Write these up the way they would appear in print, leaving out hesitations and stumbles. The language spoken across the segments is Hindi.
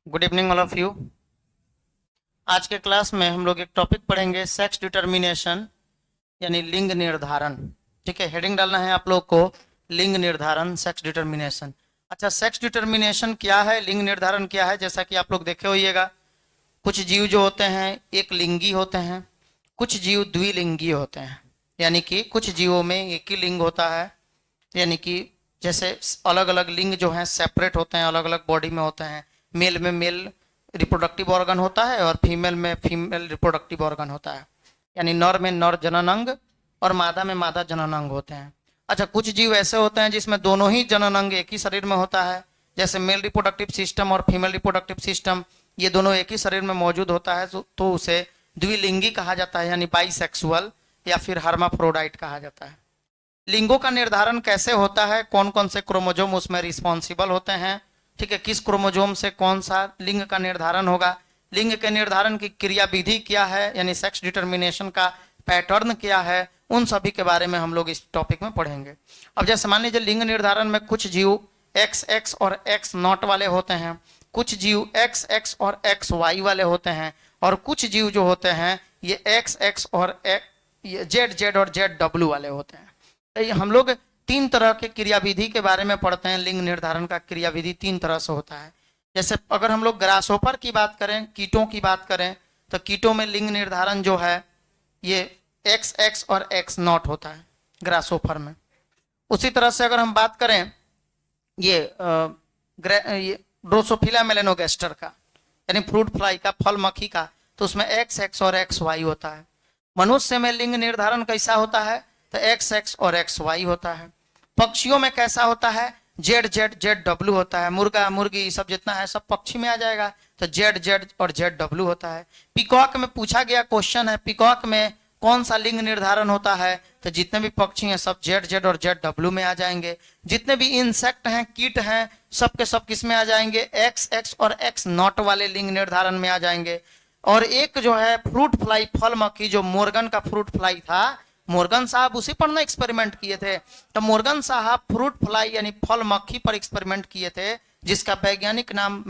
Good evening all of you. आज के क्लास में हम लोग एक टॉपिक पढ़ेंगे, सेक्स डिटर्मिनेशन यानी लिंग निर्धारण। ठीक है, हेडिंग डालना है आप लोग को, लिंग निर्धारण, सेक्स डिटर्मिनेशन। अच्छा, सेक्स डिटर्मिनेशन क्या है, लिंग निर्धारण क्या है? जैसा कि आप लोग देखे होइएगा, कुछ जीव जो होते हैं एक लिंगी होते हैं, कुछ जीव द्विलिंगी होते हैं। यानी कि कुछ जीवों में एक ही लिंग होता है, यानी कि जैसे अलग अलग लिंग जो हैं सेपरेट होते हैं, अलग अलग बॉडी में होते हैं। मेल में मेल रिप्रोडक्टिव ऑर्गन होता है और फीमेल में फीमेल रिप्रोडक्टिव ऑर्गन होता है। यानी नर में नर जनन अंग और मादा में मादा जनन अंग होते हैं। अच्छा, कुछ जीव ऐसे होते हैं जिसमें दोनों ही जनन अंग एक ही शरीर में होता है, जैसे मेल रिप्रोडक्टिव सिस्टम और फीमेल रिप्रोडक्टिव सिस्टम, ये दोनों एक ही शरीर में मौजूद होता है, तो उसे द्विलिंगी कहा जाता है, यानी बाइसेक्सुअल या फिर हर्माफ्रोडाइट कहा जाता है। लिंगों का निर्धारण कैसे होता है, कौन कौन से क्रोमोजोम उसमें रिस्पॉन्सिबल होते हैं, ठीक है, किस क्रोमोजोम से कौन सा लिंग का निर्धारण होगा, लिंग के निर्धारण की क्रिया विधि क्या है, यानी सेक्स डिटर्मिनेशन का पैटर्न क्या है, उन सभी के बारे में हम लोग इस टॉपिक में पढ़ेंगे। अब जैसे मान लीजिए लिंग निर्धारण में कुछ जीव एक्स एक्स और एक्स नॉट वाले होते हैं, कुछ जीव एक्स एक्स और एक्स वाई वाले होते हैं, और कुछ जीव जो होते हैं ये एक्स एक्स और ये जेड जेड और जेड डब्ल्यू वाले होते हैं। हम लोग तीन तरह के क्रियाविधि के बारे में पढ़ते हैं। लिंग निर्धारण का क्रियाविधि तीन तरह से होता है। जैसे अगर हम लोग ग्रासहोपर की बात करें, कीटों की बात करें, तो कीटों में लिंग निर्धारण जो है ये एक्स एक्स और एक्स नॉट होता है ग्रासहोपर में। उसी तरह से अगर हम बात करें ये ड्रोसोफिला मेलेनोगेस्टर का, यानी फ्रूट फ्लाई का, फल मक्खी का, तो उसमें एक्स एक्स और एक्स वाई होता है। मनुष्य में लिंग निर्धारण कैसा होता है, तो एक्स एक्स और एक्स वाई होता है। पक्षियों में कैसा होता है, जेड जेड जेड डब्ल्यू होता है। मुर्गा मुर्गी सब जितना है सब पक्षी में आ जाएगा, तो जेड जेड और जेड डब्ल्यू होता है। पिकॉक में पूछा गया क्वेश्चन है, पिकॉक में कौन सा लिंग निर्धारण होता है, तो जितने भी पक्षी हैं सब जेड जेड और जेड डब्ल्यू में आ जाएंगे। जितने भी इंसेक्ट हैं, कीट हैं, सब के सब किस में आ जाएंगे, एक्स एक्स और एक्स नॉट वाले लिंग निर्धारण में आ जाएंगे। और एक जो है फ्रूट फ्लाई, फल मक्खी, जो मोर्गन का फ्रूट फ्लाई था, मोर्गन साहब उसी पर ना एक्सपेरिमेंट किए थे, तो मोर्गन साहब फ्रूट फ्लाई यानी फल मक्खी पर एक्सपेरिमेंट किए थे, जिसका वैज्ञानिक नाम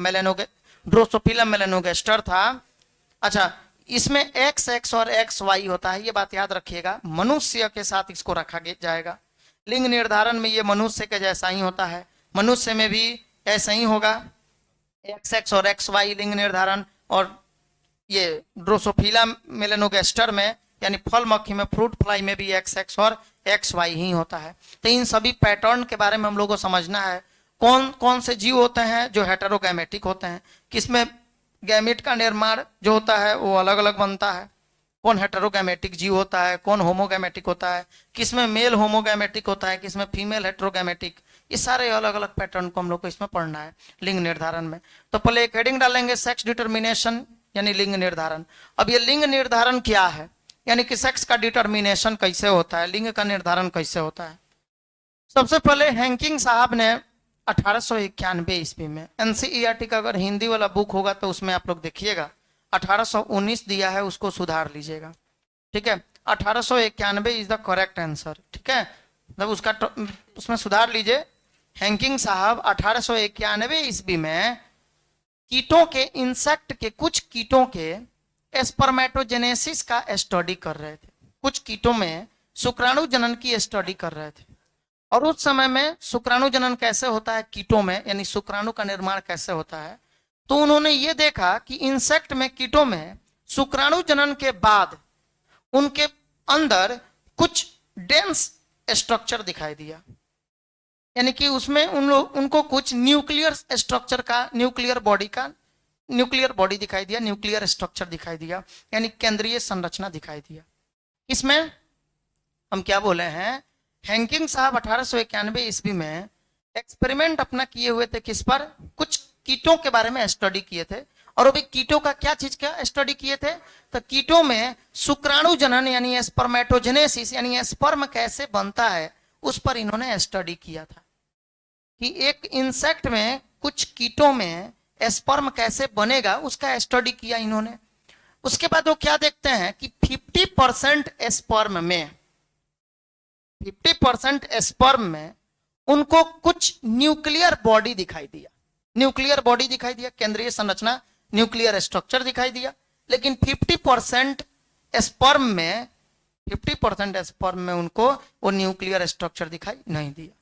ड्रोसोफिला मेलेनोगेस्टर था। अच्छा, इसमें एक्स एक्स और एक्स वाई होता है, ये बात याद रखिएगा। मनुष्य के साथ इसको रखा जाएगा। लिंग निर्धारण में ये मनुष्य के जैसा ही होता है, मनुष्य में भी ऐसा ही होगा, एक्स एक्स और एक्स वाई लिंग निर्धारण। और ये ड्रोसोफिला मेलेनोगेस्टर में यानी फल मक्खी में, फ्रूट फ्लाई में भी एक्स एक्स और एक्स वाई ही होता है। तो इन सभी पैटर्न के बारे में हम लोग को समझना है। कौन कौन से जीव होते हैं जो हेटेरोगैमेटिक होते हैं, किसमें गैमेट का निर्माण जो होता है वो अलग अलग बनता है, कौन हेटेरोगैमेटिक जीव होता है, कौन होमोगैमेटिक होता है, किसमें मेल होमोगैमेटिक होता है, किसमें फीमेल हेटेरोगैमेटिक, ये सारे अलग अलग पैटर्न को हम लोग को इसमें पढ़ना है लिंग निर्धारण में। तो पहले एक हेडिंग डालेंगे, सेक्स डिटर्मिनेशन यानी लिंग निर्धारण। अब ये लिंग निर्धारण क्या है, यानी कि सेक्स का डिटर्मिनेशन कैसे होता है, लिंग का निर्धारण कैसे होता है। सबसे पहले हैंकिंग साहब ने 1891 ईस्वी में, एनसीईआरटी का अगर हिंदी वाला बुक होगा तो उसमें आप लोग देखिएगा 1819 दिया है, उसको सुधार लीजिएगा, ठीक है। 1891 इज द करेक्ट आंसर, ठीक है, मतलब उसका उसमें सुधार लीजिए। हैंकिंग साहब 1891 ईस्वी में कीटों के, इंसेक्ट के, कुछ कीटों के स्पर्मेटोजेनेसिस का स्टडी कर रहे थे। कुछ कीटों में शुक्राणु जनन की स्टडी कर रहे थे, और उस समय में शुक्राणु जनन कैसे होता है कीटों में, यानी शुक्राणु का निर्माण कैसे होता है, तो उन्होंने ये देखा कि इंसेक्ट में, कीटों में शुक्राणु जनन के बाद उनके अंदर कुछ डेंस स्ट्रक्चर दिखाई दिया, यानी कि उसमें उनको कुछ न्यूक्लियर स्ट्रक्चर का, न्यूक्लियर बॉडी दिखाई दिया, न्यूक्लियर स्ट्रक्चर दिखाई दिया, यानी केंद्रीय संरचना दिखाई दिया। इसमें हम क्या बोले हैं, हैंकिंग साहब 1891 ईस्वी में एक्सपेरिमेंट अपना किए हुए थे, किस पर, कुछ कीटों के बारे में स्टडी किए थे। और वो भी कीटों का क्या चीज का स्टडी किए थे, तो कीटों में शुक्राणु जनन यानी स्पर्मेटोजेनेसिस यानी स्पर्म कैसे बनता है, उस पर इन्होंने स्टडी किया था कि एक इंसेक्ट में, कुछ कीटों में स्पर्म कैसे बनेगा, उसका स्टडी किया इन्होंने। उसके बाद वो क्या देखते हैं कि 50% स्पर्म में, 50% स्पर्म में उनको कुछ न्यूक्लियर बॉडी दिखाई दिया, न्यूक्लियर बॉडी दिखाई दिया, केंद्रीय संरचना, न्यूक्लियर स्ट्रक्चर दिखाई दिया। लेकिन 50% स्पर्म में 50% स्पर्म में उनको वो न्यूक्लियर स्ट्रक्चर दिखाई नहीं दिया।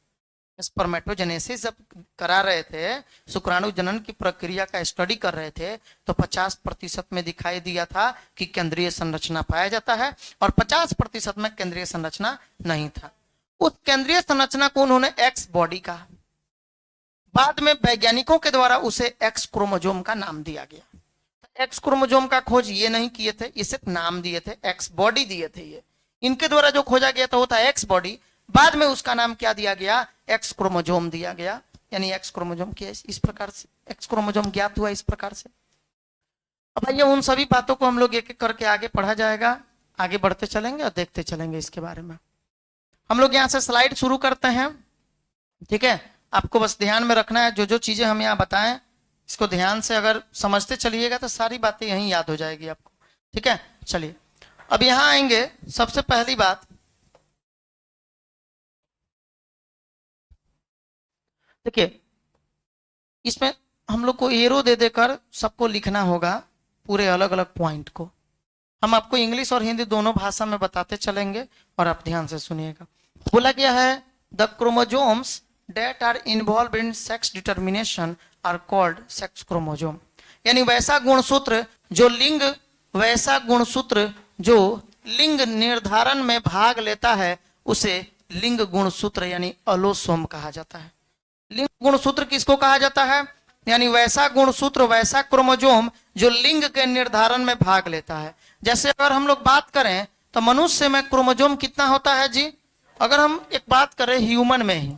स्पर्मेटोजेनेसिस जब करा रहे थे, शुक्राणु जनन की प्रक्रिया का स्टडी कर रहे थे, तो 50% में दिखाई दिया था कि केंद्रीय संरचना पाया जाता है और 50% में केंद्रीय संरचना नहीं था। उस केंद्रीय संरचना को उन्होंने एक्स बॉडी कहा। बाद में वैज्ञानिकों के द्वारा उसे एक्स क्रोमोजोम का नाम दिया गया। एक्स क्रोमोजोम का खोज ये नहीं किए थे, इसे नाम दिए थे, एक्स बॉडी दिए थे। ये इनके द्वारा जो खोजा गया था वो था एक्स बॉडी। बाद में उसका नाम क्या दिया गया? एक्स क्रोमोजोम दिया गया। यानी एक्स क्रोमोजोम क्या इस प्रकार से एक्स क्रोमोजोम ज्ञात हुआ इस प्रकार से। अब ये उन सभी बातों को हम लोग एक एक करके आगे पढ़ा जाएगा, आगे बढ़ते चलेंगे और देखते चलेंगे इसके बारे में। हम लोग यहाँ से स्लाइड शुरू करते हैं, ठीक है। आपको बस ध्यान में रखना है, जो जो चीजें हम यहाँ बताएं इसको ध्यान से अगर समझते चलिएगा तो सारी बातें यहीं याद हो जाएगी आपको, ठीक है। चलिए अब यहाँ आएंगे। सबसे पहली बात, देखिए इसमें हम लोग को एरो दे देकर सबको लिखना होगा पूरे अलग अलग पॉइंट को। हम आपको इंग्लिश और हिंदी दोनों भाषा में बताते चलेंगे और आप ध्यान से सुनिएगा। बोला गया है the chromosomes that are involved in sex determination are called sex chromosome। यानी वैसा गुणसूत्र जो लिंग निर्धारण में भाग लेता है उसे लिंग गुणसूत्र यानी अलोसोम कहा जाता है। लिंग गुणसूत्र किसको कहा जाता है? यानी वैसा गुणसूत्र, वैसा क्रोमोजोम जो लिंग के निर्धारण में भाग लेता है। जैसे अगर हम लोग बात करें तो मनुष्य में क्रोमोजोम कितना होता है जी? अगर हम एक बात करें ह्यूमन में ही,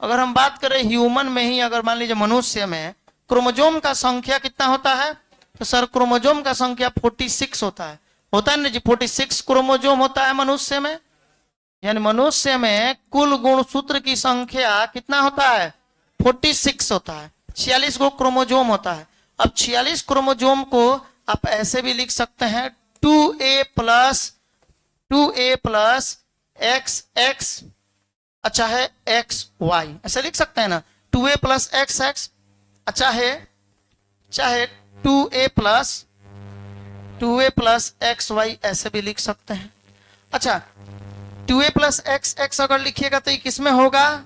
अगर हम बात करें ह्यूमन में ही, अगर मान लीजिए मनुष्य में क्रोमोजोम का संख्या कितना होता है, तो सर क्रोमोजोम का संख्या 46 होता है ना जी। 46 क्रोमोजोम होता है मनुष्य में। यानी मनुष्य में कुल गुणसूत्र की संख्या कितना होता है? 46 होता है। 46 को क्रोमोजोम होता है। अब 46 क्रोमोजोम को आप ऐसे भी लिख सकते हैं 2a प्लस XX, अच्छा है XY, ऐसे लिख सकते हैं ना। 2a प्लस XX, अच्छा है चाहे 2a प्लस XY ऐसे भी लिख सकते हैं। अच्छा 2a प्लस XX अगर लिखिएगा तो ये किसमें होगा?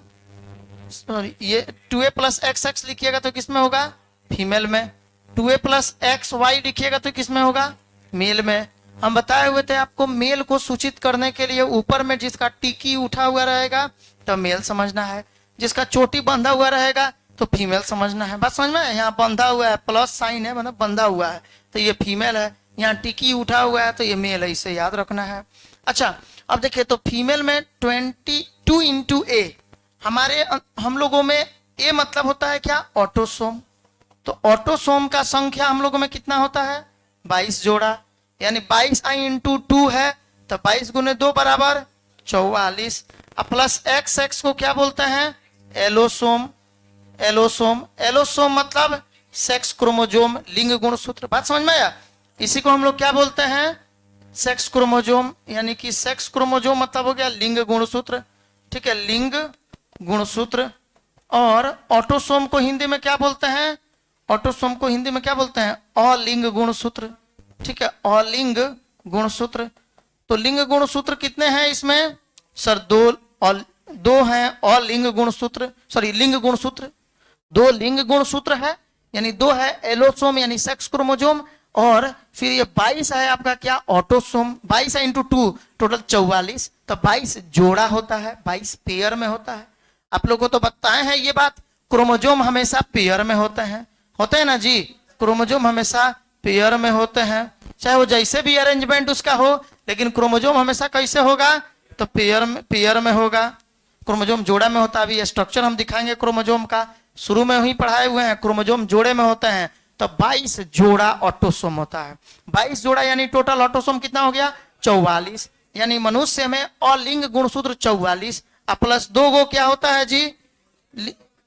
सॉरी, ये 2a प्लस XX लिखिएगा तो किसमें होगा? फीमेल में। 2a प्लस XY लिखिएगा तो किसमें होगा? मेल में। हम बताए हुए थे आपको मेल को सूचित करने के लिए ऊपर में जिसका टिकी उठा हुआ रहेगा तो मेल समझना है, जिसका चोटी बंधा हुआ रहेगा तो फीमेल समझना है। बात समझ में? यहाँ बंधा हुआ है, प्लस साइन है, मतलब बंधा हुआ है तो ये फीमेल है। यहाँ टिकी उठा हुआ है तो ये मेल है, इसे याद रखना है। अच्छा अब देखिए तो फीमेल में 22 इंटू ए, हम लोगों में ए मतलब होता है क्या? ऑटोसोम। तो ऑटोसोम का संख्या हम लोगों में कितना होता है? 22 जोड़ा। यानी 22 आई इंटू 2 है तो 22 गुने 2 बराबर 44। अब प्लस XX को क्या बोलते हैं? एलोसोम। एलोसोम मतलब सेक्स क्रोमोजोम, लिंग गुणसूत्र। बात समझ में आया? इसी को हम लोग क्या बोलते हैं? Sex chromosome. यानी कि सेक्स क्रोमोजोम मतलब हो गया लिंग गुणसूत्र, ठीक है, लिंग गुणसूत्र। और ऑटोसोम को हिंदी में क्या बोलते हैं? ऑटोसोम को हिंदी में क्या बोलते हैं? अलिंग गुणसूत्र, ठीक है, अलिंग गुणसूत्र। तो लिंग गुणसूत्र कितने हैं इसमें? सर दो हैं अलिंग गुणसूत्र, सॉरी लिंग गुणसूत्र। 2 लिंग गुणसूत्र है, यानी 2 है एलोसोम यानी सेक्स क्रोमोजोम, और फिर ये 22 है आपका क्या? ऑटोसोम। 22 है इंटू 2 टोटल 44। तो 22 जोड़ा होता है, 22 पेयर में होता है। आप लोगों को तो बताए हैं ये बात, क्रोमोजोम हमेशा पेयर में होते हैं ना जी। क्रोमोजोम हमेशा पेयर में होते हैं, चाहे वो जैसे भी अरेंजमेंट उसका हो, लेकिन क्रोमोजोम हमेशा कैसे होगा? तो पेयर में होगा। क्रोमोजोम जोड़ा में होता है। अभी स्ट्रक्चर हम दिखाएंगे क्रोमोजोम का, शुरू में ही पढ़ाए हुए हैं। क्रोमोजोम जोड़े में होते हैं तो 22 जोड़ा ऑटोसोम होता है। 22 जोड़ा यानी टोटल ऑटोसोम कितना हो गया? 44। यानी मनुष्य में अलिंग गुणसूत्र 44 प्लस 2 गो क्या होता है जी?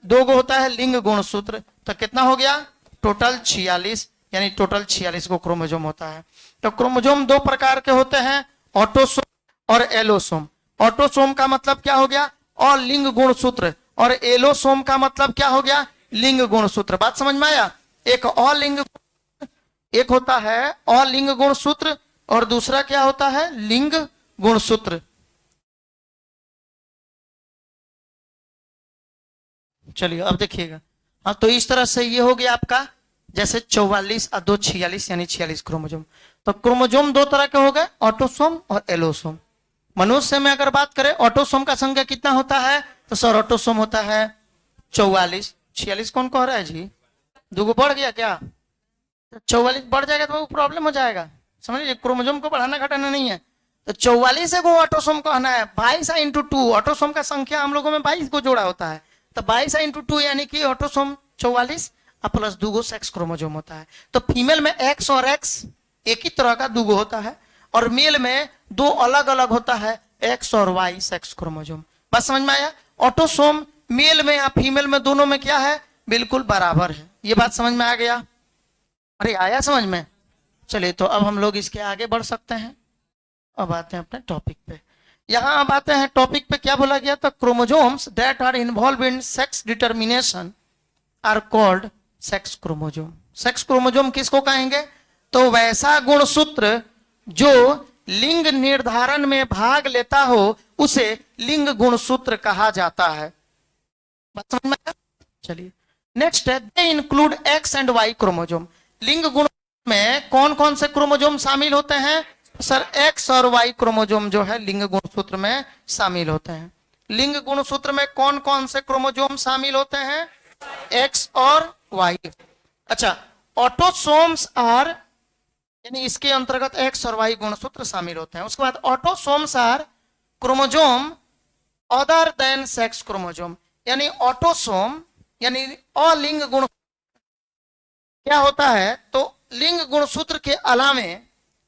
2 गो होता है लिंग गुणसूत्र। तो कितना हो गया? टोटल 46, यानी टोटल 46 को क्रोमोजोम होता है। तो क्रोमोजोम 2 प्रकार के होते हैं, ऑटोसोम और एलोसोम। ऑटोसोम का मतलब क्या हो गया? अलिंग गुणसूत्र। और एलोसोम का मतलब क्या हो गया? लिंग गुणसूत्र। बात समझ में आया? एक अलिंग, एक होता है अलिंग गुणसूत्र और दूसरा क्या होता है? लिंग गुणसूत्र। चलिए अब देखिएगा। हाँ, तो इस तरह से ये हो गया आपका, जैसे 44 और 2 46 यानी 46 क्रोमोजोम। तो क्रोमोजोम दो तरह के हो गए, ऑटोसोम और एलोसोम। मनुष्य में अगर बात करें ऑटोसोम का संख्या कितना होता है, तो सर ऑटोसोम होता है 44। 46 कौन कह रहा है जी? दुगो बढ़ गया क्या? 44 बढ़ जाएगा तो प्रॉब्लम हो जाएगा, समझ लीजिए। क्रोमोजोम को बढ़ाना घटाना नहीं है। तो 44 को ऑटोसोम कहना है। 22 इंटू 2, ऑटोसोम का संख्या हम लोगों में 22 को जोड़ा होता है, तो 22 इंटू 2 यानी कि ऑटोसोम 44 और प्लस दूगो सेक्स क्रोमोजोम होता है। तो फीमेल में एक्स और एक्स एक ही तरह का दूगो होता है, और मेल में दो अलग अलग होता है, x or Y sex chromosome. बस समझ में आया? ऑटोसोम मेल में या फीमेल में दोनों में क्या है? बिल्कुल बराबर है। ये बात समझ में आ गया? अरे आया समझ में? चलिए तो अब हम लोग इसके आगे बढ़ सकते हैं। अब आते हैं अपने टॉपिक पे। यहां अब आते हैं टॉपिक पे, क्या बोला गया था? Chromosomes that are involve in sex determination are called sex chromosome. Sex chromosome किसको कहेंगे? तो वैसा गुणसूत्र जो लिंग निर्धारण में भाग लेता हो उसे लिंग गुणसूत्र कहा जाता है। बात समझ में आया? चलिए नेक्स्ट है, they include X and Y chromosome. लिंग गुण में कौन कौन से क्रोमोजोम शामिल होते हैं? Sir x or Y chromosome जो है लिंग गुणसूत्र में शामिल होते हैं। लिंग गुणसूत्र में कौन कौन से क्रोमोजोम शामिल होते हैं? X or Y. अच्छा, ऑटोसोम्स आर, यानी इसके अंतर्गत एक्स और वाई गुणसूत्र शामिल होते हैं। उसके बाद autosomes are chromosome other than sex chromosome, यानी ऑटोसोम यानी अलिंग गुण क्या होता है? तो लिंग गुणसूत्र के अलावे,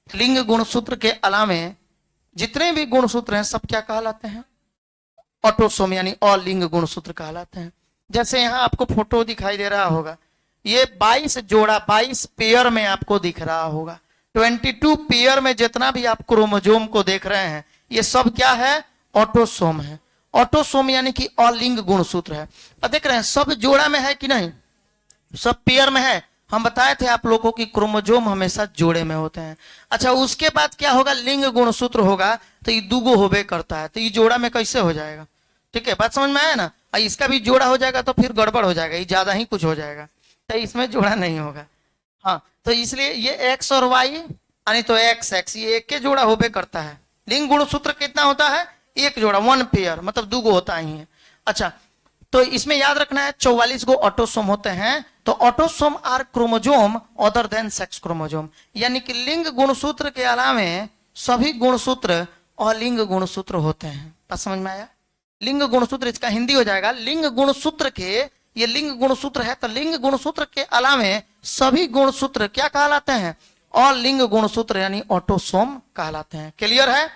लिंग गुणसूत्र के अलावे जितने भी गुणसूत्र हैं सब क्या कहलाते हैं? ऑटोसोम यानी अलिंग गुणसूत्र कहलाते हैं। जैसे यहाँ आपको फोटो दिखाई दे रहा होगा, ये 22 जोड़ा 22 पेयर में आपको दिख रहा होगा। 22 पेयर में जितना भी आप क्रोमोजोम को देख रहे हैं ये सब क्या है? ऑटोसोम है। ऑटोसोम यानी कि अलिंग गुणसूत्र है। और देख रहे हैं सब जोड़ा में है कि नहीं? सब पेयर में है। हम बताए थे आप लोगों की क्रोमोजोम हमेशा जोड़े में होते हैं। अच्छा, उसके बाद क्या होगा? लिंग गुणसूत्र होगा, तो ये दुगो होबे करता है, तो ये जोड़ा में कैसे हो जाएगा? ठीक है, बात समझ में आया ना? इसका भी जोड़ा हो जाएगा तो फिर गड़बड़ हो जाएगा, ये ज्यादा ही कुछ हो जाएगा, तो इसमें जोड़ा नहीं होगा। हाँ, तो इसलिए ये एक्स और वाई यानी तो एक्स एक्स ये एक के जोड़ा होबे करता है। लिंग गुणसूत्र कितना होता है? एक जोड़ा, वन पेयर, मतलब दुगो होता ही है। अच्छा, तो इसमें याद रखना है 44 गो ऑटोसोम होते हैं। तो autosome are chromosome other than sex chromosome, यानी कि लिंग गुणसूत्र के अलावे सभी गुणसूत्र अलिंग गुणसूत्र होते हैं। बात समझ में आया? लिंग गुणसूत्र, इसका हिंदी हो जाएगा लिंग गुणसूत्र के, ये लिंग गुणसूत्र है तो लिंग गुणसूत्र के अलावे सभी गुणसूत्र क्या कहलाते हैं? अलिंग गुणसूत्र यानी ऑटोसोम कहलाते हैं। क्लियर है?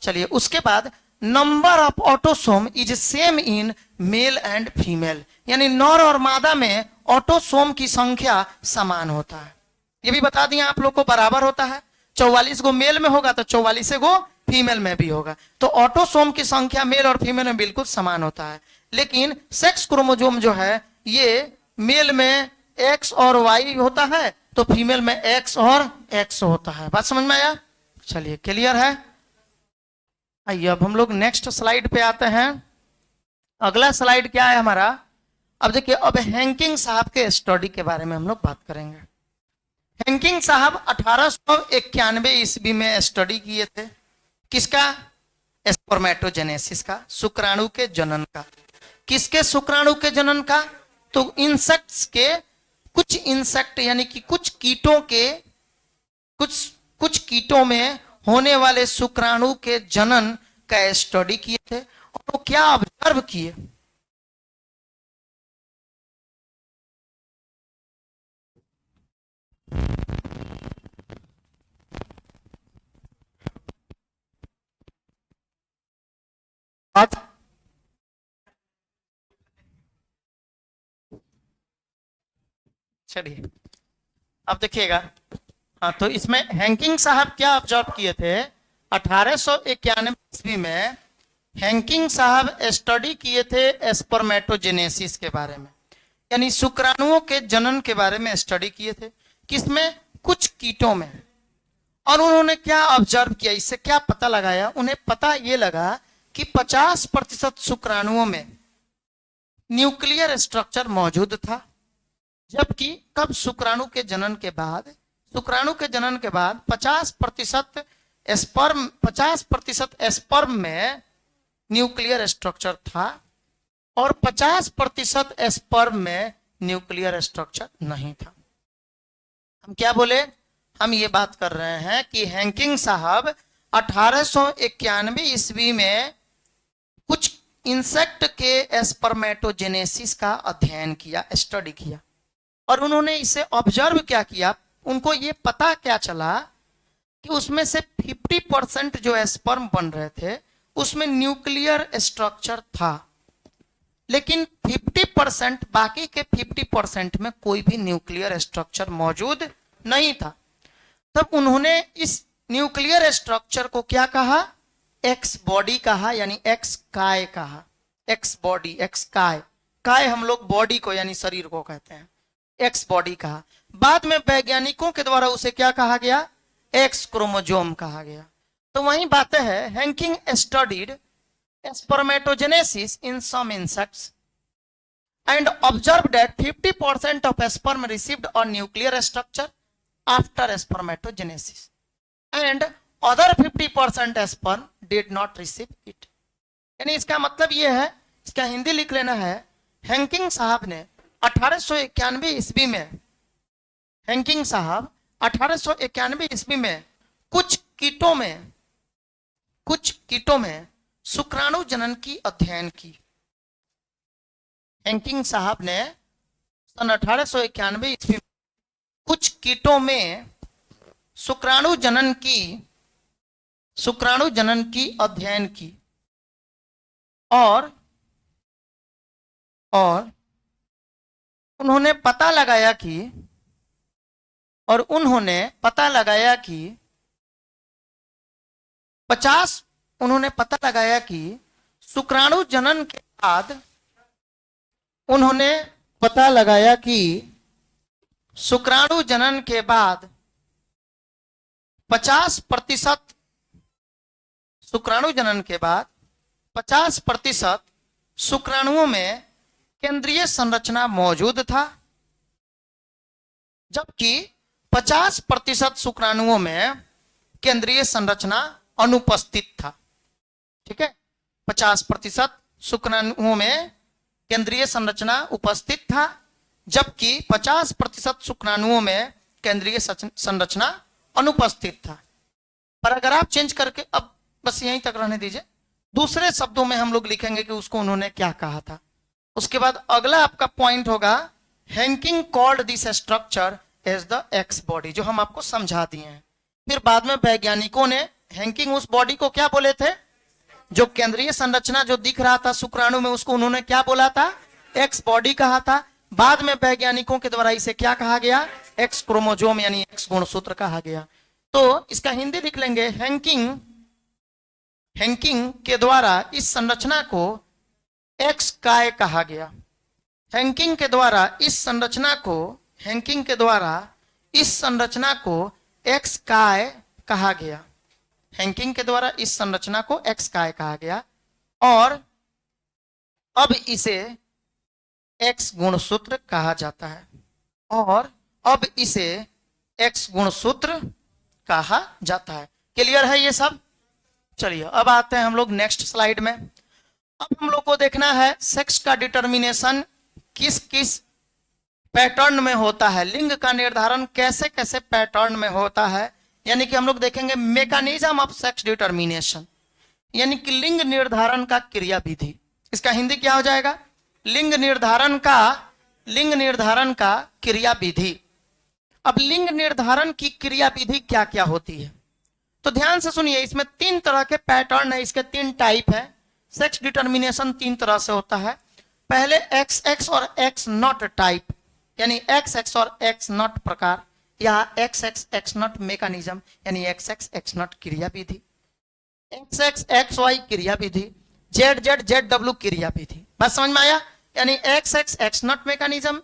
चलिए उसके बाद number of autosome is same in male and female, यानी नर और मादा में ऑटोसोम की संख्या समान होता है। ये भी बता दिया आप लोग को, बराबर होता है। 44 गो मेल में होगा तो 44 गो फीमेल में भी होगा। तो ऑटोसोम की संख्या मेल और फीमेल में बिल्कुल समान होता है। लेकिन सेक्स क्रोमोजोम जो है ये मेल में एक्स और वाई होता है, तो फीमेल में एक्स और एक्स होता है। बात समझ में आया? चलिए क्लियर है? आइए अब हम लोग नेक्स्ट स्लाइड पे आते हैं। अगला स्लाइड क्या है हमारा? अब देखिए, अब हैंकिंग साहब के स्टडी के बारे में हम लोग बात करेंगे। हैंकिंग साहब 1891 ईस्वी में स्टडी किए थे। किसका? स्पर्मेटोजेनेसिस का, शुक्राणु के जनन का। किसके शुक्राणु के जनन का? तो इंसेक्ट्स के, कुछ इंसेक्ट यानी कि कुछ कीटों के, कुछ कीटों में होने वाले शुक्राणु के जनन का स्टडी किए थे। और वो क्या ऑब्जर्व किए? चलिए अब देखिएगा। हाँ, तो इसमें हैंकिंग साहब क्या ऑब्जर्व किए थे? 1891 ईस्वी में हैंकिंग साहब स्टडी किए थे स्पर्मेटोजेनेसिस के बारे में, यानी शुक्राणुओं के जनन के बारे में स्टडी किए थे। किसमें? कुछ कीटों में। और उन्होंने क्या ऑब्जर्व किया, इससे क्या पता लगाया? उन्हें पता ये लगा कि 50% शुक्राणुओं में न्यूक्लियर स्ट्रक्चर मौजूद था, जबकि कब? शुक्राणु के जनन के बाद। शुक्राणु के जनन के बाद 50% स्पर्म में न्यूक्लियर स्ट्रक्चर था और 50% स्पर्म में न्यूक्लियर स्ट्रक्चर नहीं था। हम क्या बोले? हम ये बात कर रहे हैं कि हैंकिंग साहब 1891 ईस्वी में कुछ इंसेक्ट के स्पर्मेटोजेनेसिस का अध्ययन किया, स्टडी किया, और उन्होंने इसे ऑब्जर्व क्या किया? उनको ये पता क्या चला कि उसमें से 50% जो स्पर्म बन रहे थे उसमें न्यूक्लियर स्ट्रक्चर था, लेकिन 50% बाकी के 50% में कोई भी न्यूक्लियर स्ट्रक्चर मौजूद नहीं था। तब उन्होंने इस न्यूक्लियर स्ट्रक्चर को क्या कहा? एक्स बॉडी कहा, यानी एक्स काय कहा। एक्स बॉडी, एक्स काय, काय हम लोग बॉडी को यानी शरीर को कहते हैं, एक्स बॉडी कहा। बाद में वैज्ञानिकों के द्वारा उसे क्या कहा गया? एक्स क्रोमोजोम कहा गया। तो वही बातें है, Henking studied spermatogenesis in some insects and observed that 50% of sperm received a nuclear structure after spermatogenesis and other 50% sperm did not receive it। यानी इसका मतलब यह है, इसका हिंदी लिख लेना है, हैंकिंग साहब ने 1891 ईस्वी में, हैंकिंग साहब 1891 ईस्वी में कुछ कीटों में शुक्राणु जनन की अध्ययन की। हैंकिंग साहब ने सन 1891 ईस्वी में कुछ कीटों में शुक्राणु जनन की अध्ययन की और उन्होंने पता लगाया कि 50 उन्होंने पता लगाया कि शुक्राणु जनन के बाद 50% शुक्राणुओं में केंद्रीय संरचना मौजूद था, जबकि 50% शुक्राणुओं में केंद्रीय संरचना अनुपस्थित था। ठीक है, 50% शुक्राणुओं में केंद्रीय संरचना उपस्थित था, जबकि 50% शुक्राणुओं में केंद्रीय संरचना अनुपस्थित था। पैराग्राफ चेंज करके अब बस यहीं तक रहने दीजिए, दूसरे शब्दों में हम लोग लिखेंगे कि उसको उन्होंने क्या कहा था। उसके बाद अगला आपका पॉइंट होगा, Henking called this structure as the X body, जो हम आपको समझा दिए हैं। फिर बाद में वैज्ञानिकों ने हैंकिंग उस बॉडी को क्या बोले थे? जो केंद्रीय संरचना जो दिख रहा था शुक्राणु में, उसको उन्होंने क्या बोला था? एक्स बॉडी कहा था। बाद में वैज्ञानिकों के द्वारा इसे क्या कहा गया? एक्स क्रोमोजोम यानी एक्स गुणसूत्र कहा गया। तो इसका हिंदी लिख लेंगे, हैंकिंग के द्वारा इस संरचना को एक्स काय कहा गया। हैंकिंग के द्वारा इस संरचना को एक्स काय कहा गया। हैंकिंग के द्वारा इस संरचना को एक्स काय कहा गया और अब इसे एक्स गुणसूत्र कहा जाता है। क्लियर है ये सब? चलिए अब आते हैं हम लोग नेक्स्ट स्लाइड में। अब हम लोग को देखना है सेक्स का डिटर्मिनेशन किस किस पैटर्न में होता है, लिंग का निर्धारण कैसे कैसे पैटर्न में होता है। यानी कि हम लोग देखेंगे मैकेनिज्म ऑफ सेक्स डिटर्मिनेशन, यानी कि लिंग निर्धारण का क्रिया विधि। इसका हिंदी क्या हो जाएगा? लिंग निर्धारण का क्रिया विधि। अब लिंग निर्धारण की क्रिया विधि क्या क्या होती है, तो ध्यान से सुनिए। इसमें 3 तरह के पैटर्न है, इसके 3 टाइप है। सेक्स डिटर्मिनेशन 3 तरह से होता है। पहले XX और X नॉट टाइप, यानी XX और X नॉट प्रकार, या XX X नॉट मैकेनिज्म, यानी XX X नॉट क्रिया विधि, XX XY क्रिया विधि, ZZ ZW क्रिया विधि। बात समझ में आया? यानी X X X not mechanism,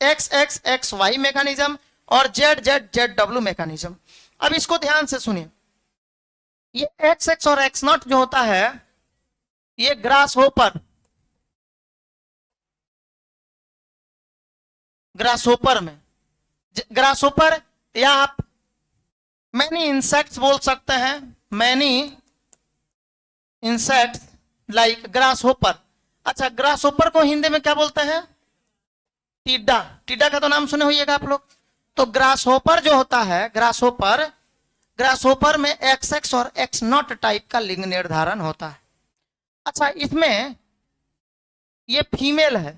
X X X Y mechanism और Z Z Z W mechanism. अब इसको ध्यान से सुनिए, ये एक्स एक्स और एक्स नॉट जो होता है ये ग्रास होपर, ग्रास होपर में, ग्रास होपर या आप मैनी इंसेक्ट्स बोल सकते हैं, many insects like grasshopper. अच्छा, ग्रास होपर को हिंदी में क्या बोलते हैं? टिड्डा। टिड्डा का तो नाम सुने होइएगा आप लोग। तो ग्रास होपर जो होता है, ग्रास होपर, ग्रास होपर में एक्स एक्स और एक्स नॉट टाइप का लिंग निर्धारण होता है। अच्छा, इसमें ये फीमेल है,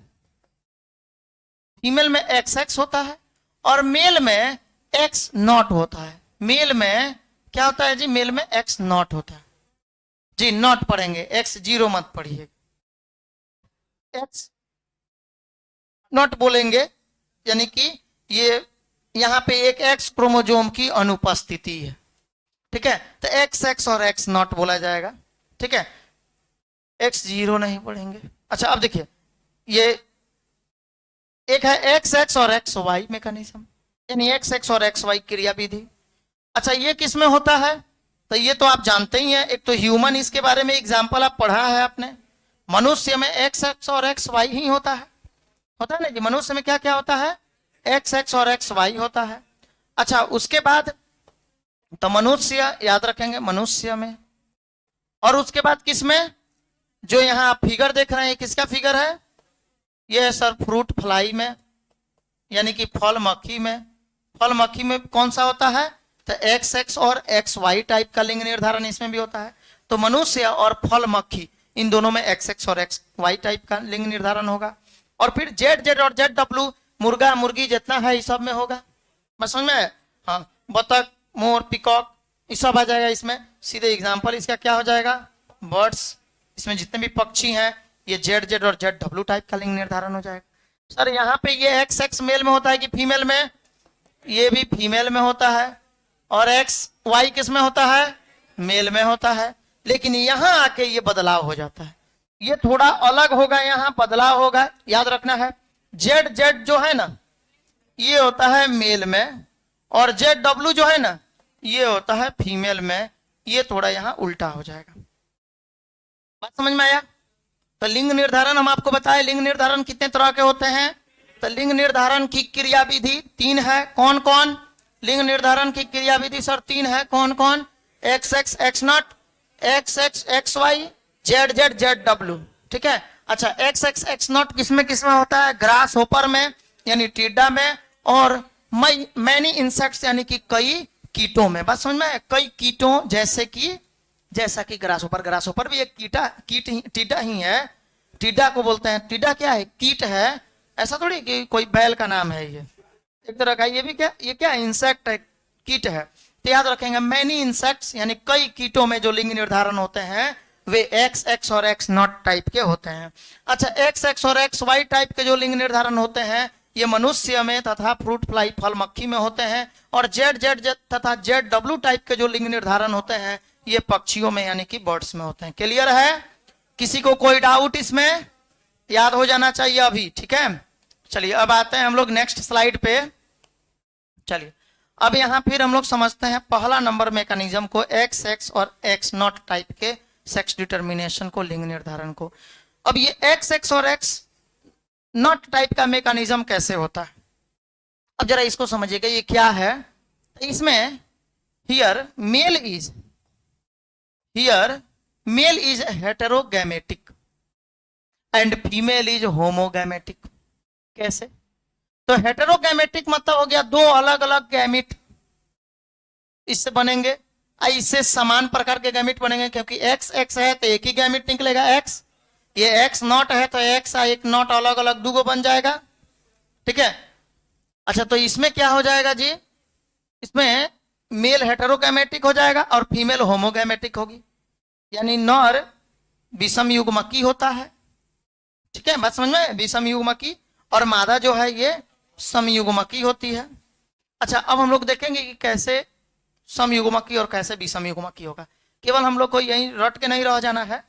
फीमेल में एक्स एक्स होता है और मेल में एक्स नॉट होता है। मेल में क्या होता है जी? मेल में एक्स नॉट होता है जी, नॉट पढ़ेंगे, एक्स जीरो मत पढ़िए, एक्स नॉट बोलेंगे, यानी कि ये यहां पे एक एक्स क्रोमोजोम की अनुपस्थिति है, ठीक है। तो एक्स एक्स और एक्स नॉट बोला जाएगा, ठीक है, एक्स जीरो नहीं पढ़ेंगे। अच्छा, अब देखिए, ये एक है एक्स एक्स और एक्स वाई मैकेनिज्म, यानी एक्स एक्स और एक्स वाई क्रिया विधि। अच्छा, ये किस में होता है? तो ये तो आप जानते ही हैं, एक तो ह्यूमन, इसके बारे में एग्जाम्पल आप पढ़ा है आपने। मनुष्य में एक्स एक्स और एक्स वाई ही होता है ना जी। मनुष्य में क्या क्या होता है? एक्स एक्स और एक्स वाई होता है। अच्छा, उसके बाद तो मनुष्य याद रखेंगे, मनुष्य में, और उसके बाद किस में? जो यहाँ आप फिगर देख रहे हैं, किसका फिगर है? ये है सर फ्रूट फ्लाई में, यानी कि फल मक्खी में। फल मक्खी में कौन सा होता है? तो एक्स एक्स और एक्स वाई टाइप का लिंग निर्धारण इसमें भी होता है। तो मनुष्य और फल मक्खी, इन दोनों में एक्स एक्स और एक्स वाई टाइप का लिंग निर्धारण होगा। और फिर जेड जेड और जेड डब्ल्यू, मुर्गा मुर्गी जितना है इस सब में होगा। बस समझ में? हाँ, बतख मोर पिकॉक ये सब आ जाएगा इसमें। सीधे एग्जाम्पल इसका क्या हो जाएगा? बर्ड्स, इसमें जितने भी पक्षी हैं ये जेड जेड और जेड डब्ल्यू टाइप का लिंग निर्धारण हो जाएगा। सर यहाँ पे ये एक्स एक्स मेल में होता है कि फीमेल में? ये भी फीमेल में होता है। और एक्स वाई किस में होता है? मेल में होता है। लेकिन यहाँ आके ये बदलाव हो जाता है, ये थोड़ा अलग होगा, यहाँ बदलाव होगा, याद रखना है। जेड जेड जो है ना, ये होता है मेल में, और जेड डब्ल्यू जो है ना, ये होता है फीमेल में। ये थोड़ा यहाँ उल्टा हो जाएगा। बात समझ में आया? तो लिंग निर्धारण हम आपको बताए, लिंग निर्धारण कितने तरह के होते हैं। तो लिंग निर्धारण की क्रिया विधि 3 है। कौन कौन? लिंग निर्धारण की क्रिया विधि सर 3 है। कौन कौन? X X X not, X X X Y, Z Z Z W, ठीक है। अच्छा, एक्स एक्स एक्स नॉट किसमें किसमें होता है? ग्रास होपर में, यानी टिड्डा में, और मैनी इंसेक्ट्स, यानी कि कई कीटों में। बात समझ में? कई कीटों, जैसा कि ग्रास होपर भी एक टिड्डा ही है। टिड्डा को बोलते हैं, टिड्डा क्या है? कीट है, ऐसा थोड़ी कि कोई बैल का नाम है, ये एक तरह का, ये भी क्या, ये क्या इंसेक्ट है, कीट है। तो याद रखेंगे, मैनी इंसेक्ट्स यानी कई कीटों में जो लिंग निर्धारण होते हैं वे एक्स एक्स और एक्स नॉट टाइप के होते हैं। अच्छा, एक्स एक्स और एक्स वाई टाइप के जो लिंग निर्धारण होते हैं ये मनुष्य में तथा फ्रूट फ्लाई फल मक्खी में होते हैं। और जेड जेड तथा जेड डब्ल्यू टाइप के जो लिंग निर्धारण होते हैं ये पक्षियों में, यानी कि बर्ड्स में होते हैं। क्लियर है? किसी को कोई डाउट इसमें? याद हो जाना चाहिए अभी, ठीक है। चलिए अब आते हैं हम लोग नेक्स्ट स्लाइड पे। चलिए अब यहाँ फिर हम लोग समझते हैं पहला नंबर मैकेनिज्म को, एक्स एक्स और एक्स नॉट टाइप के सेक्स डिटर्मिनेशन को, लिंग निर्धारण को। अब ये एक्स एक्स और एक्स नॉट टाइप का मैकेनिज्म कैसे होता है? अब जरा इसको समझिएगा, ये क्या है। इसमें here male is heterogametic and female is homogametic. कैसे? तो हेटेरोगैमेटिक मतलब हो गया दो अलग अलग गैमिट इससे बनेंगे, इससे समान प्रकार के गैमिट बनेंगे, क्योंकि एक्स एक्स है तो एक ही गैमिट निकलेगा एक्स, ये एक्स नॉट है तो एक्स एक नॉट अलग अलग दूगो बन जाएगा, ठीक है। अच्छा, तो इसमें क्या हो जाएगा जी? इसमें मेल हेटेरोगैमेटिक हो जाएगा और फीमेल होमोगैमेटिक होगी, यानी नर विषम युग्मकी होता है, ठीक है। बात समझ में? विषम युग्मकी, और मादा जो है ये समयुग्मकी होती है। अच्छा, अब हम लोग देखेंगे कि कैसे समयुग्मकी और कैसे विषम युग्मकी होगा। केवल हम लोग को यही रट के नहीं रह जाना है,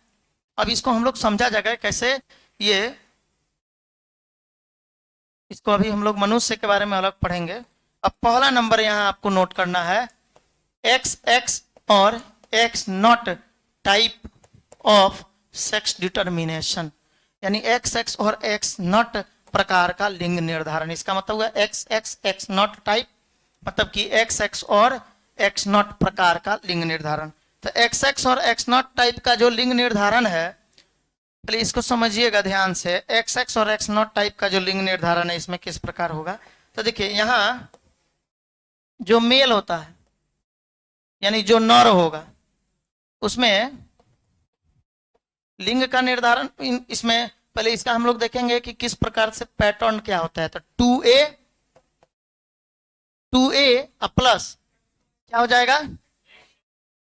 अब इसको हम लोग समझा जाएगा कैसे ये इसको अभी हम लोग मनुष्य के बारे में अलग पढ़ेंगे। अब पहला नंबर यहाँ आपको नोट करना है, एक्स एक्स और X not type of sex determination, यानी एक्स एक्स और एक्स नॉट प्रकार का लिंग निर्धारण। इसका मतलब हुआ x X X not type, मतलब कि एक्स एक्स और एक्स नॉट प्रकार का लिंग निर्धारण। तो एक्स एक्स और एक्स नॉट टाइप का जो लिंग निर्धारण है, पहले इसको समझिएगा ध्यान से। एक्स एक्स और एक्स नॉट टाइप का जो लिंग निर्धारण है इसमें किस प्रकार होगा, तो देखिए यहाँ जो मेल होता है यानी जो नर होगा उसमें लिंग का निर्धारण, इसमें पहले इसका हम लोग देखेंगे कि किस प्रकार से पैटर्न क्या होता है। तो 2a प्लस क्या हो जाएगा,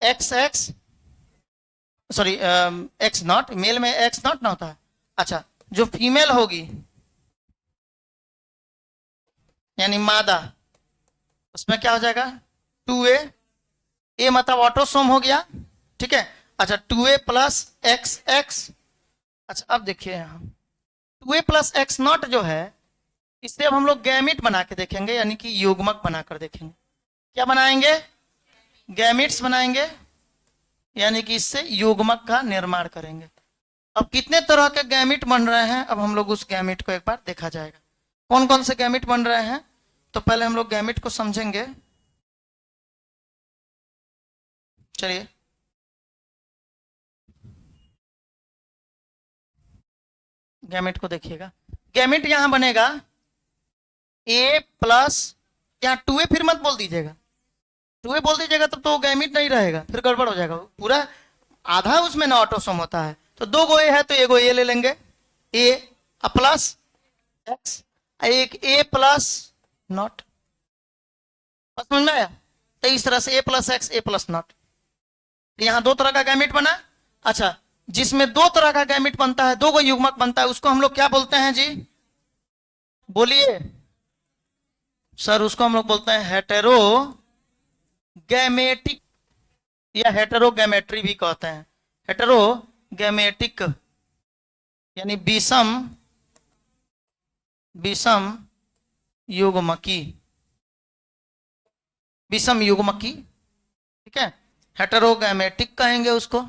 X X sorry X not, male में एक्स नॉट ना होता है। अच्छा, जो फीमेल होगी यानी मादा, उसमें क्या हो जाएगा 2a, ए मतलब ऑटोसोम हो गया, ठीक है। अच्छा 2a प्लस एक्स एक्स। अच्छा अब देखिए यहाँ 2a प्लस एक्स नॉट जो है, इससे अब हम लोग गैमिट बना के देखेंगे, यानी कि युग्मक बनाकर देखेंगे। क्या बनाएंगे, गैमिट्स बनाएंगे, यानी कि इससे युग्मक का निर्माण करेंगे। अब कितने तरह के गैमिट बन रहे हैं, अब हम लोग उस गैमिट को एक बार देखा जाएगा। कौन कौन से गैमिट बन रहे हैं, तो पहले हम लोग गैमिट को समझेंगे। चलिए गैमिट को देखिएगा। गैमिट यहां बनेगा ए प्लस, यहाँ 2a फिर मत बोल दीजिएगा, 2a बोल दीजिएगा तब तो गैमिट नहीं रहेगा, फिर गड़बड़ हो जाएगा पूरा। आधा उसमें ना ऑटोसोम होता है, तो 2 गो ए है तो एगो ए ले लेंगे, ए प्लस एक्स, एक ए प्लस नॉट। समझ में आया, तो इस तरह से A plus X A plus not. यहाँ 2 तरह का गैमिट बना। अच्छा, जिसमें 2 तरह का गैमिट बनता है, 2 गो युग्मक बनता है, उसको हम लोग क्या बोलते हैं जी, बोलिए सर। उसको हम लोग बोलते हैं हेटेरो गैमेटिक या हेटेरोगैमेट्री भी कहते हैं। हेटेरोगैमेटिक यानी विषम युग्मकी, विषम युग्मकी, ठीक है, हेटेरोगैमेटिक कहेंगे उसको।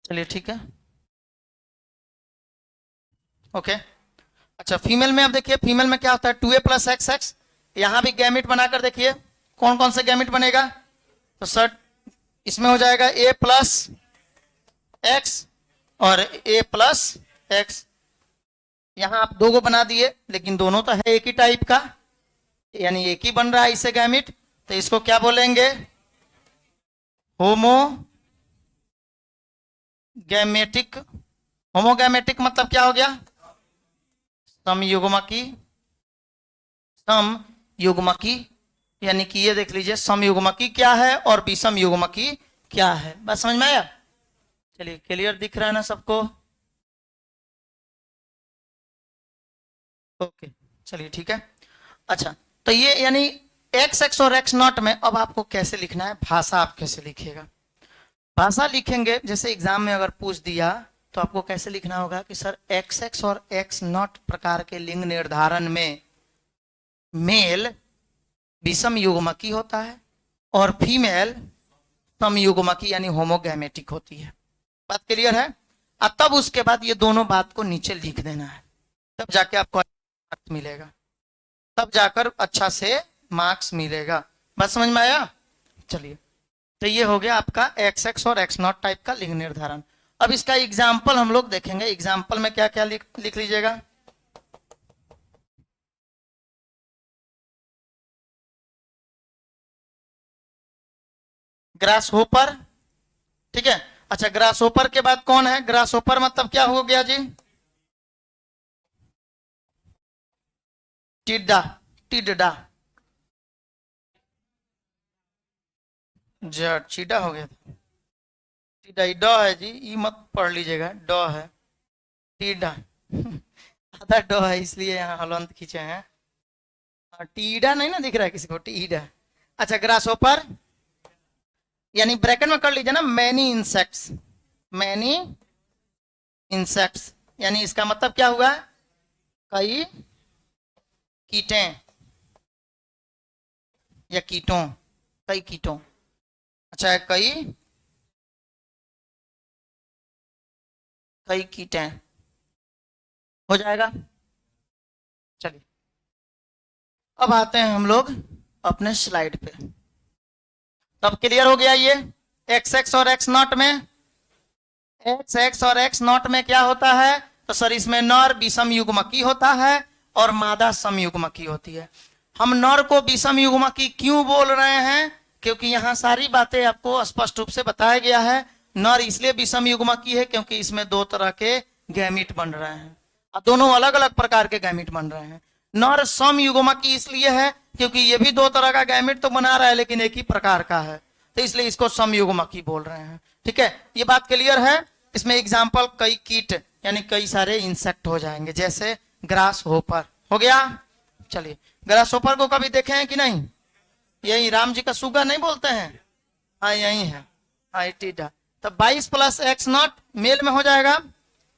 चलिए ठीक है, ओके। अच्छा फीमेल में अब देखिए, फीमेल में क्या होता है 2a प्लस एक्स एक्स। यहां भी गैमिट बनाकर देखिए कौन कौन से गैमिट बनेगा। तो सर इसमें हो जाएगा a प्लस एक्स और a प्लस एक्स। यहां आप 2 गो बना दिए, लेकिन दोनों तो है एक ही टाइप का, यानी एक ही बन रहा है इससे गैमिट। तो इसको क्या बोलेंगे, होमोगैमेटिक। होमोगैमेटिक मतलब क्या हो गया, समयुग्मकी। समयुग्मकी यानी कि ये देख लीजिए समयुग्मकी क्या है और विषम युग्मकी क्या है। बस समझ में आया, चलिए क्लियर दिख रहा है ना सबको, ओके चलिए ठीक है। अच्छा तो ये यानी एक्स एक्स और एक्स नॉट में अब आपको कैसे लिखना है, भाषा आप कैसे लिखिएगा। भाषा लिखेंगे, जैसे एग्जाम में अगर पूछ दिया तो आपको कैसे लिखना होगा कि सर एक्स एक्स और एक्स नॉट प्रकार के लिंग निर्धारण में मेल विषम युग्मकी होता है और फीमेल समयुग्मकी यानी होमोगैमेटिक होती है। बात क्लियर है। और तब उसके बाद ये दोनों बात को नीचे लिख देना है, तब जाके आपको मार्क्स मिलेगा, तब जाकर अच्छा से मार्क्स मिलेगा। बात समझ में आया। चलिए तो ये हो गया आपका एक्स एक्स और एक्स नॉट टाइप का लिंग निर्धारण। अब इसका एग्जाम्पल हम लोग देखेंगे। एग्जाम्पल में क्या क्या लिख लीजिएगा। ग्रास होपर, ठीक है। अच्छा ग्रास होपर के बाद कौन है, ग्रास होपर मतलब क्या हो गया जी, टिड्डा, टिड्डा जड़, चीडा हो गया था, टिड्डा ड है जी, ई मत पढ़ लीजिएगा, ड है टिड्डा आधा ड है इसलिए यहाँ हलंत खींचे हैं। टीडा नहीं ना दिख रहा है किसी को, टीडा। अच्छा ग्रास होपर यानी ब्रैकेट में कर लीजिए ना, मैनी इंसेक्ट्स, मैनी इंसेक्ट्स यानी इसका मतलब क्या हुआ, कई कीटें या कीटों, कई कीटों। अच्छा, कई कई कीटें हो जाएगा। चलिए अब आते हैं हम लोग अपने स्लाइड पे। तब क्लियर हो गया ये एक्स एक्स और एक्स नॉट में, एक्स एक्स और एक्स नॉट में क्या होता है, तो सर इसमें नर विषम युग्मकी होता है और मादा सम युग्मकी होती है। हम नर को विषम युग्मकी क्यों बोल रहे हैं, क्योंकि यहाँ सारी बातें आपको स्पष्ट रूप से बताया गया है। नर इसलिए विषम युग्मकी है क्योंकि इसमें दो तरह के गैमिट बन रहे हैं और दोनों अलग अलग प्रकार के गैमिट बन रहे हैं। नर सम युग्मकी इसलिए है क्योंकि ये भी दो तरह का गैमिट तो बना रहा है लेकिन एक ही प्रकार का है, तो इसलिए इसको सम युग्मकी बोल रहे हैं। ठीक है, ये बात क्लियर है। इसमें एग्जाम्पल कई कीट यानी कई सारे इंसेक्ट हो जाएंगे, जैसे ग्रास होपर हो गया। चलिए, ग्रास होपर को कभी देखे हैं कि नहीं, यही राम जी का सुगा नहीं बोलते हैं, हाँ यही है, हाँ टीडा। तो 22 प्लस एक्स नॉट मेल में हो जाएगा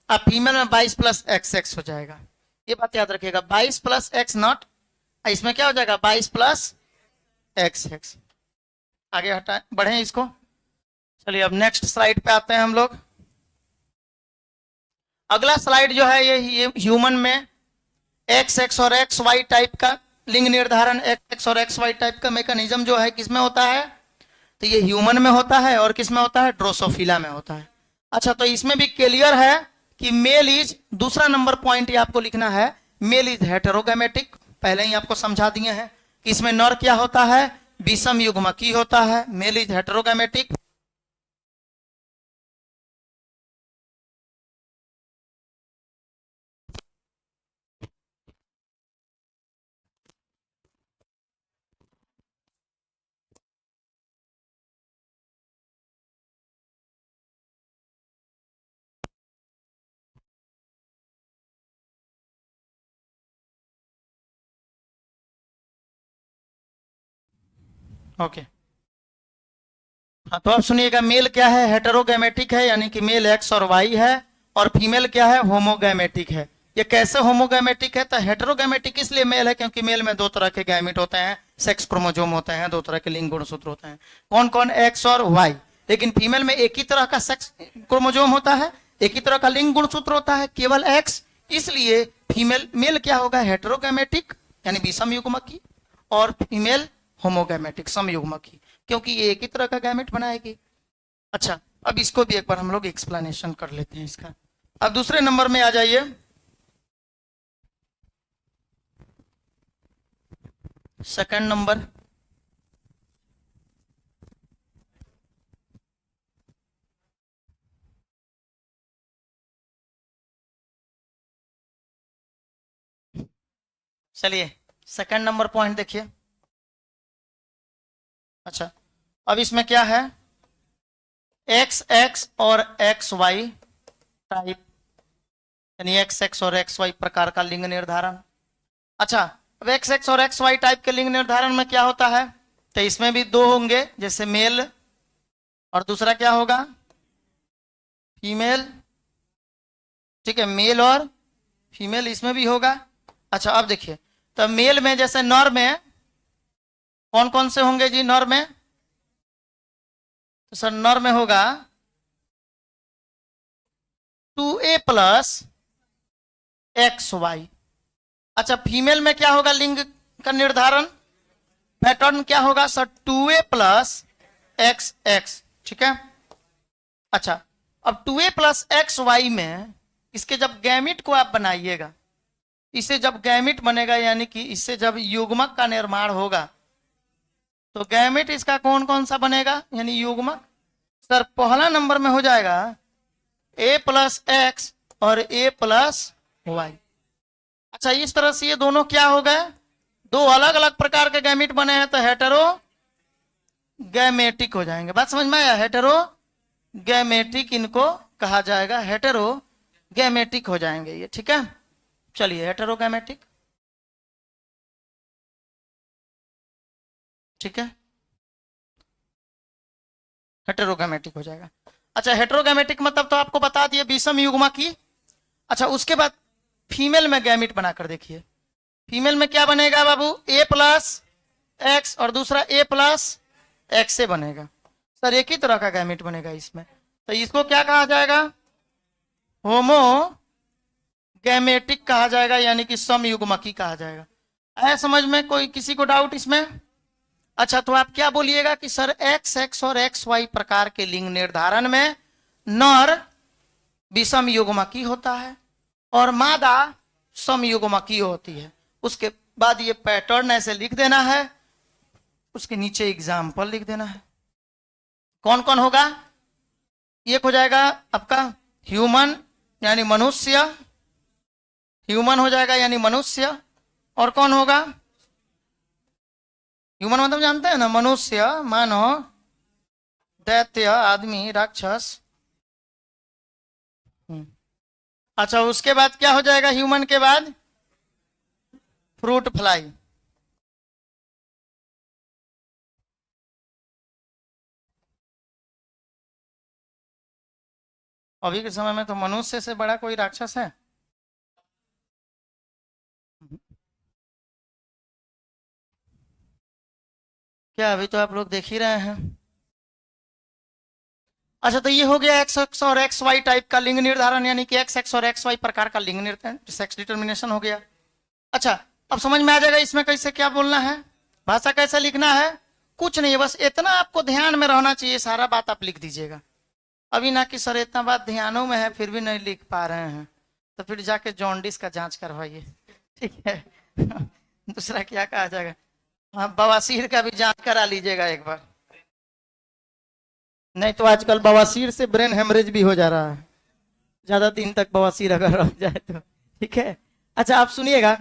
और फीमेल में 22 प्लस एक्स एक्स हो जाएगा। ये बात याद रखिएगा, 22 प्लस एक्स नॉट, इसमें क्या हो जाएगा 22 प्लस एक्स एक्स। आगे हटा बढ़े इसको। चलिए अब नेक्स्ट स्लाइड पे आते हैं हम लोग। अगला स्लाइड जो है ये ह्यूमन में एक्स एक्स और एक्स वाई टाइप का लिंग निर्धारण, एक्स एक्स और एक्स वाई टाइप का मैकेनिज्म जो है किसमें होता है, तो ये ह्यूमन में होता है और किसमें होता है, ड्रोसोफिला में होता है। अच्छा, तो इसमें भी क्लियर है कि मेल इज, दूसरा नंबर पॉइंट ये आपको लिखना है, मेल इज हेटेरोगैमेटिक। पहले ही आपको समझा दिए हैं कि इसमें नर क्या होता है, विषम युग्मकी होता है, मेल इज हेटेरोगैमेटिक। ओके, हाँ तो अब सुनिएगा, मेल क्या है, हेटेरोगैमेटिक है यानी कि मेल एक्स और वाई है, और फीमेल क्या है, होमोगैमेटिक है। ये कैसे होमोगैमेटिक है, तो हेटेरोगैमेटिक इसलिए मेल है क्योंकि मेल में दो तरह के गैमेट होते हैं, सेक्स क्रोमोजोम होते हैं, दो तरह के लिंग गुणसूत्र होते हैं। कौन कौन, एक्स और वाई। लेकिन फीमेल में एक ही तरह का सेक्स क्रोमोजोम होता है, एक ही तरह का लिंग गुणसूत्र होता है, केवल एक्स। इसलिए फीमेल, मेल क्या होगा, हेटेरोगैमेटिक यानी विषम युग्मकी, और फीमेल होमोगैमेटिक समयुग्मकी, क्योंकि ये एक ही तरह का गैमेट बनाएगी। अच्छा, अब इसको भी एक बार हम लोग एक्सप्लेनेशन कर लेते हैं इसका। अब दूसरे नंबर में आ जाइए। सेकंड नंबर, चलिए सेकंड नंबर पॉइंट देखिए। अच्छा, अब इसमें क्या है, एक्स एक्स और एक्स वाई टाइप, यानी एक्स एक्स और एक्स वाई प्रकार का लिंग निर्धारण। अच्छा, अब एक्स एक्स और एक्स वाई टाइप के लिंग निर्धारण में क्या होता है, तो इसमें भी दो होंगे, जैसे मेल और दूसरा क्या होगा, फीमेल। ठीक है, मेल और फीमेल इसमें भी होगा। अच्छा, अब देखिए, तो मेल में जैसे नर में कौन कौन से होंगे जी, नर में, तो सर नर में होगा 2a प्लस एक्स वाई। अच्छा, फीमेल में क्या होगा लिंग का निर्धारण, पैटर्न क्या होगा sir, 2a plus x x. ठीक है, अच्छा, अब 2a प्लस एक्स वाई में इसके जब गैमिट को आप बनाइएगा, इसे जब गैमिट बनेगा यानी कि इससे जब युग्मक का निर्माण होगा, तो गैमेट इसका कौन कौन सा बनेगा, यानी युग्मक। सर पहला नंबर में हो जाएगा a प्लस एक्स और a प्लस वाई। अच्छा, इस तरह से ये दोनों क्या हो गए, दो अलग अलग प्रकार के गैमेट बने हैं, तो हेटेरो गैमेटिक हो जाएंगे। बात समझ में आया, हेटेरो गैमेटिक इनको कहा जाएगा, हेटेरो गैमेटिक हो जाएंगे ये। ठीक है, चलिए हेटेरो गैमेटिक, ठीक है, हेटेरोगैमेटिक हो जाएगा। अच्छा, हेटेरोगैमेटिक मतलब तो आपको बता दिए विषम युग्मकी, अच्छा, उसके बाद फीमेल में गैमिट बनाकर देखिए। फीमेल में क्या बनेगा बाबू, ए प्लस एक्स और दूसरा ए प्लस एक्स से बनेगा। सर एक ही तरह का गैमिट बनेगा इसमें, तो इसको क्या कहा जाएगा, होमो गैमेटिक कहा जाएगा, यानी कि समयुग्मकी कहा जाएगा। आया समझ में कोई किसी को डाउट इसमें? अच्छा, तो आप क्या बोलिएगा कि सर एक्स एक्स और एक्स वाई प्रकार के लिंग निर्धारण में नर विषम युग्मकी होता है और मादा समयुग्मकी होती है। उसके बाद ये पैटर्न ऐसे लिख देना है, उसके नीचे एग्जाम्पल लिख देना है। कौन कौन होगा, एक हो जाएगा आपका ह्यूमन यानी मनुष्य, ह्यूमन हो जाएगा यानी मनुष्य, और कौन होगा, ह्यूमन मतलब जानते हैं ना, मनुष्य, मानव, दैत्य, आदमी, राक्षस। अच्छा, उसके बाद क्या हो जाएगा, ह्यूमन के बाद फ्रूट फ्लाई। अभी के समय में तो मनुष्य से बड़ा कोई राक्षस है? क्या अभी तो आप लोग देख ही रहे हैं। अच्छा, तो ये हो गया एक्स एक्स और एक्स वाई टाइप का लिंग निर्धारण, यानी कि एक्स एक्स और एक्स वाई प्रकार का लिंग निर्धारण, सेक्स डिटर्मिनेशन हो गया। अच्छा, अब समझ में आ जाएगा इसमें कैसे क्या बोलना है, भाषा कैसे लिखना है। कुछ नहीं, बस इतना आपको ध्यान में रहना चाहिए, सारा बात आप लिख दीजिएगा। अभी ना कि सर इतना बात ध्यानों में है फिर भी नहीं लिख पा रहे हैं, तो फिर जाके जॉन्डिस का जांच करवाइए, ठीक है। दूसरा क्या कहा जाएगा, हाँ बवासीर का भी जांच करा लीजिएगा एक बार, नहीं तो आजकल बवासीर से ब्रेन हेमरेज भी हो जा रहा है, ज्यादा दिन तक बवासीर अगर रह जाए तो, ठीक है। अच्छा, आप सुनिएगा,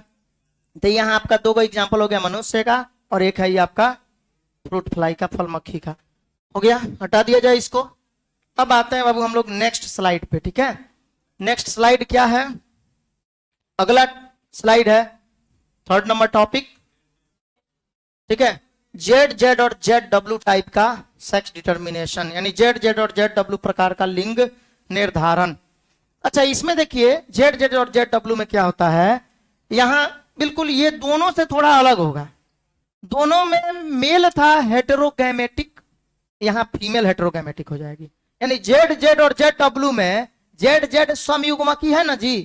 तो यहाँ आपका दो एग्जाम्पल हो गया, मनुष्य का और एक है ये आपका फ्रूट फ्लाई का, फल मक्खी का, हो गया, हटा दिया जाए इसको। अब आते हैं बाबू हम लोग नेक्स्ट स्लाइड पे, ठीक है। नेक्स्ट स्लाइड क्या है, अगला स्लाइड है थर्ड नंबर टॉपिक, ठीक है। जेड जेड और जेड डब्ल्यू टाइप का सेक्स डिटर्मिनेशन, यानी जेड जेड और जेड डब्ल्यू प्रकार का लिंग निर्धारण। अच्छा, इसमें देखिए जेड जेड और जेड डब्ल्यू में क्या होता है, यहां बिल्कुल ये दोनों से थोड़ा अलग होगा। दोनों में मेल था हेटेरोगैमेटिक, यहां फीमेल हेटेरोगैमेटिक हो जाएगी, यानी जेड जेड और जेड डब्ल्यू में जेड जेड समयुग्मकी है ना जी,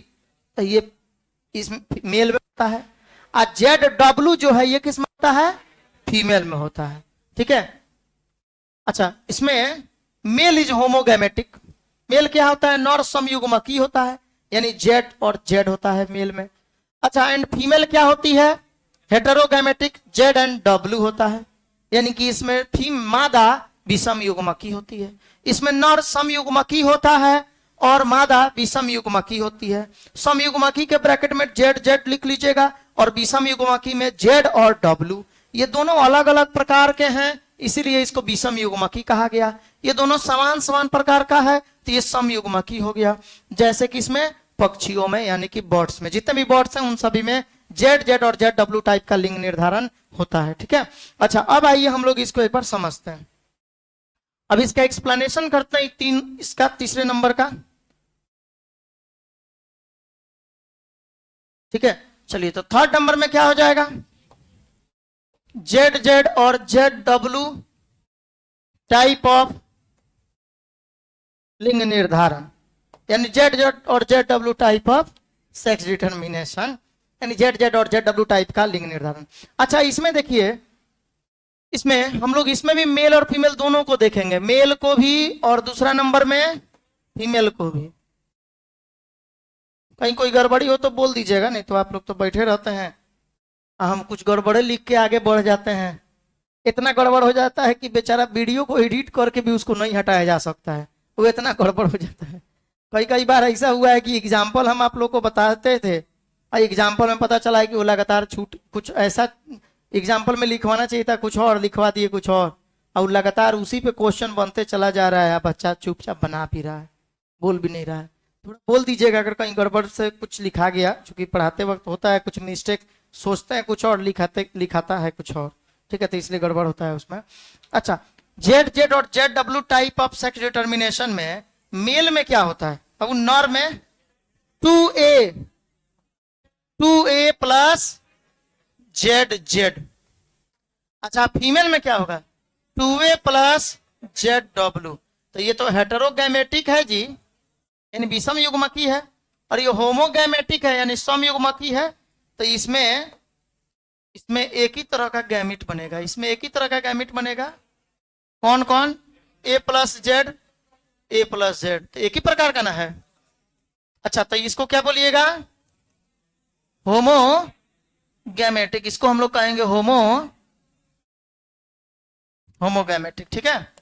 तो ये इसमें मेल में होता है, और जेड डब्ल्यू जो है ये किस में होता है, फीमेल में होता है, ठीक है। अच्छा, इसमें मेल इज होमोगैमेटिक, मेल क्या होता है, नर समयुग्मकी होता है, यानी जेड और जेड होता है मेल में। अच्छा, एंड फीमेल क्या होती है, हेटेरोगैमेटिक, जेड एंड डब्ल्यू होता है, यानी कि इसमें मादा विषम युग्मकी होती है। इसमें नर समयुग्मकी होता है और मादा विषम युग्मकी होती है। समयुग्मकी के ब्रैकेट में जेड जेड लिख लीजिएगा और विषम युग्मकी में जेड और डब्ल्यू, ये दोनों अलग अलग प्रकार के हैं, इसीलिए इसको विषम युग्मकी कहा गया। ये दोनों समान समान प्रकार का है तो ये समयुग्मकी हो गया। जैसे कि इसमें पक्षियों में, यानी कि बर्ड्स में, जितने भी बर्ड्स हैं उन सभी में जेड जेड और जेड डब्ल्यू टाइप का लिंग निर्धारण होता है, ठीक है। अच्छा, अब आइए हम लोग इसको एक बार समझते हैं। अब इसका एक्सप्लेनेशन करते हैं, इसका तीसरे नंबर का, ठीक है। चलिए, तो थर्ड नंबर में क्या हो जाएगा, जेड जेड और जेड डब्ल्यू टाइप ऑफ लिंग निर्धारण, यानी जेड जेड और Z W type of sex determination, यानी जेड जेड और जेड डब्ल्यू टाइप का लिंग निर्धारण। अच्छा, इसमें देखिए, इसमें हम लोग इसमें भी मेल और फीमेल दोनों को देखेंगे, मेल को भी और दूसरा नंबर में फीमेल को भी। कहीं कोई गड़बड़ी हो तो बोल दीजिएगा, नहीं तो आप लोग तो बैठे रहते हैं, हम कुछ गड़बड़े लिख के आगे बढ़ जाते हैं। इतना गड़बड़ हो जाता है कि बेचारा वीडियो को एडिट करके भी उसको नहीं हटाया जा सकता है, वो इतना गड़बड़ हो जाता है। कई कई बार ऐसा हुआ है कि एग्जाम्पल हम आप लोग को बताते थे और एग्जाम्पल में पता चला है कि वो लगातार छूट, कुछ ऐसा एग्जाम्पल में लिखवाना चाहिए था कुछ और, लिखवा दिए कुछ और लगातार उसी पे क्वेश्चन बनते चला जा रहा है। बच्चा चुपचाप बना भी रहा है, बोल भी नहीं रहा है। थोड़ा बोल दीजिएगा अगर कहीं गड़बड़ से कुछ लिखा गया, क्योंकि पढ़ाते वक्त होता है कुछ मिस्टेक, सोचते हैं कुछ और लिखाता है कुछ और, ठीक है, तो इसलिए गड़बड़ होता है उसमें। अच्छा, जेड जेड और Z W type of sex determination में मेल में क्या होता है, अब नर में 2a 2a प्लस ZZ। अच्छा फीमेल में क्या होगा 2a प्लस ZW। तो ये तो हेटेरोगैमेटिक है जी, यानी विषम युग्मकी है, और ये होमोगैमेटिक है यानी समयुग्मकी है। तो इसमें एक ही तरह का गैमिट बनेगा, इसमें एक ही तरह का गैमिट बनेगा। कौन कौन a plus Z, a plus Z, तो एक ही प्रकार का ना है। अच्छा तो इसको क्या बोलिएगा होमोगैमेटिक, इसको हम लोग कहेंगे होमोगैमेटिक। ठीक है,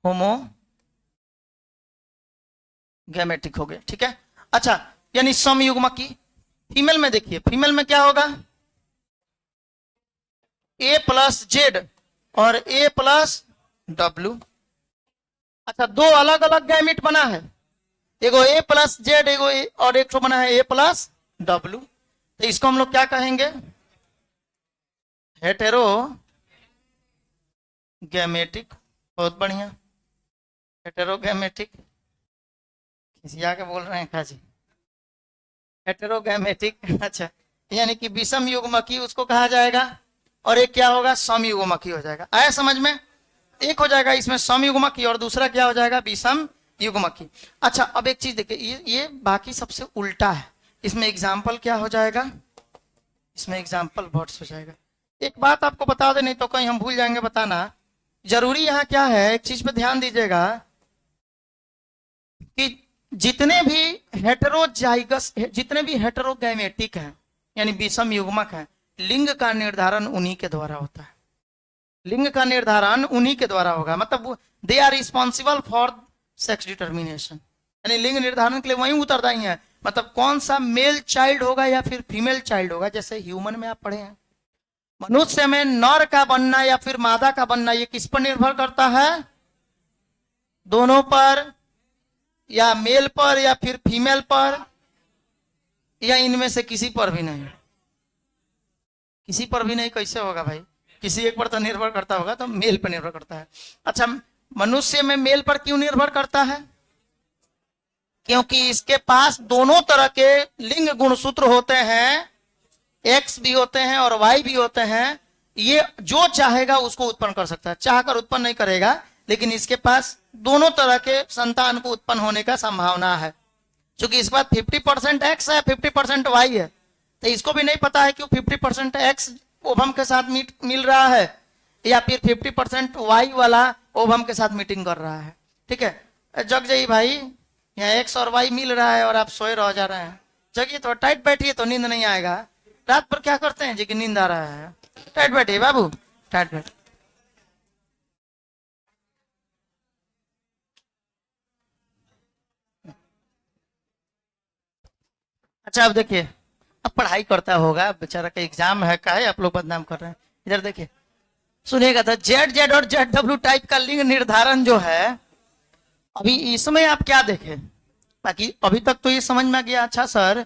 होमोगैमेटिक हो गया। ठीक है, अच्छा यानी समयुग्मकी। फीमेल में देखिए, फीमेल में क्या होगा a प्लस जेड और a प्लस डब्ल्यू। अच्छा दो अलग अलग गैमिट बना है, एगो a प्लस जेड एगो और एक तो बना है a प्लस डब्ल्यू। तो इसको हम लोग क्या कहेंगे हेटेरोगैमेटिक। बहुत बढ़िया, हेटेरोगैमेटिक। किसी आके बोल रहे हैं खाजी हेटेरोगैमेटिक। अच्छा यानी कि विषम युग्मकी उसको कहा जाएगा, और एक क्या होगा समयुग्मकी हो जाएगा। आया समझ में, एक हो जाएगा इसमें समयुग्मकी और दूसरा क्या हो जाएगा विषम युग्मकी। अच्छा अब एक चीज देखिए, ये बाकी सबसे उल्टा है। इसमें एग्जाम्पल क्या हो जाएगा, इसमें एग्जाम्पल वर्ड्स हो जाएगा। एक बात आपको बता दे, नहीं तो कहीं हम भूल जाएंगे बताना। जरूरी यहाँ क्या है, एक चीज पे ध्यान दीजिएगा कि जितने भी हेटेरोजाइगस, जितने भी हेटेरोगैमेटिक हैं यानी विषम युग्मक हैं, लिंग का निर्धारण उन्हीं के द्वारा होता है। लिंग का निर्धारण उन्हीं के द्वारा होगा, मतलब they are responsible for sex determination, यानी लिंग निर्धारण के लिए वही उत्तरदायी है। मतलब कौन सा मेल चाइल्ड होगा या फिर फीमेल चाइल्ड होगा। जैसे ह्यूमन में आप पढ़े हैं, मनुष्य में नर का बनना या फिर मादा का बनना ये किस पर निर्भर करता है, दोनों पर, या मेल पर या फिर फीमेल पर, या इनमें से किसी पर भी नहीं। किसी पर भी नहीं कैसे होगा भाई, किसी एक पर तो निर्भर करता होगा, तो मेल पर निर्भर करता है। अच्छा मनुष्य में मेल पर क्यों निर्भर करता है, क्योंकि इसके पास दोनों तरह के लिंग गुणसूत्र होते हैं, एक्स भी होते हैं और वाई भी होते हैं। ये जो चाहेगा उसको उत्पन्न कर सकता है, चाहकर उत्पन्न नहीं करेगा, लेकिन इसके पास दोनों तरह के संतान को उत्पन्न होने का संभावना है। क्योंकि इस बार 50% एक्स है 50% वाई है, तो इसको भी नहीं पता है कि 50% एक्स ओवम के साथ मिल रहा है या फिर 50% वाई वाला ओवम के साथ मीटिंग कर रहा है। ठीक है, जग जाइए भाई, यहाँ एक्स और वाई मिल रहा है और आप सोए रह जा रहे हैं। जगिए तो टाइट बैठिए तो नींद नहीं आएगा। रात भर क्या करते हैं जी कि नींद आ रहा है, टाइट बैठिए बाबू, टाइट बैठ। अच्छा अब देखिए, अब पढ़ाई करता होगा बेचारा का एग्जाम है, का है आप लोग बदनाम कर रहे हैं। इधर देखिए सुनिएगा, था जेड जेड और जेड डब्ल्यू टाइप का लिंग निर्धारण जो है, अभी इसमें आप क्या देखें, बाकी अभी तक तो ये समझ में आ गया। अच्छा सर,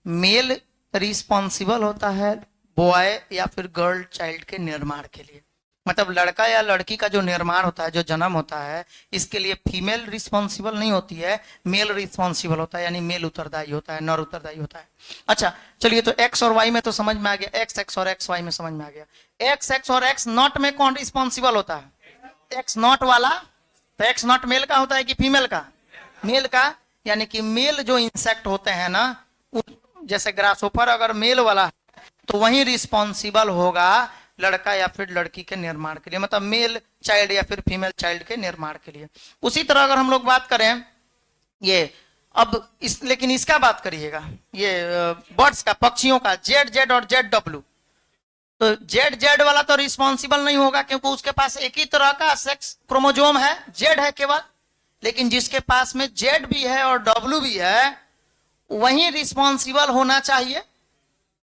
मेल रिस्पॉन्सिबल होता है बॉय या फिर गर्ल चाइल्ड के निर्माण के लिए, मतलब लड़का या लड़की का जो निर्माण होता है, जो जन्म होता है, इसके लिए फीमेल रिस्पॉन्सिबल नहीं होती है, मेल रिस्पॉन्सिबल होता है, यानी मेल उत्तरदायी होता है, नर उत्तरदायी होता है। अच्छा चलिए, तो एक्स और वाई में तो समझ में आ गया, एक्स एक्स और एक्स वाई में समझ में आ गया। एक्स एक्स और एक्स नॉट में कौन रिस्पॉन्सिबल होता है, एक्स नॉट वाला। तो एक्स नॉट मेल का होता है कि फीमेल का, मेल का, यानी कि मेल जो इंसेक्ट होते हैं ना, जैसे ग्रासहोपर अगर मेल वाला है तो वही रिस्पॉन्सिबल होगा लड़का या फिर लड़की के निर्माण के लिए, मतलब मेल चाइल्ड या फिर फीमेल चाइल्ड के निर्माण के लिए। उसी तरह अगर हम लोग बात करें ये अब लेकिन इसका बात करिएगा, ये बर्ड्स का, पक्षियों का, जेड जेड और जेड डब्ल्यू। तो जेड जेड वाला तो रिस्पॉन्सिबल नहीं होगा, क्योंकि उसके पास एक ही तरह का सेक्स क्रोमोजोम है, जेड है केवल। लेकिन जिसके पास में जेड भी है और डब्ल्यू भी है, वही रिस्पॉन्सिबल होना चाहिए।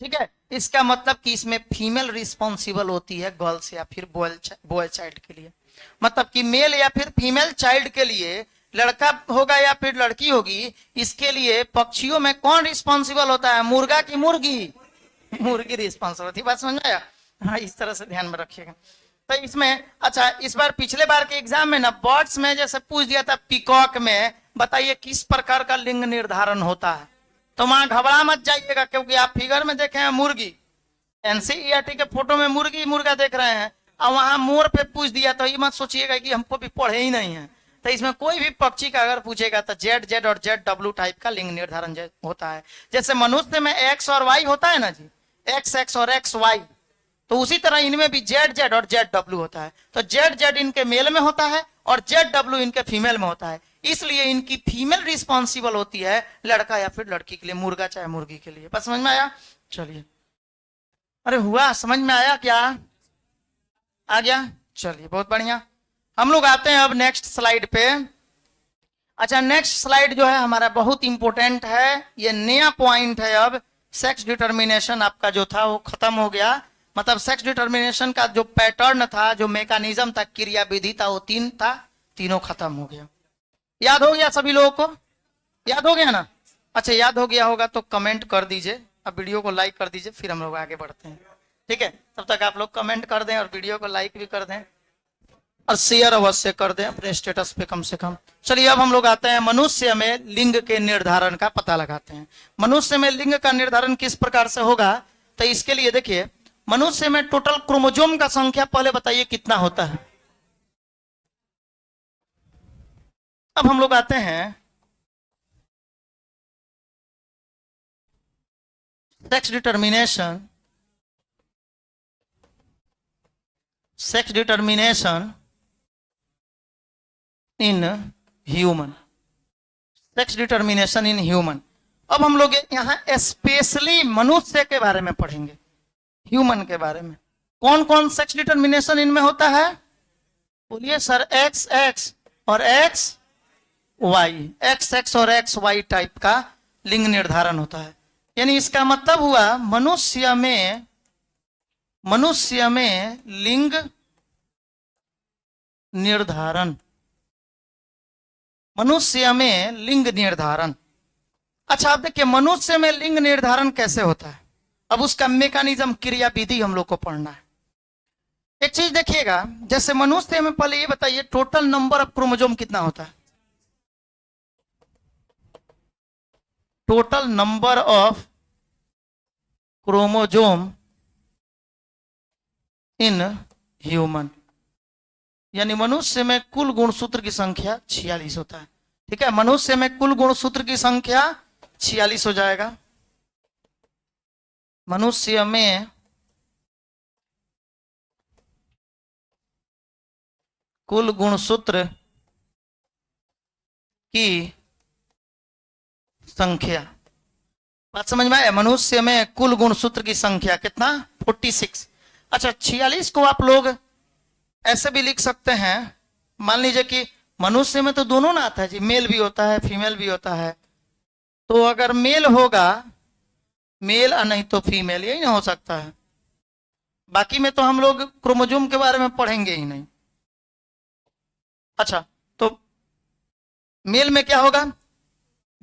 ठीक है, इसका मतलब कि इसमें फीमेल रिस्पॉन्सिबल होती है गर्ल्स या फिर बॉय चाइल्ड के लिए, मतलब कि मेल या फिर फीमेल चाइल्ड के लिए, लड़का होगा या फिर लड़की होगी, इसके लिए पक्षियों में कौन रिस्पॉन्सिबल होता है, मुर्गा की मुर्गी, मुर्गी रिस्पॉन्सिबल होती है। बात समझ में आया, हाँ इस तरह से ध्यान में रखिएगा। तो इसमें अच्छा, इस बार पिछले बार के एग्जाम में ना बर्ड्स में जैसे पूछ दिया था पीकॉक में, बताइए किस प्रकार का लिंग निर्धारण होता है। तो वहां घबरा मत जाइएगा, क्योंकि आप फिगर में देखे हैं मुर्गी, एनसीईआरटी के फोटो में मुर्गी मुर्गा देख रहे हैं, और वहां मोर पे पूछ दिया तो ये मत सोचिएगा कि हमको भी पढ़े ही नहीं है। तो इसमें कोई भी पक्षी का अगर पूछेगा तो जेड जेड और जेड डब्ल्यू टाइप का लिंग निर्धारण होता है। जैसे मनुष्य में एक्स और वाई होता है ना जी, एक्स एक्स और एक्स वाई, तो उसी तरह इनमें भी जेड जेड और जेड डब्ल्यू होता है। तो जेड जेड इनके मेल में होता है और जेड डब्ल्यू इनके फीमेल में होता है, इसलिए इनकी फीमेल रिस्पॉन्सिबल होती है लड़का या फिर लड़की के लिए, मुर्गा चाहे मुर्गी के लिए। बस समझ में आया? चलिए, अरे हुआ, समझ में आया क्या? आ गया? चलिए बहुत बढ़िया। हम लोग आते हैं अब नेक्स्ट स्लाइड पे। अच्छा, नेक्स्ट स्लाइड जो है हमारा बहुत इंपॉर्टेंट है, ये नया पॉइंट है। अब सेक्स डिटर्मिनेशन आपका जो था वो खत्म हो गया, मतलब सेक्स डिटर्मिनेशन का जो पैटर्न था, जो मैकेनिज्म था, क्रिया विधि था, वो तीन था, तीनों खत्म हो गया। याद हो गया सभी लोगों को? याद हो गया ना? अच्छा, याद हो गया होगा तो कमेंट कर दीजिए, अब वीडियो को लाइक कर दीजिए, फिर हम लोग आगे बढ़ते हैं। ठीक है, तब तक आप लोग कमेंट कर दें और वीडियो को लाइक भी कर दें और शेयर अवश्य कर दें अपने स्टेटस पे कम से कम। चलिए अब हम लोग आते हैं मनुष्य में लिंग के निर्धारण का पता लगाते हैं। मनुष्य में लिंग का निर्धारण किस प्रकार से होगा, तो इसके लिए देखिए, मनुष्य में टोटल क्रोमोजोम का संख्या पहले बताइए कितना होता है। अब हम लोग आते हैं sex determination, sex determination in human, sex determination in human. अब हम लोग यहाँ स्पेशली मनुष्य के बारे में पढ़ेंगे, ह्यूमन के बारे में। कौन कौन सेक्स डिटर्मिनेशन इनमें होता है? बोलिए सर। एक्स एक्स और एक्स वाई, एक्स एक्स और एक्स वाई टाइप का लिंग निर्धारण होता है। यानी इसका मतलब हुआ मनुष्य में लिंग निर्धारण, मनुष्य में लिंग निर्धारण। अच्छा, अब देखिए मनुष्य में लिंग निर्धारण कैसे होता है, अब उसका मैकेनिज्म, क्रिया विधि हम लोग को पढ़ना है। एक चीज देखिएगा, जैसे मनुष्य में पहले ये बताइए टोटल नंबर ऑफ क्रोमोजोम कितना होता है? Total number of chromosome in human, यानी मनुष्य में कुल गुणसूत्र की संख्या 46 होता है। ठीक है, मनुष्य में कुल गुणसूत्र की संख्या 46 हो जाएगा। मनुष्य में कुल गुणसूत्र की संख्या, बात समझ में आया? मनुष्य में कुल गुणसूत्र की संख्या कितना? 46। अच्छा, 46 को आप लोग ऐसे भी लिख सकते हैं, मान लीजिए कि मनुष्य में तो दोनों ना आता है जी, मेल भी होता है फीमेल भी होता है। तो अगर मेल होगा मेल और नहीं तो फीमेल, यही ना हो सकता है। बाकी में तो हम लोग क्रोमोजोम के बारे में पढ़ेंगे ही नहीं। अच्छा, तो मेल में क्या होगा?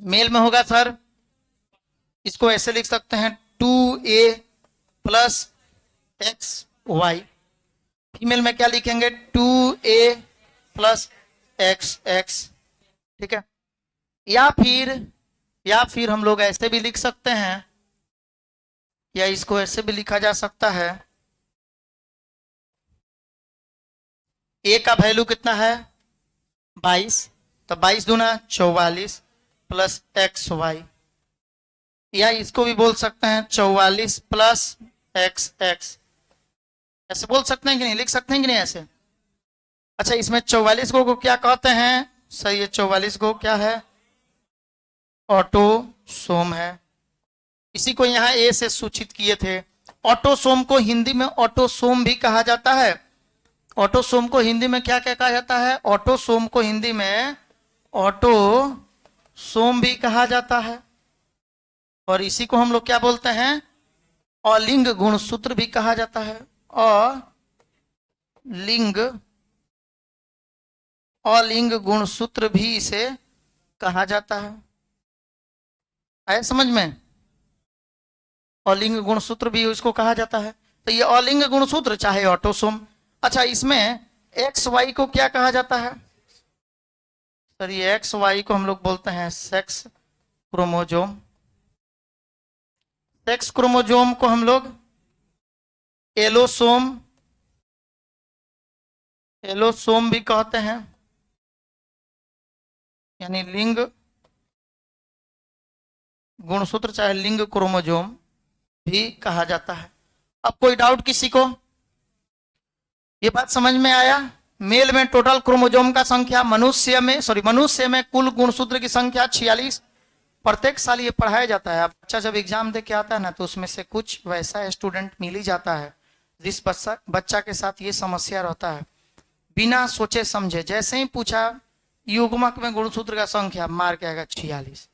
मेल में होगा सर, इसको ऐसे लिख सकते हैं 2a plus x Y. Female में क्या लिखेंगे? 2a plus x x. ठीक है, या फिर हम लोग ऐसे भी लिख सकते हैं, या इसको ऐसे भी लिखा जा सकता है, a का वैल्यू कितना है? 22, तो 22 दूना 44 प्लस एक्स वाई। या इसको भी बोल सकते हैं 44 प्लस एक्स एक्स, ऐसे बोल सकते हैं कि नहीं? लिख सकते हैं कि नहीं ऐसे? अच्छा, इसमें 44 को क्या कहते हैं? सही है, 44 को क्या है? ऑटोसोम है। इसी को यहाँ ए से सूचित किए थे। ऑटोसोम को हिंदी में ऑटोसोम भी कहा जाता है। ऑटोसोम को हिंदी में क्या क्या कहा जाता है? ऑटोसोम को हिंदी में ऑटोसोम भी कहा जाता है। और इसी को हम लोग क्या बोलते हैं? अलिंग गुणसूत्र भी कहा जाता है। अलिंग गुणसूत्र भी इसे कहा जाता है। आया समझ में? अलिंग गुणसूत्र भी इसको कहा जाता है। तो ये अलिंग गुणसूत्र चाहे ऑटोसोम, अच्छा, इसमें एक्स वाई को क्या कहा जाता है सर? ये एक्स वाई को हम लोग बोलते हैं सेक्स क्रोमोजोम। सेक्स क्रोमोजोम को हम लोग एलोसोम, एलोसोम भी कहते हैं, यानी लिंग गुणसूत्र चाहे लिंग क्रोमोजोम भी कहा जाता है। अब कोई डाउट किसी को? ये बात समझ में आया? मेल में टोटल क्रोमोजोम का संख्या, मनुष्य में कुल गुणसूत्र की संख्या 46। प्रत्येक साल ये पढ़ाया जाता है। बच्चा जब एग्जाम दे के आता है ना, तो उसमें से कुछ वैसा स्टूडेंट मिल ही जाता है जिस बच्चा के साथ ये समस्या रहता है। बिना सोचे समझे जैसे ही पूछा युग्मक में गुणसूत्र का संख्या, मार के आएगा 46।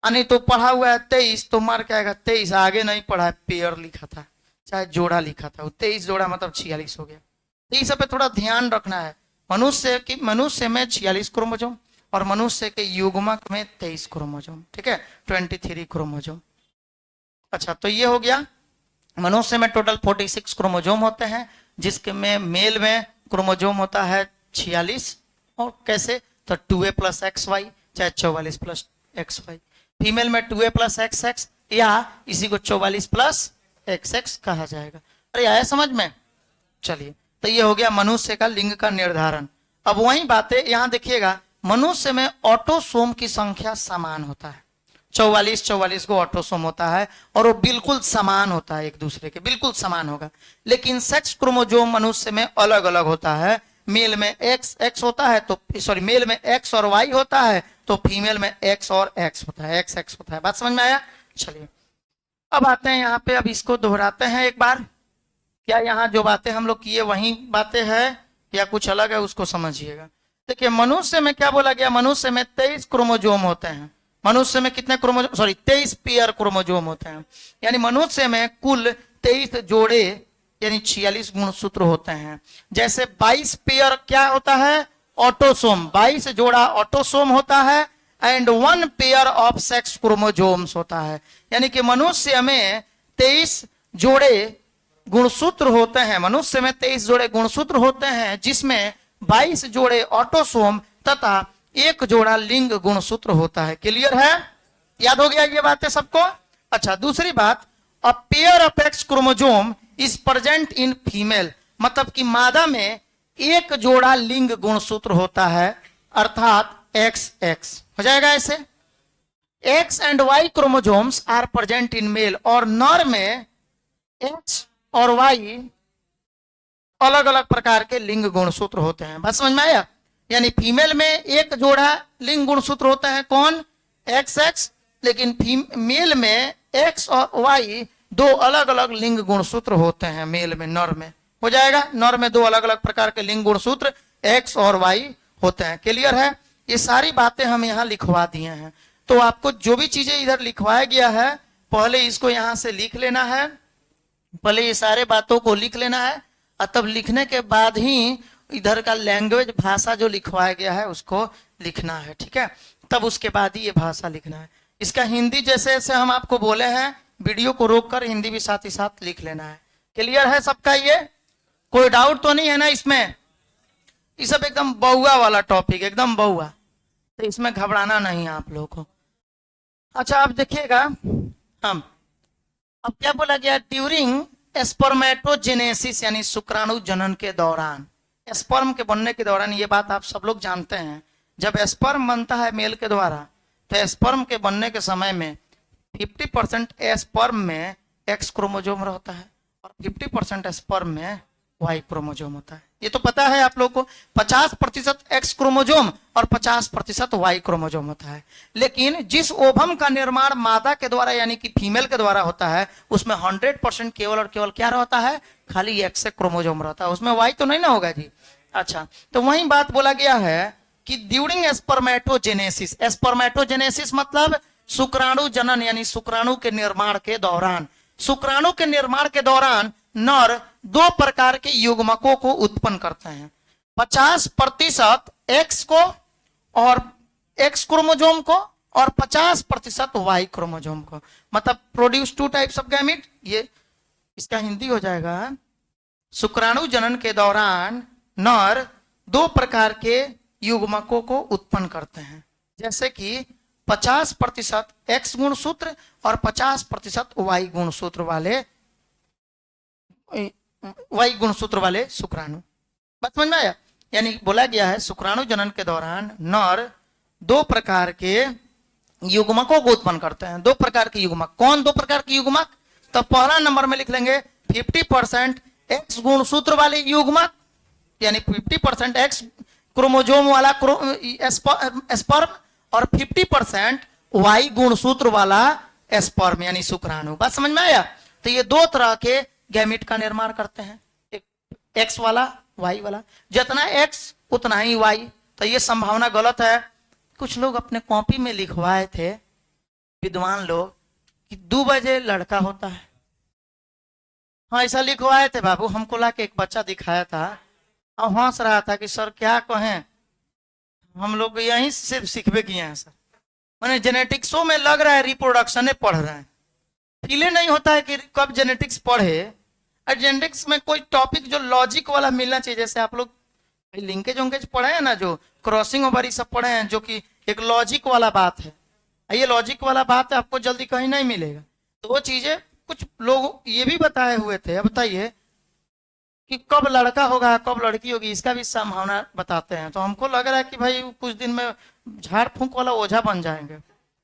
नहीं तो पढ़ा हुआ है 23, तो मार के आएगा 23। आगे नहीं पढ़ा है, पेयर लिखा था चाहे जोड़ा लिखा था, 23 जोड़ा मतलब 46 हो गया। तो इस सब पे थोड़ा ध्यान रखना है। मनुष्य में 46 क्रोमोजोम और मनुष्य के युग्मक में 23 क्रोमोजोम, ठीक है, 23 क्रोमोजोम। अच्छा, तो ये हो गया। मनुष्य में टोटल 46 क्रोमोजोम होते हैं, जिसके में मेल में क्रोमोजोम होता है 46। और कैसे? तो 2a प्लस एक्स वाई चाहे 44 प्लस एक्स वाई। फीमेल में 2a प्लस एक्स एक्स, या इसी को 44 प्लस एक्स एक्स कहा जाएगा। अरे आया समझ में? चलिए, तो ये हो गया मनुष्य का लिंग का निर्धारण। अब वही बातें यहां देखिएगा, मनुष्य में ऑटोसोम की संख्या समान होता है। 44 को ऑटोसोम होता है और वो बिल्कुल समान होता है, एक दूसरे के बिल्कुल समान होगा। लेकिन सेक्स क्रोमोजोम मनुष्य में अलग अलग होता है। मेल में एक्स होता है, तो सॉरी, मेल में एक्स और वाई होता है, तो फीमेल में एक्स और एक्स होता है, एक्स होता है। बात समझ में आया? चलिए, अब आते हैं यहाँ पे, अब इसको दोहराते हैं एक बार। क्या यहाँ जो बातें हम लोग किए वही बातें हैं या कुछ अलग है, उसको समझिएगा। देखिए, मनुष्य में क्या बोला गया? मनुष्य में 23 क्रोमोजोम होते हैं। मनुष्य में कितने क्रोमोजोम, सॉरी 23 पेयर क्रोमोजोम होते हैं। यानी मनुष्य में कुल 23 जोड़े यानी 46 गुणसूत्र होते हैं। जैसे 22 पेयर क्या होता है? ऑटोसोम, 22 जोड़ा ऑटोसोम होता है and 1 pair of sex chromosomes होता है। यानी कि मनुष्य में 23 जोड़े गुणसूत्र होते हैं। मनुष्य में 23 जोड़े गुणसूत्र होते हैं, जिसमें 22 जोड़े ऑटोसोम तथा 1 जोड़ा लिंग गुणसूत्र होता है। क्लियर है? याद हो गया ये बातें सबको? अच्छा, दूसरी बात, a pair of x chromosome is present in female, मतलब कि मादा में 1 जोड़ा लिंग गुणसूत्र होता है, अर्थात एक्स एक्स हो जाएगा ऐसे। X and Y chromosomes are present in male, और नर में एक्स और वाई अलग अलग प्रकार के लिंग गुणसूत्र होते हैं। बस समझ में आया? यानी फीमेल में 1 जोड़ा लिंग गुणसूत्र होते हैं, कौन? X x. लेकिन मेल में एक्स और वाई 2 अलग अलग लिंग गुणसूत्र होते हैं। मेल में, नर में हो जाएगा। नर में 2 अलग अलग प्रकार के लिंग गुणसूत्र एक्स और वाई होते हैं। क्लियर है? ये सारी बातें हम यहाँ लिखवा दिए हैं। तो आपको जो भी चीजें इधर लिखवाया गया है, पहले इसको यहाँ से लिख लेना है। पहले ये सारे बातों को लिख लेना है, और तब लिखने के बाद ही इधर का लैंग्वेज, भाषा जो लिखवाया गया है उसको लिखना है, ठीक है? तब उसके बाद ही ये भाषा लिखना है। इसका हिंदी जैसे जैसे हम आपको बोले हैं, वीडियो को रोककर हिंदी भी साथ ही साथ लिख लेना है। क्लियर है सबका? ये कोई डाउट तो नहीं है ना इसमें? ये सब एकदम बहुआ वाला टॉपिक, एकदम बहुआ, तो इसमें घबराना नहीं है आप लोगों को। अच्छा, आप देखिएगा, हम अब क्या बोला गया? ड्यूरिंग स्पर्मेटोजेनेसिस, यानी शुक्राणु जनन के दौरान, स्पर्म के बनने के दौरान, ये बात आप सब लोग जानते हैं, जब स्पर्म बनता है मेल के द्वारा, तो स्पर्म के बनने के समय में 50% स्पर्म में एक्स क्रोमोजोम रहता है और 50% स्पर्म में वाई क्रोमोजोम होता है। ये तो पता है आप लोग को। 50% एक्स क्रोमोजोम और 50% वाई क्रोमोजोम होता है। लेकिन जिस ओवम का निर्माण मादा के द्वारा यानी कि फीमेल के द्वारा होता है, उसमें 100% केवल और केवल क्या रहता है? खाली एक्स क्रोमोजोम रहता है, उसमें वाई तो नहीं ना होगा जी। अच्छा, तो वही बात बोला गया है कि ड्यूरिंग स्पर्मेटोजेनेसिस, स्पर्मेटोजेनेसिस मतलब शुक्राणु जनन, यानी शुक्राणु के निर्माण के दौरान, शुक्राणु के निर्माण के दौरान नर 2 प्रकार के युग्मकों को उत्पन्न करते हैं। 50% एक्स को और एक्स क्रोमोजोम को, और 50% वाई क्रोमोजोम को, मतलब प्रोड्यूस 2 टाइप्स ऑफ गैमीट। ये इसका हिंदी हो जाएगा शुक्राणु जनन के दौरान नर दो प्रकार के युग्मकों को उत्पन्न करते हैं, जैसे कि 50% एक्स गुणसूत्र और 50% वाई गुणसूत्र वाले शुक्राणु। बात समझ में आया? यानी बोला गया है शुक्राणु जनन के दौरान नर दो प्रकार के युग्मकों को उत्पन्न करते हैं। दो प्रकार के युग्मक, कौन दो प्रकार के युग्मक? तो पहला नंबर में लिख लेंगे 50% एक्स गुणसूत्र वाले युग्मक, यानी 50% एक्स क्रोमोजोम वाला स्पर्म और 50% वाई गुणसूत्र वाला स्पर्म यानी शुक्राणु। बात समझ में आया? तो ये दो तरह के गैमेट का निर्माण करते हैं, एक एक्स वाला, वाई वाला। जितना एक्स उतना ही वाई। तो ये संभावना गलत है। कुछ लोग अपने कॉपी में लिखवाए थे, विद्वान लोग, कि 2 बजे लड़का होता है। हाँ, ऐसा लिखवाए थे बाबू। हमको लाके एक बच्चा दिखाया था और हंस रहा था कि सर क्या कहें, हम लोग यहीं सिर्फ सीखबे किए हैं सर। मैंने जेनेटिक्सों में लग रहा है रिप्रोडक्शन पढ़ रहे हैं। फीले नहीं होता है कि कब जेनेटिक्स पढ़े। और जेनेटिक्स में कोई टॉपिक जो लॉजिक वाला मिलना चाहिए, जैसे आप लोग लिंकेज उंकेज पढ़े हैं ना, जो क्रॉसिंग ओवर सब पढ़े हैं, जो कि एक लॉजिक वाला बात है। ये लॉजिक वाला बात है, आपको जल्दी कहीं नहीं मिलेगा। तो वो चीजें कुछ लोग ये भी बताए हुए थे। अब बताइए कि कब लड़का होगा कब लड़की होगी, इसका भी संभावना बताते हैं। तो हमको लग रहा है कि भाई कुछ दिन में झाड़ फूंक वाला ओझा बन जाएंगे,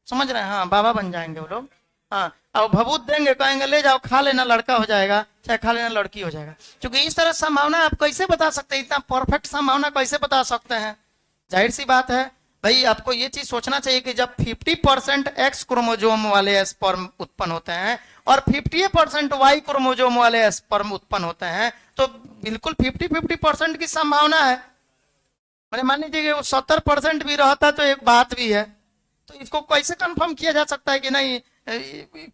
समझ रहे हैं? हाँ, बाबा बन जाएंगे वो लोग। हाँ, और भभूत देंगे, कहेंगे ले जाओ खा लेना, लड़का हो जाएगा, चाहे खा लेना लड़की हो जाएगा। क्योंकि इस तरह संभावना आप कैसे बता सकते हैं? इतना परफेक्ट संभावना कैसे बता सकते हैं? जाहिर सी बात है भाई, आपको ये चीज सोचना चाहिए कि जब 50% एक्स क्रोमोजोम वाले स्पर्म उत्पन्न होते हैं और 50% वाई क्रोमोजोम वाले स्पर्म उत्पन्न होते हैं, तो बिल्कुल 50-50% की संभावना है। मैंने मान लीजिए वो 70% भी रहता तो एक बात भी है। तो इसको कैसे कंफर्म किया जा सकता है कि नहीं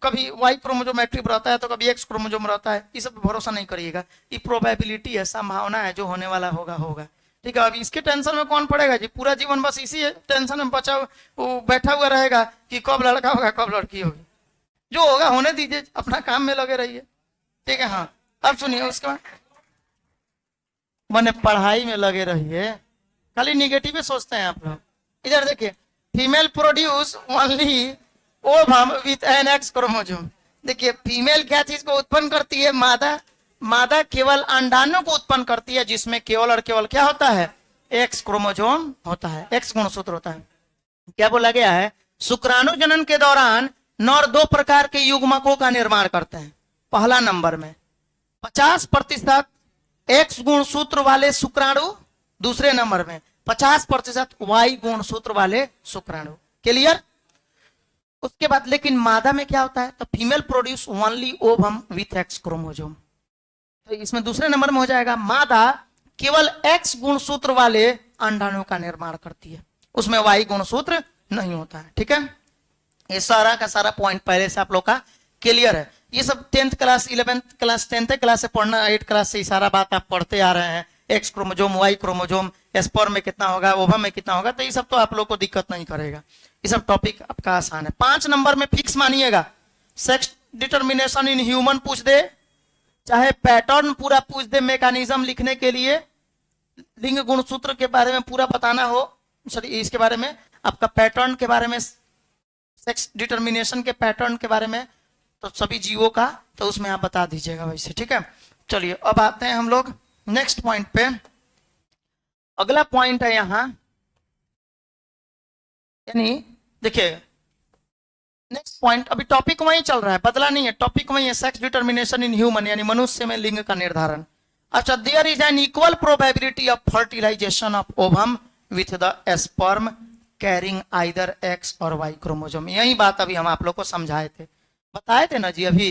कभी वाई क्रोमोजोम एक्टिव रहता है तो कभी एक्स क्रोमोजोम रहता है? इस सब भरोसा नहीं करिएगा। ये प्रोबेबिलिटी है, संभावना है, जो होने वाला होगा होगा। ठीक है, अब इसके टेंशन में कौन पड़ेगा जी? पूरा जीवन बस इसी टेंशन में बैठा हुआ रहेगा कि कब लड़का होगा कब लड़की होगी। जो होगा होने दीजिए, अपना काम में लगे रहिए। ठीक है। हाँ, अब सुनिए, उसके बाद मैंने पढ़ाई में लगे रहिए। खाली निगेटिव सोचते हैं आप लोग। इधर देखिए, female produce only ovum with an x chromosome. देखिए, फीमेल क्या चीज को उत्पन्न करती है? मादा केवल अंडाणु को उत्पन्न करती है, जिसमें केवल और केवल क्या होता है? एक्स क्रोमोजोम होता है, एक्स गुणसूत्र होता है। क्या बोला गया है? शुक्राणु जनन के दौरान नर दो प्रकार के युग्मकों का निर्माण करते हैं। पहला नंबर में 50% एक्स गुणसूत्र वाले शुक्राणु, दूसरे नंबर में 50% वाई गुणसूत्र वाले शुक्राणु। क्लियर? उसके बाद लेकिन मादा में क्या होता है? तो female produce only ovum with x chromosome. तो इसमें दूसरे नंबर में हो जाएगा मादा केवल एक्स गुणसूत्र वाले अंडाणु का निर्माण करती है, उसमें वाई गुणसूत्र नहीं होता है। ठीक है, ये सारा का सारा पॉइंट पहले से आप लोग का क्लियर है। ये सब 10th class 11th class 10th class से पढ़ना, 8th क्लास से सारा बात आप पढ़ते आ रहे हैं। X chromosome, Y chromosome, sperm में कितना होगा, ओवम में कितना होगा, तो ये सब तो आप लोग को दिक्कत नहीं करेगा। ये सब टॉपिक आपका आसान है। 5 नंबर में फिक्स मानिएगा, सेक्स डिटर्मिनेशन इन ह्यूमन पूछ दे, चाहे पैटर्न पूरा पूछ दे, मैकेनिज्म लिखने के लिए लिंग गुणसूत्र के बारे में पूरा बताना हो, सॉरी इसके बारे में, आपका पैटर्न के बारे में, सेक्स डिटर्मिनेशन के पैटर्न के बारे में, तो सभी जीवों का, तो उसमें आप बता दीजिएगा वैसे। ठीक है, चलिए अब आते हैं हम लोग नेक्स्ट पॉइंट पे। अगला पॉइंट है यहां, यानी देखिए नेक्स्ट पॉइंट, अभी टॉपिक वही चल रहा है, बदला नहीं है, टॉपिक वही है, सेक्स डिटर्मिनेशन इन ह्यूमन, यानी मनुष्य में लिंग का निर्धारण। अच्छा, there is an equal probability of fertilization of ovum with the sperm carrying either X or Y chromosome. यही बात अभी हम आप लोग को समझाए थे, बताए थे ना जी। अभी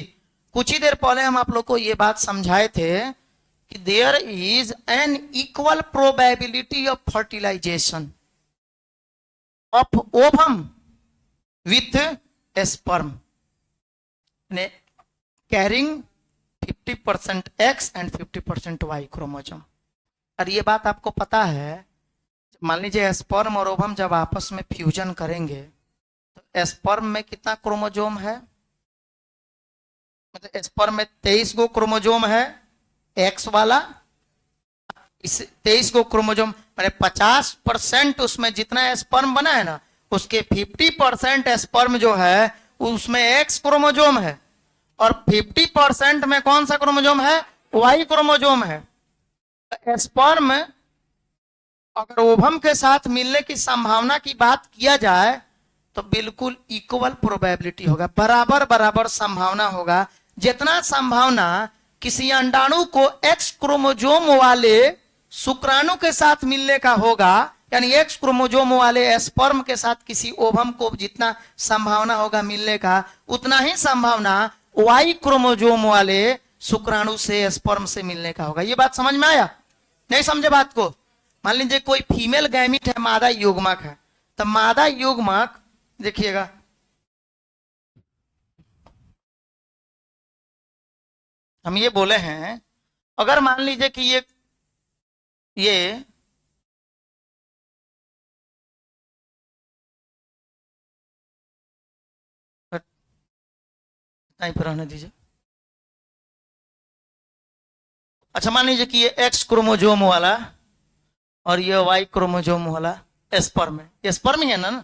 कुछ ही देर पहले हम आप लोग को ये बात समझाए थे कि there is an equal probability of fertilization of ovum with sperm carrying 50% X and 50% Y chromosome. और ये बात आपको पता है, मान लीजिए स्पर्म और ओवम जब आपस में फ्यूजन करेंगे तो स्पर्म में कितना क्रोमोजोम है? मतलब स्पर्म में 23 गो क्रोमोजोम है एक्स वाला, इस 23 को क्रोमोजोम मैंने 50% उसमें जितना स्पर्म बना है ना, उसके 50% स्पर्म जो है उसमें एक्स क्रोमोजोम है, और 50% में कौन सा क्रोमोजोम है? वाई क्रोमोजोम है। स्पर्म अगर ओवम के साथ मिलने की संभावना की बात किया जाए तो बिल्कुल इक्वल प्रोबेबिलिटी होगा, बराबर बराबर संभावना होगा। जितना संभावना किसी अंडाणु को एक्स क्रोमोजोम वाले शुक्राणु के साथ मिलने का होगा, यानी एक्स क्रोमोजोम वाले स्पर्म के साथ किसी ओवम को जितना संभावना होगा मिलने का, उतना ही संभावना वाई क्रोमोजोम वाले शुक्राणु से स्पर्म से मिलने का होगा। ये बात समझ में आया? नहीं समझे बात को? मान लीजिए कोई फीमेल गैमिट है, मादा युग्मक है, तो मादा युग्मक देखिएगा, हम ये बोले हैं अगर मान लीजिए कि ये नहीं पर रहने दीजिए। अच्छा मान लीजिए कि ये एक्स क्रोमोजोम वाला और ये वाई क्रोमोजोम वाला स्पर्म है, ये स्पर्म ही है ना,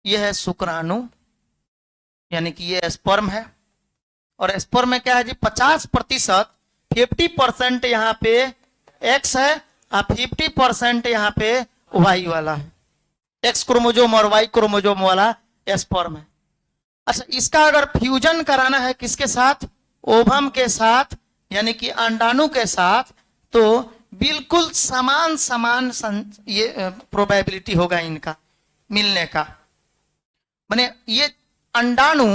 ये है शुक्राणु, यानी कि ये स्पर्म है, और स्पर्म में क्या है जी 50%, 50% यहाँ पे एक्स है और 50% यहाँ पे वाई वाला है, एक्स क्रोमोजोम और वाई क्रोमोजोम वाला स्पर्म है। अच्छा इसका अगर फ्यूजन कराना है किसके साथ? ओवम के साथ, यानी कि अंडाणु के साथ, तो बिल्कुल समान समान ये प्रोबेबिलिटी होगा इनका मिलने का। माने ये अंडाणु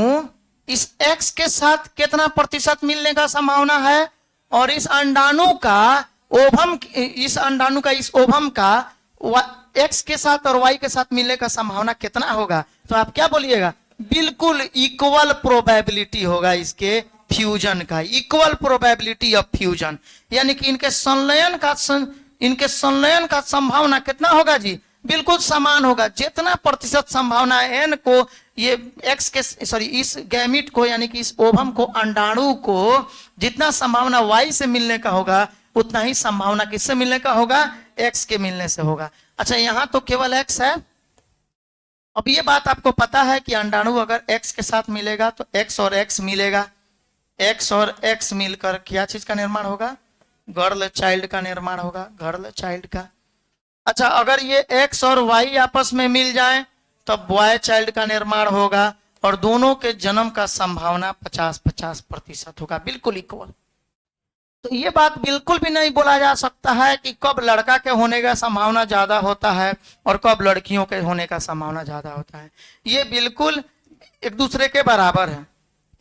इस एक्स के साथ कितना प्रतिशत मिलने का संभावना है, और इस अंडाणु का ओवम, इस अंडाणु का इस ओवम का एक्स के साथ और वाई के साथ मिलने का संभावना कितना होगा? तो आप क्या बोलिएगा? बिल्कुल इक्वल प्रोबेबिलिटी होगा इसके फ्यूजन का, इक्वल प्रोबेबिलिटी ऑफ फ्यूजन, यानी कि इनके संलयन का संभावना कितना होगा जी? बिल्कुल समान होगा। जितना प्रतिशत संभावना एन को ये एक्स के इस गैमिट को, यानी कि इस ओवम को, अंडाणु को जितना संभावना वाई से मिलने का होगा, उतना ही संभावना किससे मिलने का होगा? एक्स के मिलने से होगा। अच्छा यहां तो केवल एक्स है। अब ये बात आपको पता है कि अंडाणु अगर एक्स के साथ मिलेगा तो एक्स और एक्स मिलेगा, एक्स और एक्स मिलकर क्या चीज का निर्माण होगा? गर्ल चाइल्ड का निर्माण होगा, गर्ल चाइल्ड का। अच्छा अगर ये एक्स और वाई आपस में मिल जाए तो बॉय चाइल्ड का निर्माण होगा, और दोनों के जन्म का संभावना 50-50% होगा, बिल्कुल इक्वल। तो ये बात बिल्कुल भी नहीं बोला जा सकता है कि कब लड़का के होने का संभावना ज्यादा होता है और कब लड़कियों के होने का संभावना ज्यादा होता है। ये बिल्कुल एक दूसरे के बराबर है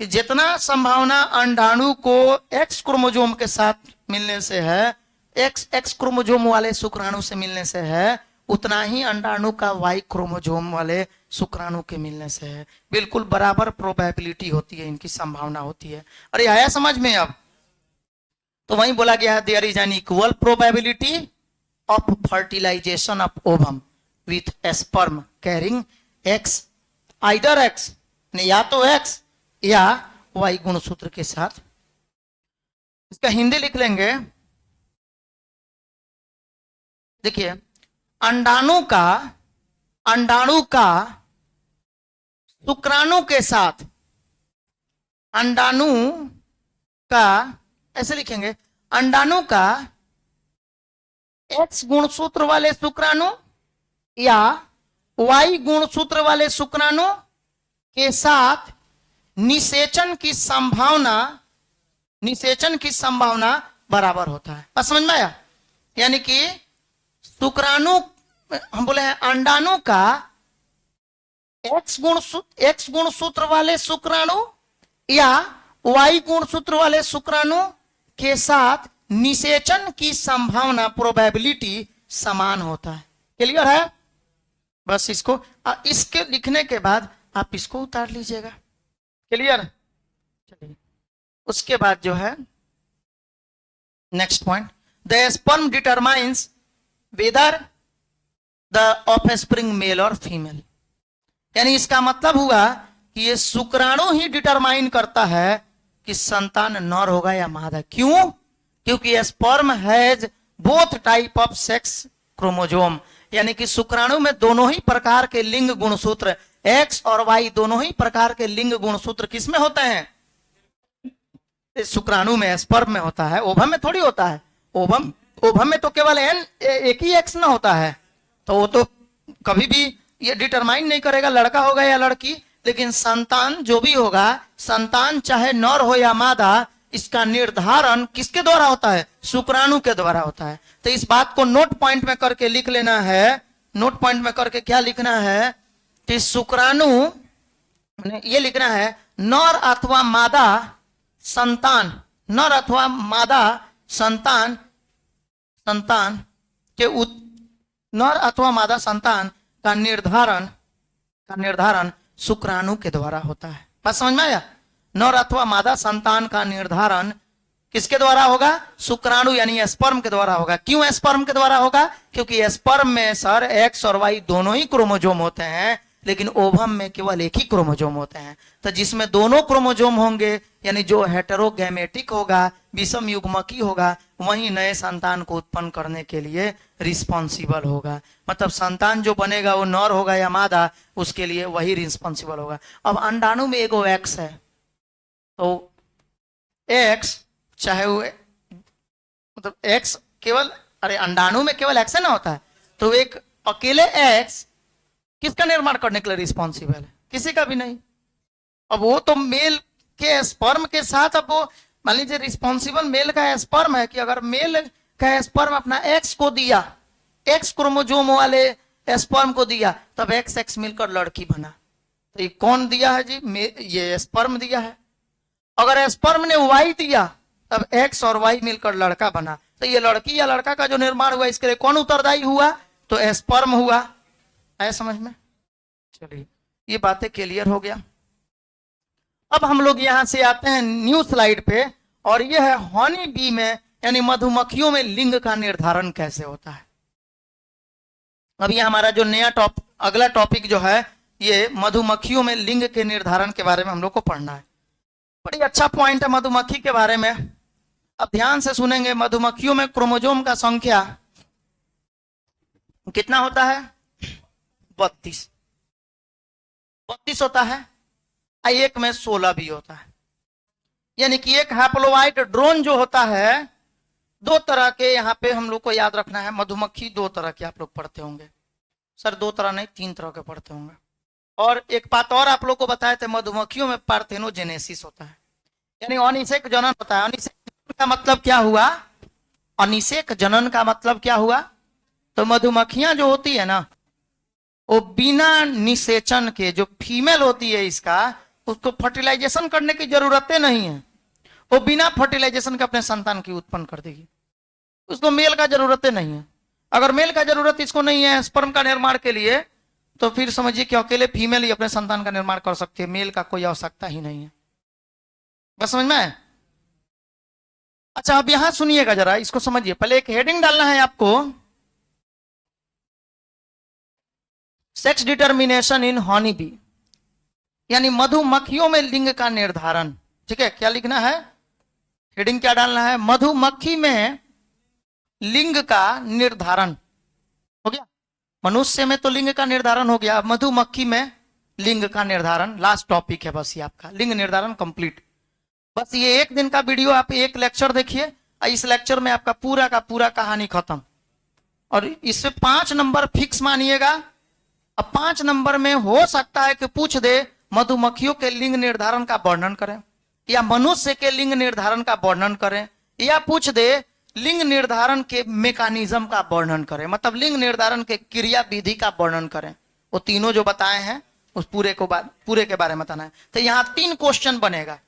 कि जितना संभावना अंडाणु को एक्स क्रोमोजोम के साथ मिलने से है, एक्स क्रोमोजोम वाले शुक्राणु से मिलने से है, उतना ही अंडाणु का वाई क्रोमोजोम वाले शुक्राणु के मिलने से है। बिल्कुल बराबर प्रोबेबिलिटी होती है, इनकी संभावना होती है। अरे आया समझ में? अब तो वहीं बोला गया है there is an equal probability of fertilization of ovum with sperm carrying X, either X, या तो एक्स या वाई गुणसूत्र के साथ। इसका हिंदी लिख लेंगे। देखिए अंडाणु का शुक्राणु के साथ, अंडाणु का ऐसे लिखेंगे, अंडाणु का एक्स गुणसूत्र वाले शुक्राणु या वाई गुणसूत्र वाले शुक्राणु के साथ निषेचन की संभावना बराबर होता है। बस समझ में आया? यानी कि शुक्राणु, हम बोले हैं अंडाणु का एक्स गुणसूत्र वाले शुक्राणु या वाई गुणसूत्र वाले शुक्राणु के साथ निषेचन की संभावना, प्रोबेबिलिटी समान होता है। क्लियर है? बस इसके लिखने के बाद आप इसको उतार लीजिएगा। क्लियर? चलिए उसके बाद जो है next point, the sperm determines whether the offspring male or female. यानी इसका मतलब हुआ कि ये शुक्राणु ही डिटरमाइन करता है कि संतान नर होगा या मादा। क्यों? क्योंकि sperm has both type of sex chromosome, यानी कि शुक्राणु में दोनों ही प्रकार के लिंग गुणसूत्र, एक्स और वाई दोनों ही प्रकार के लिंग गुणसूत्र किसमें होते हैं? शुक्राणु में, स्पर्म में होता है, ओवम में थोड़ी होता है। ओवम ओवम में तो केवल एन एक ही एक्स ना होता है, तो वो तो कभी भी ये डिटरमाइन नहीं करेगा लड़का होगा या लड़की, लेकिन संतान जो भी होगा, संतान चाहे नर हो या मादा, इसका निर्धारण किसके द्वारा होता है? शुक्राणु के द्वारा होता है। तो इस बात को नोट पॉइंट में करके लिख लेना है। नोट पॉइंट में करके क्या लिखना है कि शुक्राणु, ये लिखना है नर अथवा मादा संतान, नर अथवा मादा संतान, संतान के नर अथवा मादा संतान का निर्धारण शुक्राणु के द्वारा होता है। बात समझ में आया? नर अथवा मादा संतान का निर्धारण किसके द्वारा होगा? शुक्राणु यानी स्पर्म के द्वारा होगा। क्यों स्पर्म के द्वारा होगा? क्योंकि स्पर्म में सर एक्स और वाई दोनों ही क्रोमोजोम होते हैं, लेकिन ओवम में केवल एक ही क्रोमोजोम होते हैं। तो जिसमें दोनों क्रोमोजोम होंगे, यानी जो हेटेरोगैमेटिक होगा, विषम युग्मकी होगा, वही नए संतान को उत्पन्न करने के लिए रिस्पॉन्सिबल होगा। मतलब संतान जो बनेगा वो नर होगा या मादा, उसके लिए वही रिस्पॉन्सिबल होगा। अब अंडाणु में एगो एक्स है, तो एक्स चाहे वो मतलब एक्स केवल, अरे अंडाणु में केवल एक्स है ना होता है, तो एक अकेले एक्स किसका निर्माण करने के लिए रिस्पॉन्सिबल है? किसी का भी नहीं। अब वो तो मेल के स्पर्म के साथ, अब वो मान लीजिए रिस्पॉन्सिबल मेल का स्पर्म है, कि अगर मेल का स्पर्म अपना एक्स को दिया, एक्स क्रोमोजोम वाले स्पर्म को दिया, तब एक्स एक्स मिलकर लड़की बना। तो ये कौन दिया है जी? ये स्पर्म दिया है। अगर स्पर्म ने वाई दिया, तब एक्स और वाई मिलकर लड़का बना। तो ये लड़की या लड़का का जो निर्माण हुआ, इसके लिए कौन उत्तरदायी हुआ? तो स्पर्म हुआ। आया समझ में? चलिए, ये बातें क्लियर हो गया। अब हम लोग यहां से आते हैं न्यू स्लाइड पे, और यह है हनी बी में, यानी मधुमक्खियों में लिंग का निर्धारण कैसे होता है। अब ये हमारा जो नया अगला टॉपिक जो है, ये मधुमक्खियों में लिंग के निर्धारण के बारे में हम लोग को पढ़ना है। बड़ी अच्छा पॉइंट है मधुमक्खी के बारे में। अब ध्यान से सुनेंगे। मधुमक्खियों में क्रोमोजोम का संख्या कितना होता है? 32 होता है। एक में 16 भी होता है। यानी कि एक हैप्लोइड ड्रोन जो होता है, दो तरह के, यहां पे हम लोग को याद रखना है, मधुमक्खी दो तरह के आप लोग पढ़ते होंगे। सर दो तरह नहीं, 3 तरह के पढ़ते होंगे। और एक बात और आप लोग को बताए थे, मधुमक्खियों में पार्थेनोजेनेसिस होता है, यानी अनिषेक जनन होता है। अनिषेक जनन का मतलब क्या हुआ? अनिषेक जनन का मतलब क्या हुआ? तो मधुमक्खियां जो होती है ना, वो बिना निषेचन के, जो फीमेल होती है इसका, उसको फर्टिलाइजेशन करने की जरूरतें नहीं है। वो बिना फर्टिलाइजेशन के अपने संतान की उत्पन्न कर देगी। उसको मेल का जरूरतें नहीं है। अगर मेल का जरूरत इसको नहीं है स्पर्म का निर्माण के लिए, तो फिर समझिए कि अकेले फीमेल ही अपने संतान का निर्माण कर सकती है, मेल का कोई आवश्यकता ही नहीं है। बस समझ में आए? अच्छा, अब यहां सुनिएगा जरा, इसको समझिए। पहले एक हेडिंग डालना है आपको, सेक्स डिटर्मिनेशन इन हनी बी, यानी मधुमक्खियों में लिंग का निर्धारण। ठीक है, क्या लिखना है? हेडिंग क्या डालना है? मधुमक्खी में लिंग का निर्धारण। हो गया? मनुष्य में तो लिंग का निर्धारण हो गया, अब मधुमक्खी में लिंग का निर्धारण लास्ट टॉपिक है। बस ये आपका लिंग निर्धारण कंप्लीट। बस ये एक दिन का वीडियो, आप एक लेक्चर देखिए, इस लेक्चर में आपका पूरा का पूरा कहानी खत्म। और इससे 5 नंबर फिक्स मानिएगा। अब 5 नंबर में हो सकता है कि पूछ दे मधुमक्खियों के लिंग निर्धारण का वर्णन करें, या मनुष्य के लिंग निर्धारण का वर्णन करें, या पूछ दे लिंग निर्धारण के मैकेनिज्म का वर्णन करें, मतलब लिंग निर्धारण के क्रिया विधि का वर्णन करें। वो तीनों जो बताए हैं उस पूरे के बारे में बताना है। तो यहाँ 3 क्वेश्चन बनेगा,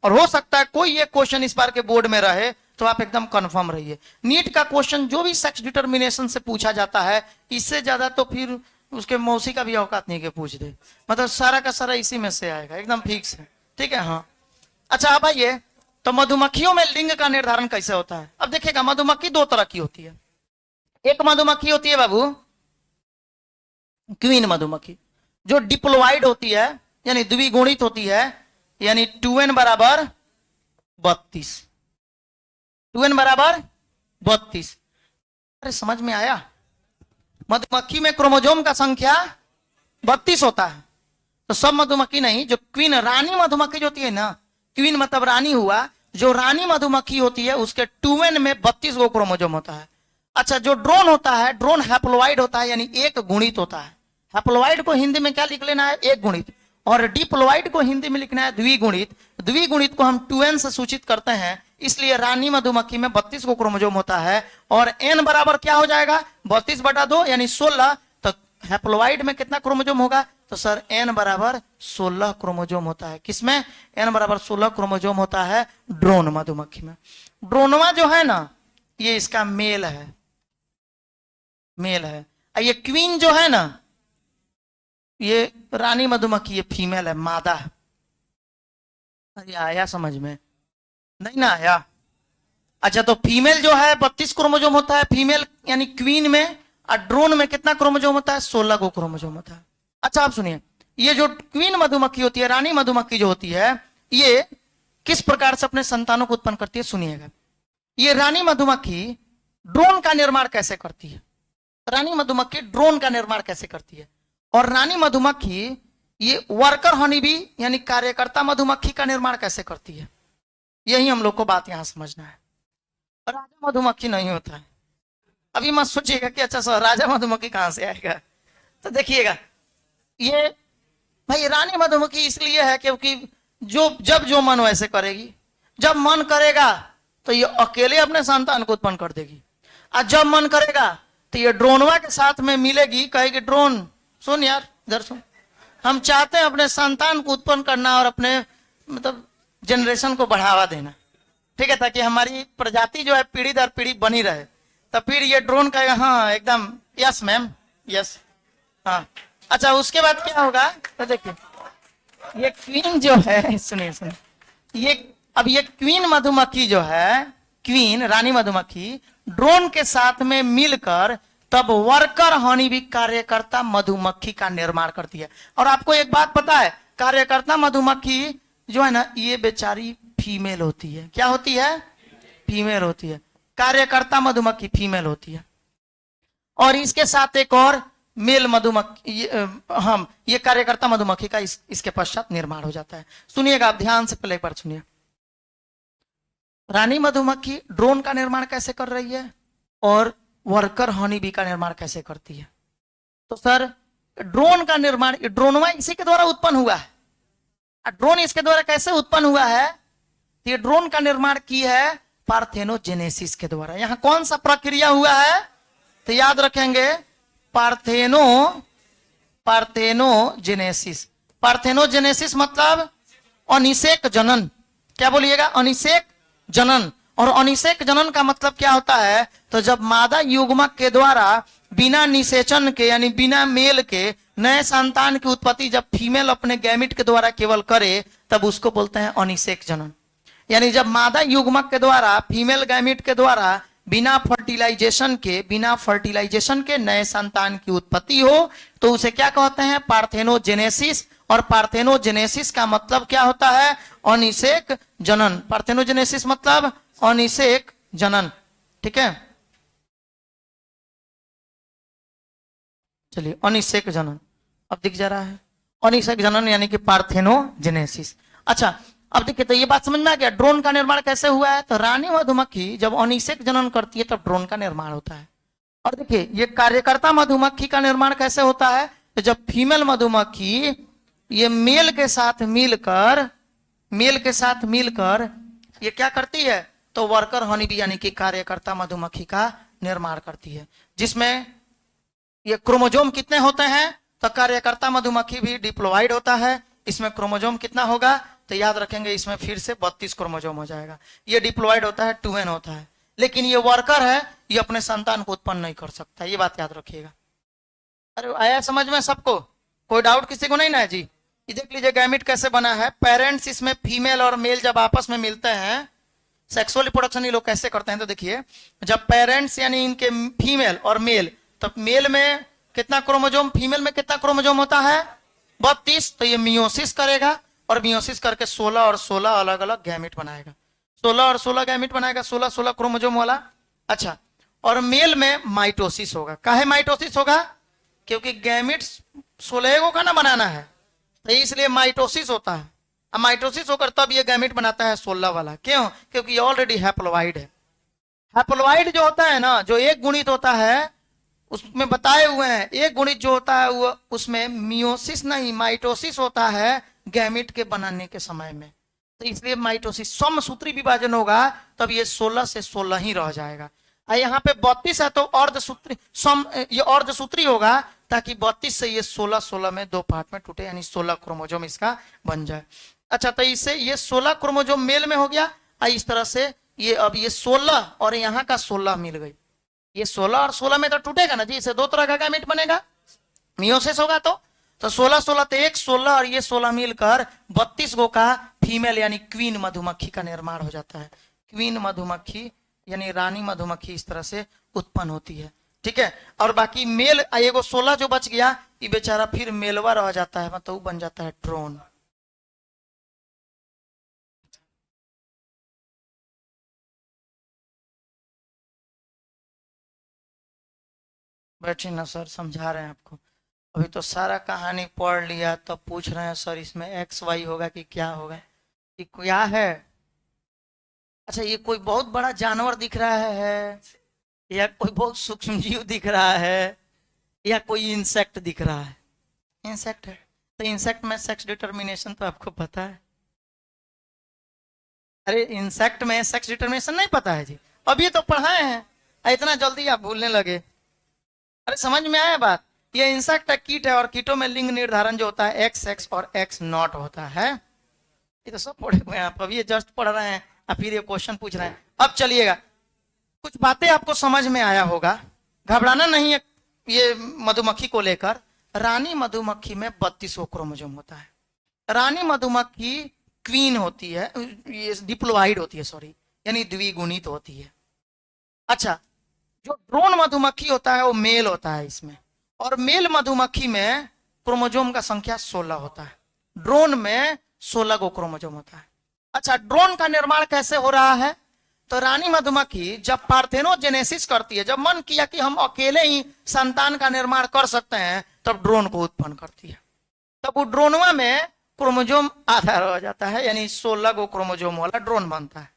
और हो सकता है कोई एक क्वेश्चन इस बार के बोर्ड में रहे, तो आप एकदम कंफर्म रहिए। नीट का क्वेश्चन जो भी सेक्स डिटर्मिनेशन से पूछा जाता है, इससे ज्यादा तो फिर उसके मौसी का भी औकात नहीं के पूछ दे, मतलब सारा का सारा इसी में से आएगा, एकदम फिक्स है। ठीक है, हाँ। अच्छा, अब आइए, तो मधुमक्खियों में लिंग का निर्धारण कैसे होता है। अब देखिएगा, मधुमक्खी 2 तरह की होती है। एक मधुमक्खी होती है बाबू क्वीन मधुमक्खी, जो डिप्लोइड होती है, यानी द्विगुणित होती है, यानी 2n बराबर 32। 2n बराबर 32। अरे समझ में आया? मधुमक्खी में क्रोमोजोम का संख्या 32 होता है। तो सब मधुमक्खी नहीं, जो क्वीन रानी मधुमक्खी जो होती है ना, क्वीन मतलब रानी हुआ, जो रानी मधुमक्खी होती है उसके 2n में 32 गो क्रोमोजोम होता है। अच्छा, जो ड्रोन होता है, ड्रोन हैप्लोइड होता है, यानी एक गुणित होता है। हैप्लोइड को हिंदी में क्या लिख लेना है? एक गुणित। और डिप्लोइड को हिंदी में लिखना है द्विगुणित। द्विगुणित को हम 2n से सूचित करते हैं, इसलिए रानी मधुमक्खी में 32 को क्रोमोजोम होता है। और n बराबर क्या हो जाएगा? 32/2 यानी 16। तो हैप्लोइड में कितना क्रोमोजोम होगा? तो सर n बराबर 16 क्रोमोजोम होता है। किसमें? n बराबर 16 क्रोमोजोम होता है ड्रोन मधुमक्खी में। ड्रोनवा जो है ना, ये इसका मेल है, मेल है। ये क्वीन जो है ना, ये रानी मधुमक्खी, ये फीमेल है, मादा है। अरे आया समझ में? नहीं ना आया? अच्छा, तो फीमेल जो है 32 क्रोमोजोम होता है फीमेल यानी क्वीन में, और ड्रोन में कितना क्रोमोजोम होता है? 16 को क्रोमोजोम होता है। अच्छा आप सुनिए, ये जो क्वीन मधुमक्खी होती है, रानी मधुमक्खी जो होती है, ये किस प्रकार से अपने संतानों को उत्पन्न करती है सुनिएगा। ये रानी मधुमक्खी ड्रोन का निर्माण कैसे करती है? रानी मधुमक्खी ड्रोन का निर्माण कैसे करती है? और रानी मधुमक्खी ये वर्कर हनी बी यानी कार्यकर्ता मधुमक्खी का निर्माण कैसे करती है? यही हम लोग को बात यहां समझना है। राजा मधुमक्खी नहीं होता है। अभी मत सोचिएगा कि अच्छा सर राजा मधुमक्खी कहां से आएगा। तो देखिएगा, ये भाई रानी मधुमक्खी इसलिए है क्योंकि जब जो मन वैसे करेगी। जब मन करेगा तो ये अकेले अपने संतान को उत्पन्न कर देगी, और जब मन करेगा तो ये ड्रोनवा के साथ में मिलेगी, कहेगी ड्रोन सुन यार, इधर सुन, हम चाहते हैं अपने संतान को उत्पन्न करना और अपने मतलब जनरेशन को बढ़ावा देना, ठीक है, ताकि हमारी प्रजाति जो है पीढ़ी दर पीढ़ी बनी रहे। तो फिर ये ड्रोन कहेगा हाँ एकदम यस मैम, यस हाँ। अच्छा, उसके बाद क्या होगा? तो देखिए, ये क्वीन जो है, सुनिए सुनिए, ये क्वीन मधुमक्खी जो है, क्वीन रानी मधुमक्खी ड्रोन के साथ में मिलकर तब वर्कर हनी भी कार्यकर्ता मधुमक्खी का निर्माण करती है। और आपको एक बात पता है, कार्यकर्ता मधुमक्खी जो है ना, ये बेचारी फीमेल होती है। क्या होती है? फीमेल होती है। कार्यकर्ता मधुमक्खी फीमेल होती है। और इसके साथ एक और मेल मधुमक्खी, ये कार्यकर्ता मधुमक्खी का इसके पश्चात निर्माण हो जाता है। सुनिएगा आप ध्यान से, पहले एक बार सुनिए। रानी मधुमक्खी ड्रोन का निर्माण कैसे कर रही है और वर्कर हनी बी का निर्माण कैसे करती है? तो सर ड्रोन का निर्माण, ड्रोनवा इसी के द्वारा उत्पन्न हुआ है। ड्रोन इसके द्वारा कैसे उत्पन्न हुआ है? ये ड्रोन का निर्माण की है पार्थेनोजेनेसिस के द्वारा। यहां कौन सा प्रक्रिया हुआ है? तो याद रखेंगे, पार्थेनोजेनेसिस। पार्थेनोजेनेसिस मतलब अनिषेक जनन। क्या बोलिएगा? अनिषेक जनन। और अनिषेक जनन का मतलब क्या होता है? तो जब मादा युग्मक के द्वारा बिना निषेचन के यानी बिना मेल के नए संतान की उत्पत्ति जब फीमेल अपने गैमिट के द्वारा केवल करे, तब उसको बोलते हैं अनिषेक जनन। यानी जब मादा युग्मक के द्वारा फीमेल गैमिट के द्वारा बिना फर्टिलाइजेशन के नए संतान की उत्पत्ति हो, तो उसे क्या कहते हैं? पार्थेनोजेनेसिस। और पार्थेनोजेनेसिस का मतलब क्या होता है? अनिषेक जनन। पार्थेनोजेनेसिस मतलब अनिषेक जनन, ठीक है। चलिए, अनिषेक जनन अब दिख जा रहा है। अनिषेक जनन यानी कि पार्थेनोजेनेसिस। अच्छा, अब देखिए, तो ये बात समझ में आ गया ड्रोन का निर्माण कैसे हुआ है। तो रानी मधुमक्खी जब अनिषेक जनन करती है तब ड्रोन का निर्माण होता है। और देखिए, ये कार्यकर्ता मधुमक्खी का निर्माण कैसे होता है? तो जब फीमेल मधुमक्खी ये मेल के साथ मिलकर ये क्या करती है? तो वर्कर हनी बी यानी कि कार्यकर्ता मधुमक्खी का निर्माण करती है, जिसमें ये क्रोमोजोम कितने होते हैं? तो कार्यकर्ता मधुमक्खी भी डिप्लोइड होता है। इसमें क्रोमोजोम कितना होगा? तो याद रखेंगे, इसमें फिर से 32 क्रोमोजोम हो जाएगा। ये डिप्लोइड होता है, 2n होता है। लेकिन ये वर्कर है, ये अपने संतान को उत्पन्न नहीं कर सकता। ये बात याद रखिएगा। अरे आया समझ में सबको? कोई डाउट किसी को नहीं ना है जी? ये देख लीजिए गैमिट कैसे बना है। पेरेंट्स इसमें फीमेल और मेल जब आपस में मिलते हैं, सेक्सुअल रिप्रोडक्शन ये लोग कैसे करते हैं? तो देखिए, जब पेरेंट्स यानी इनके फीमेल और मेल, तब मेल में कितना क्रोमोजोम, फीमेल में कितना क्रोमोजोम होता है? 32। तो ये मियोसिस करेगा और मियोसिस करके 16 और 16 अलग अलग गैमिट बनाएगा। 16 और 16 गैमेट बनाएगा, 16 16 क्रोमोजोम वाला। अच्छा, और मेल में माइटोसिस होगा। काहे माइटोसिस होगा? क्योंकि गैमेट्स 16 को का ना बनाना है, तो इसलिए माइटोसिस होता है। अब माइटोसिस होकर तब ये गैमेट बनाता है 16 वाला। क्यों? क्योंकि ये ऑलरेडी हैप्लोइड है। हैप्लोइड जो होता है ना, जो एक गुणित होता है, उसमें बताए हुए हैं एक गुणित जो होता है वो उसमें मियोसिस नहीं माइटोसिस होता है गैमेट के बनाने के समय में। तो इसलिए माइटोसिस समसूत्री विभाजन होगा, तब ये 16 से 16 ही रह जाएगा। यहाँ पे 32 है तो अर्धसूत्री सम ये अर्धसूत्री होगा, ताकि 32 से ये 16 16 में दो पार्ट में टूटे, यानी 16 क्रोमोजोम इसका बन जाए। अच्छा, तो इससे ये 16 क्रोमोजोम मेल में हो गया। इस तरह से ये अब ये 16 और यहाँ का 16 मिल गई। ये 16 और 16 में तो टूटेगा ना जी, इसे दो तरह का गैमेट बनेगा, मियोसिस होगा। तो 16 16 तो एक 16 और ये 16 मिलकर 32 गो का फीमेल यानी क्वीन मधुमक्खी का निर्माण हो जाता है। क्वीन मधुमक्खी यानी रानी मधुमक्खी इस तरह से उत्पन्न होती है। ठीक है, और बाकी मेल एगो 16 जो बच गया, ये बेचारा फिर मेलवा रह जाता है, मतलब बन जाता है ड्रोन। बैठिए ना सर, समझा रहे हैं आपको। अभी तो सारा कहानी पढ़ लिया, तब पूछ रहे हैं सर इसमें एक्स वाई होगा कि क्या होगा, ये क्या है? अच्छा, ये कोई बहुत बड़ा जानवर दिख रहा है, या कोई बहुत सूक्ष्म जीव दिख रहा है, या कोई इंसेक्ट दिख रहा है? इंसेक्ट है, तो इंसेक्ट में सेक्स डिटर्मिनेशन तो आपको पता है। अरे इंसेक्ट में सेक्स डिटर्मिनेशन नहीं पता है जी? अभी तो पढ़ाए हैं, इतना जल्दी आप भूलने लगे। अरे समझ में आया बात? ये इंसेक्ट है, कीट है, और कीटों में लिंग निर्धारण जो होता है एक्स एक्स और एक्स नॉट होता है। ये तो सब पढ़े हुए हैं आप, अभी ये जस्ट पढ़ रहे हैं और फिर ये क्वेश्चन पूछ रहे हैं। अब चलिएगा, कुछ बातें आपको समझ में आया होगा, घबराना नहीं है ये मधुमक्खी को लेकर। रानी मधुमक्खी में 32 क्रोमोसोम होता है। रानी मधुमक्खी क्वीन होती है, ये डिप्लोइड होती है, सॉरी, यानी द्विगुणित होती है। अच्छा, जो ड्रोन मधुमक्खी होता है वो मेल होता है इसमें, और मेल मधुमक्खी में क्रोमोजोम का संख्या 16 होता है। ड्रोन में 16 गो क्रोमोजोम होता है। अच्छा, ड्रोन का निर्माण कैसे हो रहा है? तो रानी मधुमक्खी जब पार्थेनोजेनेसिस करती है, जब मन किया कि हम अकेले ही संतान का निर्माण कर सकते हैं, तब ड्रोन को उत्पन्न करती है। तब वो ड्रोनवा में क्रोमोजोम आधा रह जाता है, यानी 16 गो क्रोमोजोम वाला ड्रोन बनता है।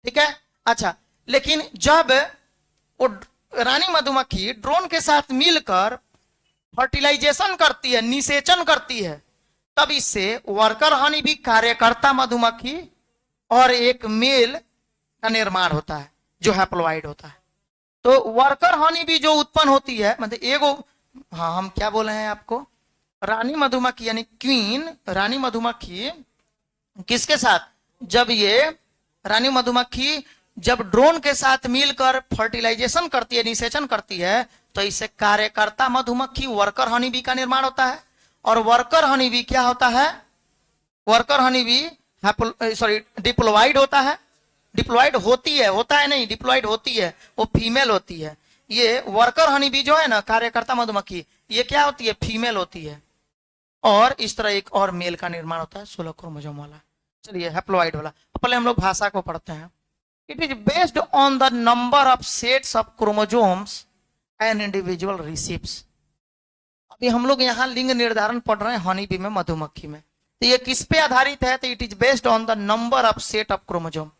ठीक है। अच्छा, लेकिन जब वो रानी मधुमक्खी ड्रोन के साथ मिलकर फर्टिलाइजेशन करती है, निषेचन करती है, तब इससे वर्कर हनी भी कार्यकर्ता मधुमक्खी और एक मेल का निर्माण होता है जो हैप्लोइड होता है। तो वर्कर हनी भी जो उत्पन्न होती है, मतलब एगो, हाँ हम क्या बोले हैं आपको, रानी मधुमक्खी यानी क्वीन रानी मधुमक्खी किसके साथ, जब ये रानी मधुमक्खी जब ड्रोन के साथ मिलकर फर्टिलाइजेशन करती है, निषेचन करती है, तो इससे कार्यकर्ता मधुमक्खी वर्कर हनी बी का निर्माण होता है। और वर्कर हनी बी क्या होता है? Worker honey bee sorry diploid होता है। डिप्लोइड होती है, होता है नहीं, डिप्लोइड होती है, वो फीमेल होती है। ये वर्कर हनी बी जो है ना, कार्यकर्ता मधुमक्खी, ये क्या होती है? फीमेल होती है। और इस तरह एक और मेल का निर्माण होता है 16 क्रोमोसोम वाला। चलिए हैप्लोइड वाला, पहले हम लोग भाषा को पढ़ते हैं। It is based on the number of sets of chromosomes an individual receives. अभी हम लोग यहाँ लिंग निर्धारण पढ़ रहे हैं हनी बी में, मधुमक्खी में। तो ये किस पे आधारित है? तो it is based on the number of set of chromosome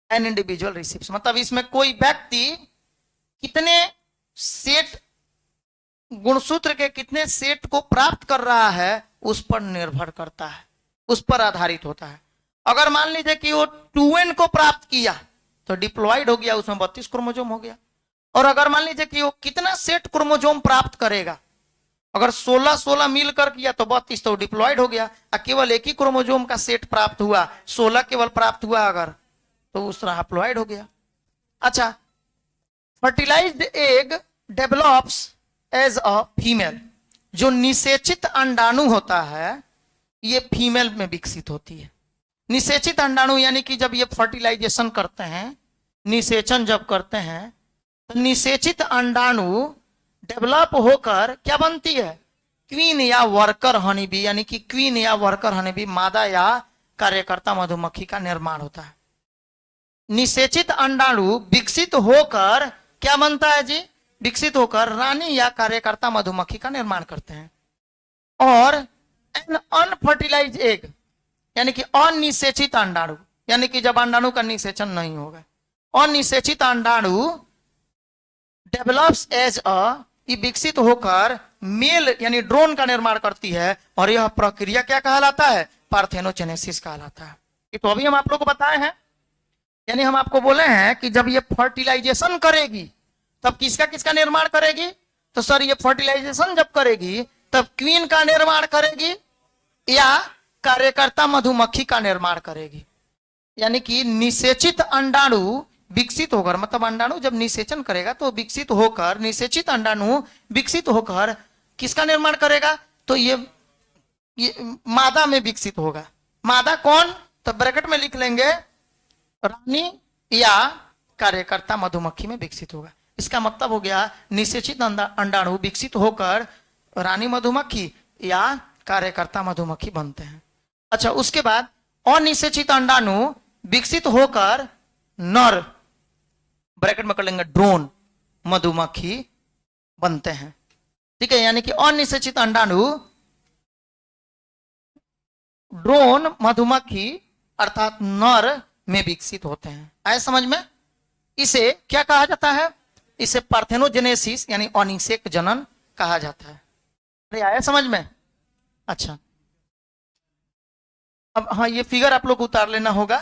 an individual receives, मतलब इसमें कोई व्यक्ति कितने सेट, गुणसूत्र के कितने सेट को प्राप्त कर रहा है, उस पर निर्भर करता है, उस पर आधारित होता है। अगर मान लीजिए कि वो 2n को प्राप्त किया तो डिप्लॉइड हो गया, उसमें 32 क्रोमोसोम हो गया। और अगर मान लीजिए कि वो कितना सेट क्रोमोसोम प्राप्त करेगा, अगर 16 16 मिलकर किया तो 32, तो डिप्लॉइड हो गया। केवल एक ही क्रोमोसोम का सेट प्राप्त हुआ, 16 केवल प्राप्त हुआ अगर, तो उस तरह हैप्लॉइड हो गया। अच्छा, fertilized egg develops as a female, जो निषेचित अंडाणु होता है ये फीमेल में विकसित होती है। निषेचित अंडाणु यानी कि जब ये फर्टिलाइजेशन करते हैं, निषेचन जब करते हैं, तो निषेचित अंडाणु डेवलप होकर क्या बनती है? क्वीन या वर्कर हनी बी, यानी कि क्वीन या वर्कर हनी बी, मादा या कार्यकर्ता मधुमक्खी का निर्माण होता है। निषेचित अंडाणु विकसित होकर क्या बनता है जी? विकसित होकर रानी या कार्यकर्ता मधुमक्खी का निर्माण करते हैं। और एन अनफर्टिलाइज एग यानी कि अनिषेचित अंडाणु, यानी कि जब अंडाणु का निषेचन नहीं होगा, अनिषेचित अंडाणु डेवलप्स एज अ, ये विकसित होकर मेल यानी ड्रोन का निर्माण करती है। और यह प्रक्रिया क्या कहलाता है? पार्थेनोजेनेसिस कहलाता है। ये तो अभी हम आप लोग को बताए हैं, यानी हम आपको बोले हैं कि जब ये फर्टिलाइजेशन करेगी तब किसका किसका निर्माण करेगी? तो सर ये फर्टिलाइजेशन जब करेगी तब क्वीन का निर्माण करेगी या कार्यकर्ता मधुमक्खी का निर्माण करेगी। यानी कि निषेचित अंडाणु विकसित होकर, मतलब अंडाणु जब निषेचन करेगा तो विकसित होकर, निषेचित अंडाणु विकसित होकर किसका निर्माण करेगा? तो ये मादा में विकसित होगा। मादा कौन? तो ब्रैकेट में लिख लेंगे रानी या कार्यकर्ता मधुमक्खी में विकसित होगा। इसका मतलब हो गया निषेचित अंडाणु विकसित होकर रानी मधुमक्खी या कार्यकर्ता मधुमक्खी बनते हैं। अच्छा, उसके बाद अनिषेचित अंडाणु विकसित होकर नर, ब्रैकेट में कर लेंगे ड्रोन मधुमक्खी बनते हैं। ठीक है, यानी कि अनिषेचित अंडाणु ड्रोन मधुमक्खी अर्थात नर में विकसित होते हैं। आए समझ में? इसे क्या कहा जाता है? इसे पार्थेनोजेनेसिस यानी अनिषेक जनन कहा जाता है। अरे आया समझ में? अच्छा, अब हाँ ये फिगर आप लोग उतार लेना होगा,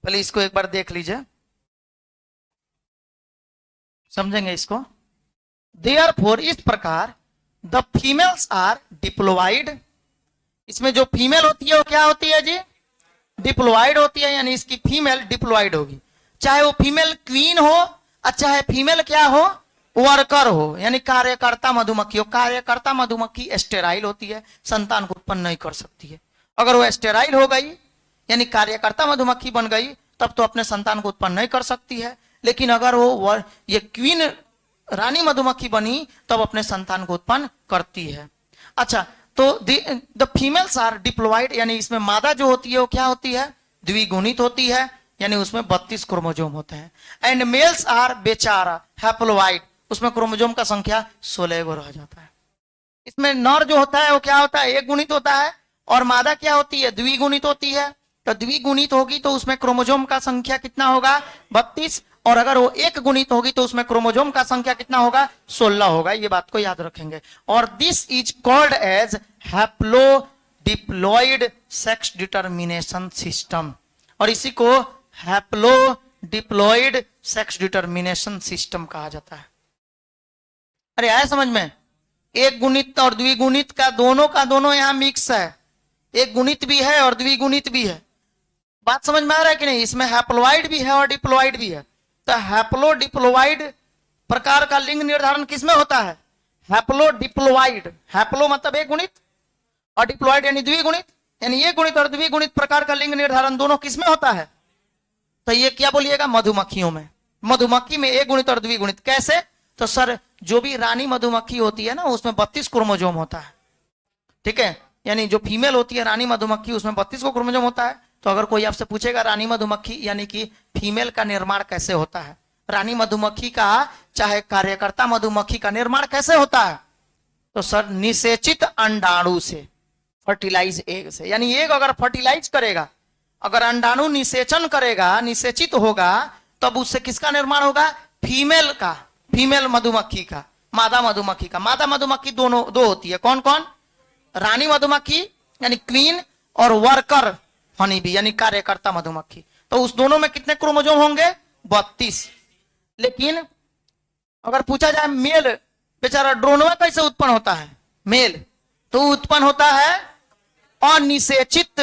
पहले इसको एक बार देख लीजिए, समझेंगे इसको। देयरफॉर इस प्रकार द फीमेल्स आर डिप्लॉइड, इसमें जो फीमेल होती है वो क्या होती है जी? डिप्लॉइड होती है, यानी इसकी फीमेल डिप्लॉइड होगी। चाहे वो फीमेल क्वीन हो और चाहे फीमेल क्या हो? वर्कर हो, यानी कार्यकर्ता मधुमक्खी हो। कार्यकर्ता मधुमक्खी स्टेराइल होती है, संतान को उत्पन्न नहीं कर सकती है। अगर वो स्टेराइल हो गई यानी कार्यकर्ता मधुमक्खी बन गई तब तो अपने संतान को उत्पन्न नहीं कर सकती है। लेकिन अगर वो ये क्वीन रानी मधुमक्खी बनी तब अपने संतान को उत्पन्न करती है। अच्छा, तो द फीमेल्स आर डिप्लॉइड, यानी इसमें मादा जो होती है वो क्या होती है? द्विगुणित होती है, यानी उसमें 32 क्रोमोजोम होते हैं। एंड मेल्स आर बेचारा हैप्लोइड, उसमें क्रोमोजोम का संख्या 16 गो रह जाता है। इसमें नर जो होता है वो क्या होता है? एक गुणित होता है, और मादा क्या होती है? द्विगुणित होती है। तो द्विगुणित होगी तो उसमें क्रोमोजोम का संख्या कितना होगा? 32। और अगर वो एक गुणित होगी तो उसमें क्रोमोजोम का संख्या कितना होगा? 16 होगा। ये बात को याद रखेंगे। और this is called as haplodiploid sex determination system, और इसी को हैप्लोडिप्लॉइड सेक्स डिटर्मिनेशन सिस्टम कहा जाता है। अरे आया समझ में? एक गुणित और द्विगुणित का दोनों यहां मिक्स है, एक गुणित भी है और द्विगुणित भी है। बात समझ में आ रहा है कि नहीं? इसमें हैप्लोइड भी है और डिप्लॉइड भी है। तो हैप्लोडिप्लॉइड प्रकार का लिंग निर्धारण किसमें होता है? हैप्लोडिप्लॉइड, हैप्लो मतलब एक गुणित और डिप्लॉइड यानी द्विगुणित, यानी एक गुणित और द्विगुणित प्रकार का लिंग निर्धारण दोनों किसमें होता है? तो ये क्या बोलिएगा? मधुमक्खियों में। मधुमक्खी में एक गुणित और द्विगुणित कैसे? तो सर जो भी रानी मधुमक्खी होती है ना उसमें 32 क्रोमोजोम होता है। ठीक है, यानी जो फीमेल होती है रानी मधुमक्खी उसमें 32 को क्रोमोजोम होता है। तो अगर कोई आपसे पूछेगा रानी मधुमक्खी यानी कि फीमेल का निर्माण कैसे होता है, रानी मधुमक्खी का चाहे कार्यकर्ता मधुमक्खी का निर्माण कैसे होता है, तो सर निषेचित अंडाणु से, फर्टिलाइज एग से। यानी एग अगर फर्टिलाइज करेगा, अगर अंडाणु निषेचन करेगा, निषेचित होगा, तब उससे किसका निर्माण होगा? फीमेल का, फीमेल मधुमक्खी का, मादा मधुमक्खी का। मादा मधुमक्खी दो होती है, कौन कौन? रानी मधुमक्खी यानी क्वीन और वर्कर हनी बी यानी कार्यकर्ता मधुमक्खी। तो उस दोनों में कितने क्रोमोजोम होंगे? 32। लेकिन अगर पूछा जाए मेल बेचारा ड्रोनवा कैसे उत्पन्न होता है? मेल तो उत्पन्न होता है अनिषेचित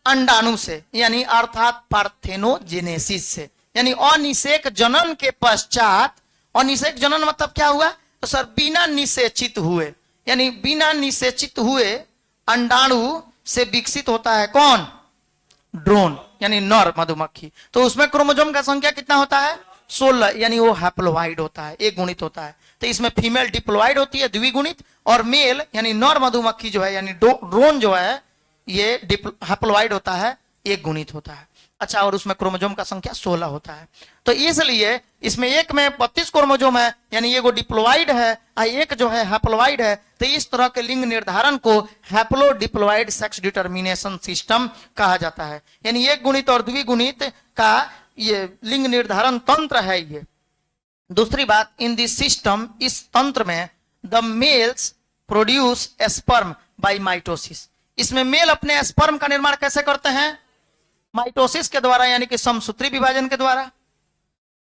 अंडाणु से, यानी अर्थात पार्थेनोजेनेसिस से, यानी अनिषेक जनन के पश्चात। अनिषेक जनन मतलब क्या हुआ? तो सर बिना निषेचित हुए, यानी बिना निषेचित हुए अंडाणु से विकसित होता है कौन? ड्रोन यानी नर मधुमक्खी। तो उसमें क्रोमोजोम का संख्या कितना होता है? 16, यानी वो हैप्लोइड होता है, एक गुणित होता है। तो इसमें फीमेल डिप्लॉइड होती है द्विगुणित, और मेल यानी नर मधुमक्खी जो है यानी ड्रोन जो है ये हैप्लोइड होता है, एक गुणित होता है। अच्छा, और उसमें क्रोमोजोम का संख्या 16 होता है। तो इसलिए इसमें एक में 32 क्रोमोजोम है, यानी ये डिप्लोइड है और एक जो है हैप्लोइड है। तो इस तरह के लिंग निर्धारण को हैप्लोडिप्लोइड सेक्स डिटर्मिनेशन सिस्टम कहा जाता है। यानी एक गुणित और द्विगुणित का ये लिंग निर्धारण तंत्र है ये। दूसरी बात, इन दिस सिस्टम, इस तंत्र में the mails produce sperm by mitosis. इसमें मेल अपने स्पर्म का निर्माण कैसे करते हैं? माइटोसिस के द्वारा, यानी कि समसूत्री विभाजन के द्वारा।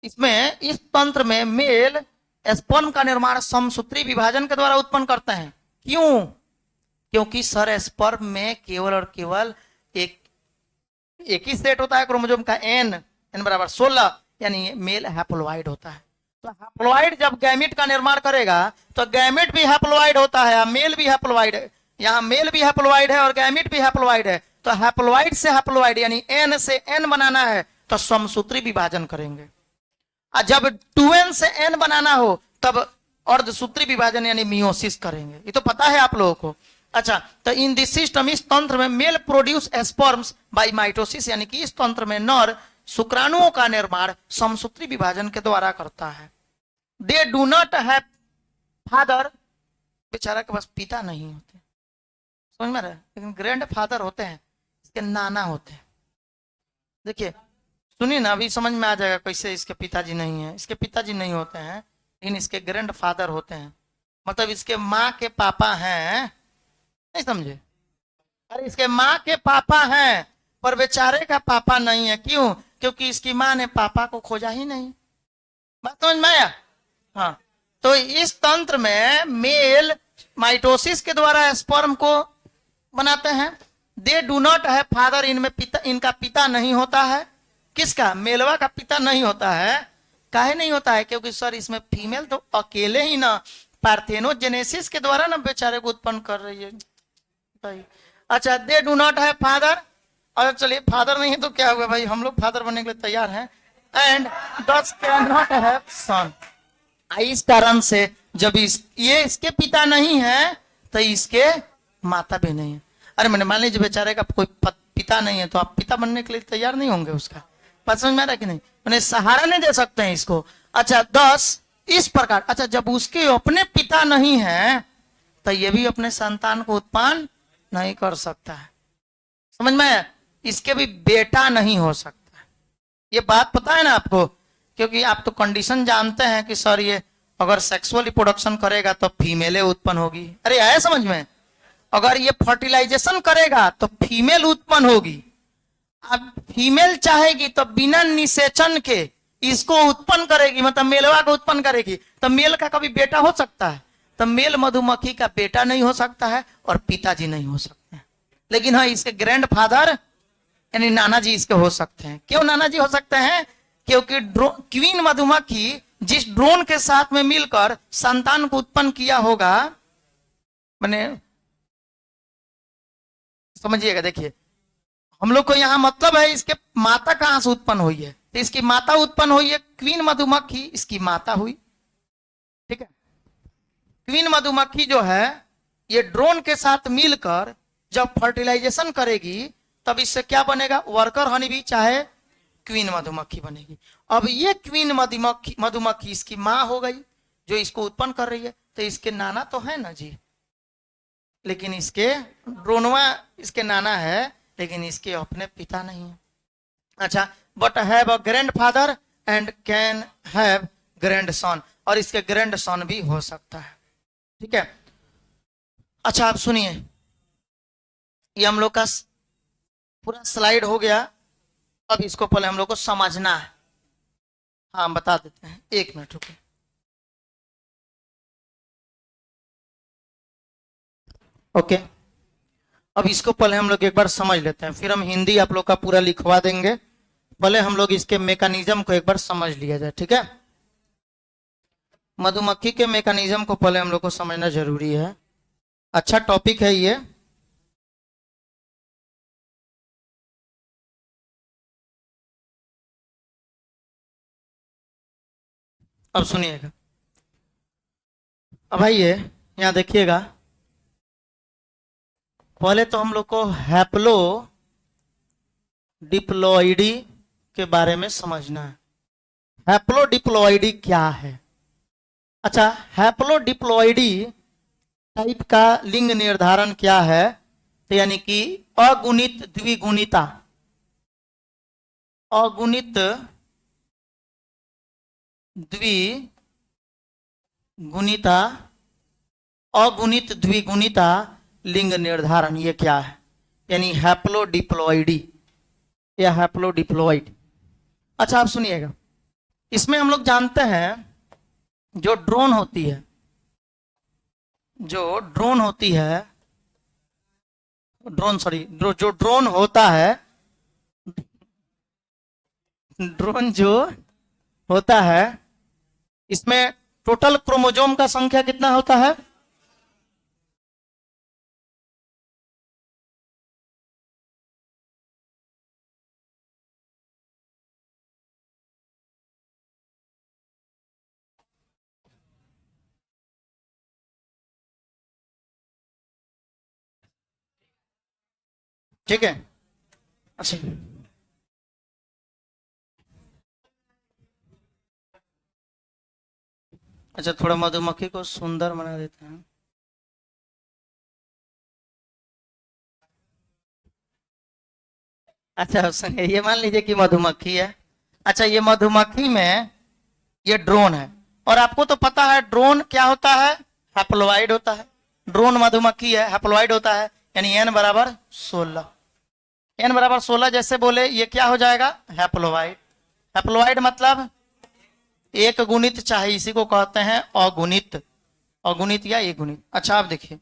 इसमें इस तंत्र में मेल स्पर्म का निर्माण समसूत्री विभाजन के द्वारा उत्पन्न करते हैं। क्यों? क्योंकि सर स्पर्म में केवल और केवल एक ही सेट होता है क्रोमोसोम का, n बराबर 16, यानी मेल हैप्लोइड होता है। तो हैप्लोइड जब गैमिट का निर्माण करेगा तो गैमिट भी हैप्लोइड होता है, मेल भी हैप्लोइड है। यहाँ मेल भी हैप्लोइड है और गैमिट भी हैप्लोइड है। तो हैप्लोइड से हैप्लोइड यानी n से n बनाना है तो समसूत्री विभाजन करेंगे। और जब 2n से n बनाना हो तब अर्धसूत्री विभाजन यानी मियोसिस करेंगे। ये तो पता है आप लोगों को। अच्छा, तो इन दिस सिस्टम, इस तंत्र में male produce sperms by mitosis, यानी कि इस तंत्र में नर शुक्राणुओं का निर्माण समसूत्री विभाजन के द्वारा करता है। They do not have father, बेचारा के पास पिता नहीं होते, समझ में रहे, लेकिन ग्रैंड फादर होते हैं, इसके नाना होते हैं। देखिए सुनिए ना, अभी समझ में आ जाएगा कैसे इसके पिताजी नहीं है। इसके पिताजी नहीं होते हैं लेकिन इसके ग्रैंड फादर होते हैं, मतलब इसके माँ के पापा हैं, नहीं समझे? अरे इसके माँ के पापा हैं पर बेचारे का पापा नहीं है। क्यों? क्योंकि इसकी माँ ने पापा को खोजा ही नहीं। बात समझ में आया? हाँ, तो इस तंत्र में मेल माइटोसिस के द्वारा स्पर्म को बनाते हैं। दे डू नॉट है फादर, इनमें पिता, इनका पिता नहीं होता है। किसका? मेलवा का पिता नहीं होता है। काहे नहीं होता है? क्योंकि सर इसमें फीमेल तो अकेले ही ना पार्थेनोजेनेसिस के द्वारा ना बेचारे को उत्पन्न कर रही है। अच्छा, दे डू नॉट है फादर, और चलिए फादर नहीं है तो क्या हुआ भाई, हम लोग फादर बनने के लिए तैयार हैं। एंड दस कैन नॉट हैव सन, इस कारण से जब ये इसके पिता नहीं है तो इसके माता भी नहीं है। अरे मैंने मान लीजिए बेचारे का कोई पिता नहीं है तो आप पिता बनने के लिए तैयार नहीं होंगे उसका। बात समझ में आ रहा है कि नहीं? मैंने सहारा नहीं दे सकते हैं इसको। अच्छा, 10 इस प्रकार। अच्छा, जब उसके अपने पिता नहीं है तो ये भी अपने संतान को उत्पन्न नहीं कर सकता है। समझ में आया? इसके भी बेटा नहीं हो सकता। ये बात पता है ना आपको? क्योंकि आप तो कंडीशन जानते हैं कि सर ये अगर सेक्सुअल रिप्रोडक्शन करेगा तो फीमेल उत्पन्न होगी। अरे आया समझ में? अगर ये फर्टिलाइजेशन करेगा तो फीमेल उत्पन्न होगी। अब फीमेल चाहेगी तो बिना निषेचन के इसको उत्पन्न करेगी, मतलब मेलवा को उत्पन्न करेगी। तो मेल का कभी बेटा हो सकता है? तो मेल मधुमक्खी का बेटा नहीं हो सकता है और पिताजी नहीं हो सकते हैं। लेकिन हाँ, इसके ग्रैंड फादर यानी नाना जी इसके हो सकते हैं। क्यों नाना जी हो सकते हैं? क्योंकि क्वीन मधुमक्खी जिस ड्रोन के साथ में मिलकर संतान को उत्पन्न किया होगा, मैंने समझिएगा। देखिए हम लोग को यहाँ मतलब है इसके माता कहां से उत्पन्न हुई है, तो इसकी माता उत्पन्न हुई है क्वीन मधुमक्खी, इसकी माता हुई। ठीक है, क्वीन मधुमक्खी जो है ये ड्रोन के साथ मिलकर जब फर्टिलाइजेशन करेगी तब इससे क्या बनेगा? वर्कर हनी भी चाहे क्वीन मधुमक्खी बनेगी। अब ये क्वीन मधुमक्खी इसकी माँ हो गई जो इसको उत्पन्न कर रही है। तो इसके नाना तो है ना जी, लेकिन इसके ड्रोनवा इसके नाना है लेकिन इसके अपने पिता नहीं है। अच्छा, but have a grand father and can have grand son, और इसके ग्रैंड सन भी हो सकता है। ठीक है, अच्छा आप सुनिए, ये हम लोग का पूरा स्लाइड हो गया। अब इसको पहले हम लोग को समझना है। हाँ बता देते हैं, 1 मिनट रुकिए। ओके, अब इसको पहले हम लोग एक बार समझ लेते हैं, फिर हम हिंदी आप लोग का पूरा लिखवा देंगे। पहले हम लोग इसके मैकेनिज्म को एक बार समझ लिया जाए। ठीक है, मधुमक्खी के मैकेनिज्म को पहले हम लोग को समझना जरूरी है। अच्छा टॉपिक है ये। अब सुनिएगा, अब आइए यहां देखिएगा। पहले तो हम लोग को हैप्लो डिप्लॉइडी के बारे में समझना है। हैप्लोडिप्लॉइडी क्या है? अच्छा, हैप्लोडिप्लॉइडी टाइप का लिंग निर्धारण क्या है? तो यानी कि अगुणित द्विगुणिता, अगुणित द्विगुणिता, अगुणित द्विगुणिता लिंग निर्धारण, ये क्या है? यानी हैप्लोडिप्लॉइडी या हैप्लोडिप्लॉइड। अच्छा, आप सुनिएगा, इसमें हम लोग जानते हैं जो ड्रोन होती है, जो ड्रोन होती है, जो ड्रोन होता है, ड्रोन जो होता है, इसमें टोटल क्रोमोजोम का संख्या कितना होता है? ठीक है। अच्छा, अच्छा, थोड़ा मधुमक्खी को सुंदर बना देते हैं। अच्छा सुनिए, ये मान लीजिए कि मधुमक्खी है। अच्छा, ये मधुमक्खी में ये ड्रोन है, और आपको तो पता है ड्रोन क्या होता है? हैप्लोइड होता है। ड्रोन मधुमक्खी है, हैप्लोइड होता है, यानी n बराबर 16। n बराबर 16 जैसे बोले, ये क्या हो जाएगा? हैप्लोइड। हैप्लोइड मतलब एक गुणित, चाहे इसी को कहते हैं अगुणित, अगुणित या एक गुणित। अच्छा, आप देखिए,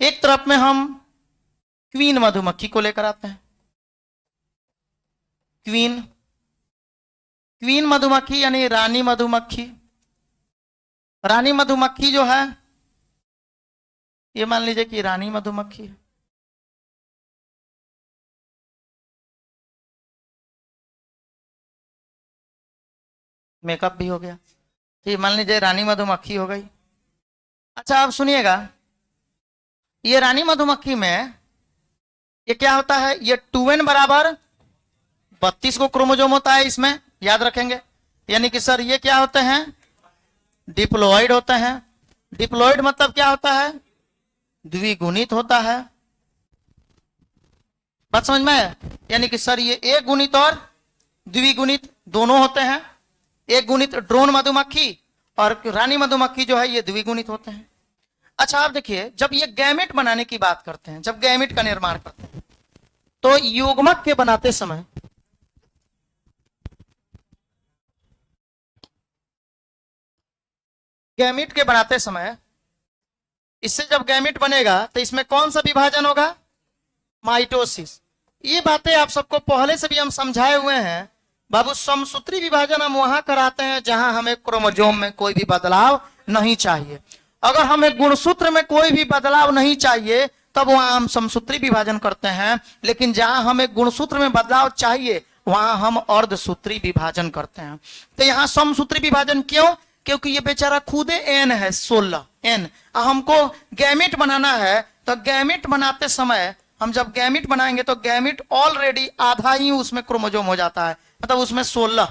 एक तरफ में हम क्वीन मधुमक्खी को लेकर आते हैं। क्वीन, क्वीन मधुमक्खी यानी रानी मधुमक्खी। रानी मधुमक्खी जो है, ये मान लीजिए कि रानी मधुमक्खी है। मेकअप भी हो गया, तो ये मान लीजिए रानी मधुमक्खी हो गई। अच्छा, आप सुनिएगा, ये रानी मधुमक्खी में ये क्या होता है? ये 2n बराबर 32 को क्रोमोजोम होता है इसमें, याद रखेंगे। यानी कि सर ये क्या होते हैं? डिप्लॉइड होते हैं। डिप्लॉइड मतलब क्या होता है? द्विगुणित होता है। बात समझ में है? यानी कि सर ये एक गुणित और द्विगुणित दोनों होते हैं। एक गुणित ड्रोन मधुमक्खी और रानी मधुमक्खी जो है ये द्विगुणित होते हैं। अच्छा, आप देखिए, जब ये गैमेट बनाने की बात करते हैं, जब गैमेट का निर्माण करते हैं, तो युग्मक के बनाते समय गैमेट के बनाते समय इससे जब गैमेट बनेगा तो इसमें कौन सा विभाजन होगा? माइटोसिस। ये बातें आप सबको पहले से भी हम समझाए हुए हैं बाबू। समसूत्री विभाजन हम वहां कराते हैं जहां हमें क्रोमोजोम में कोई भी बदलाव नहीं चाहिए। अगर हमें गुणसूत्र में कोई भी बदलाव नहीं चाहिए तब वहां हम समसूत्री विभाजन करते हैं, लेकिन जहां हमें गुणसूत्र में बदलाव चाहिए वहां हम अर्धसूत्री विभाजन करते हैं। तो यहाँ समसूत्री विभाजन क्यों? क्योंकि ये बेचारा खुदे एन है 16 एन। हमको गैमेट बनाना है, तो गैमेट बनाते समय हम जब गैमेट बनाएंगे तो गैमेट ऑलरेडी आधा ही उसमें क्रोमोजोम हो जाता है, मतलब उसमें 16।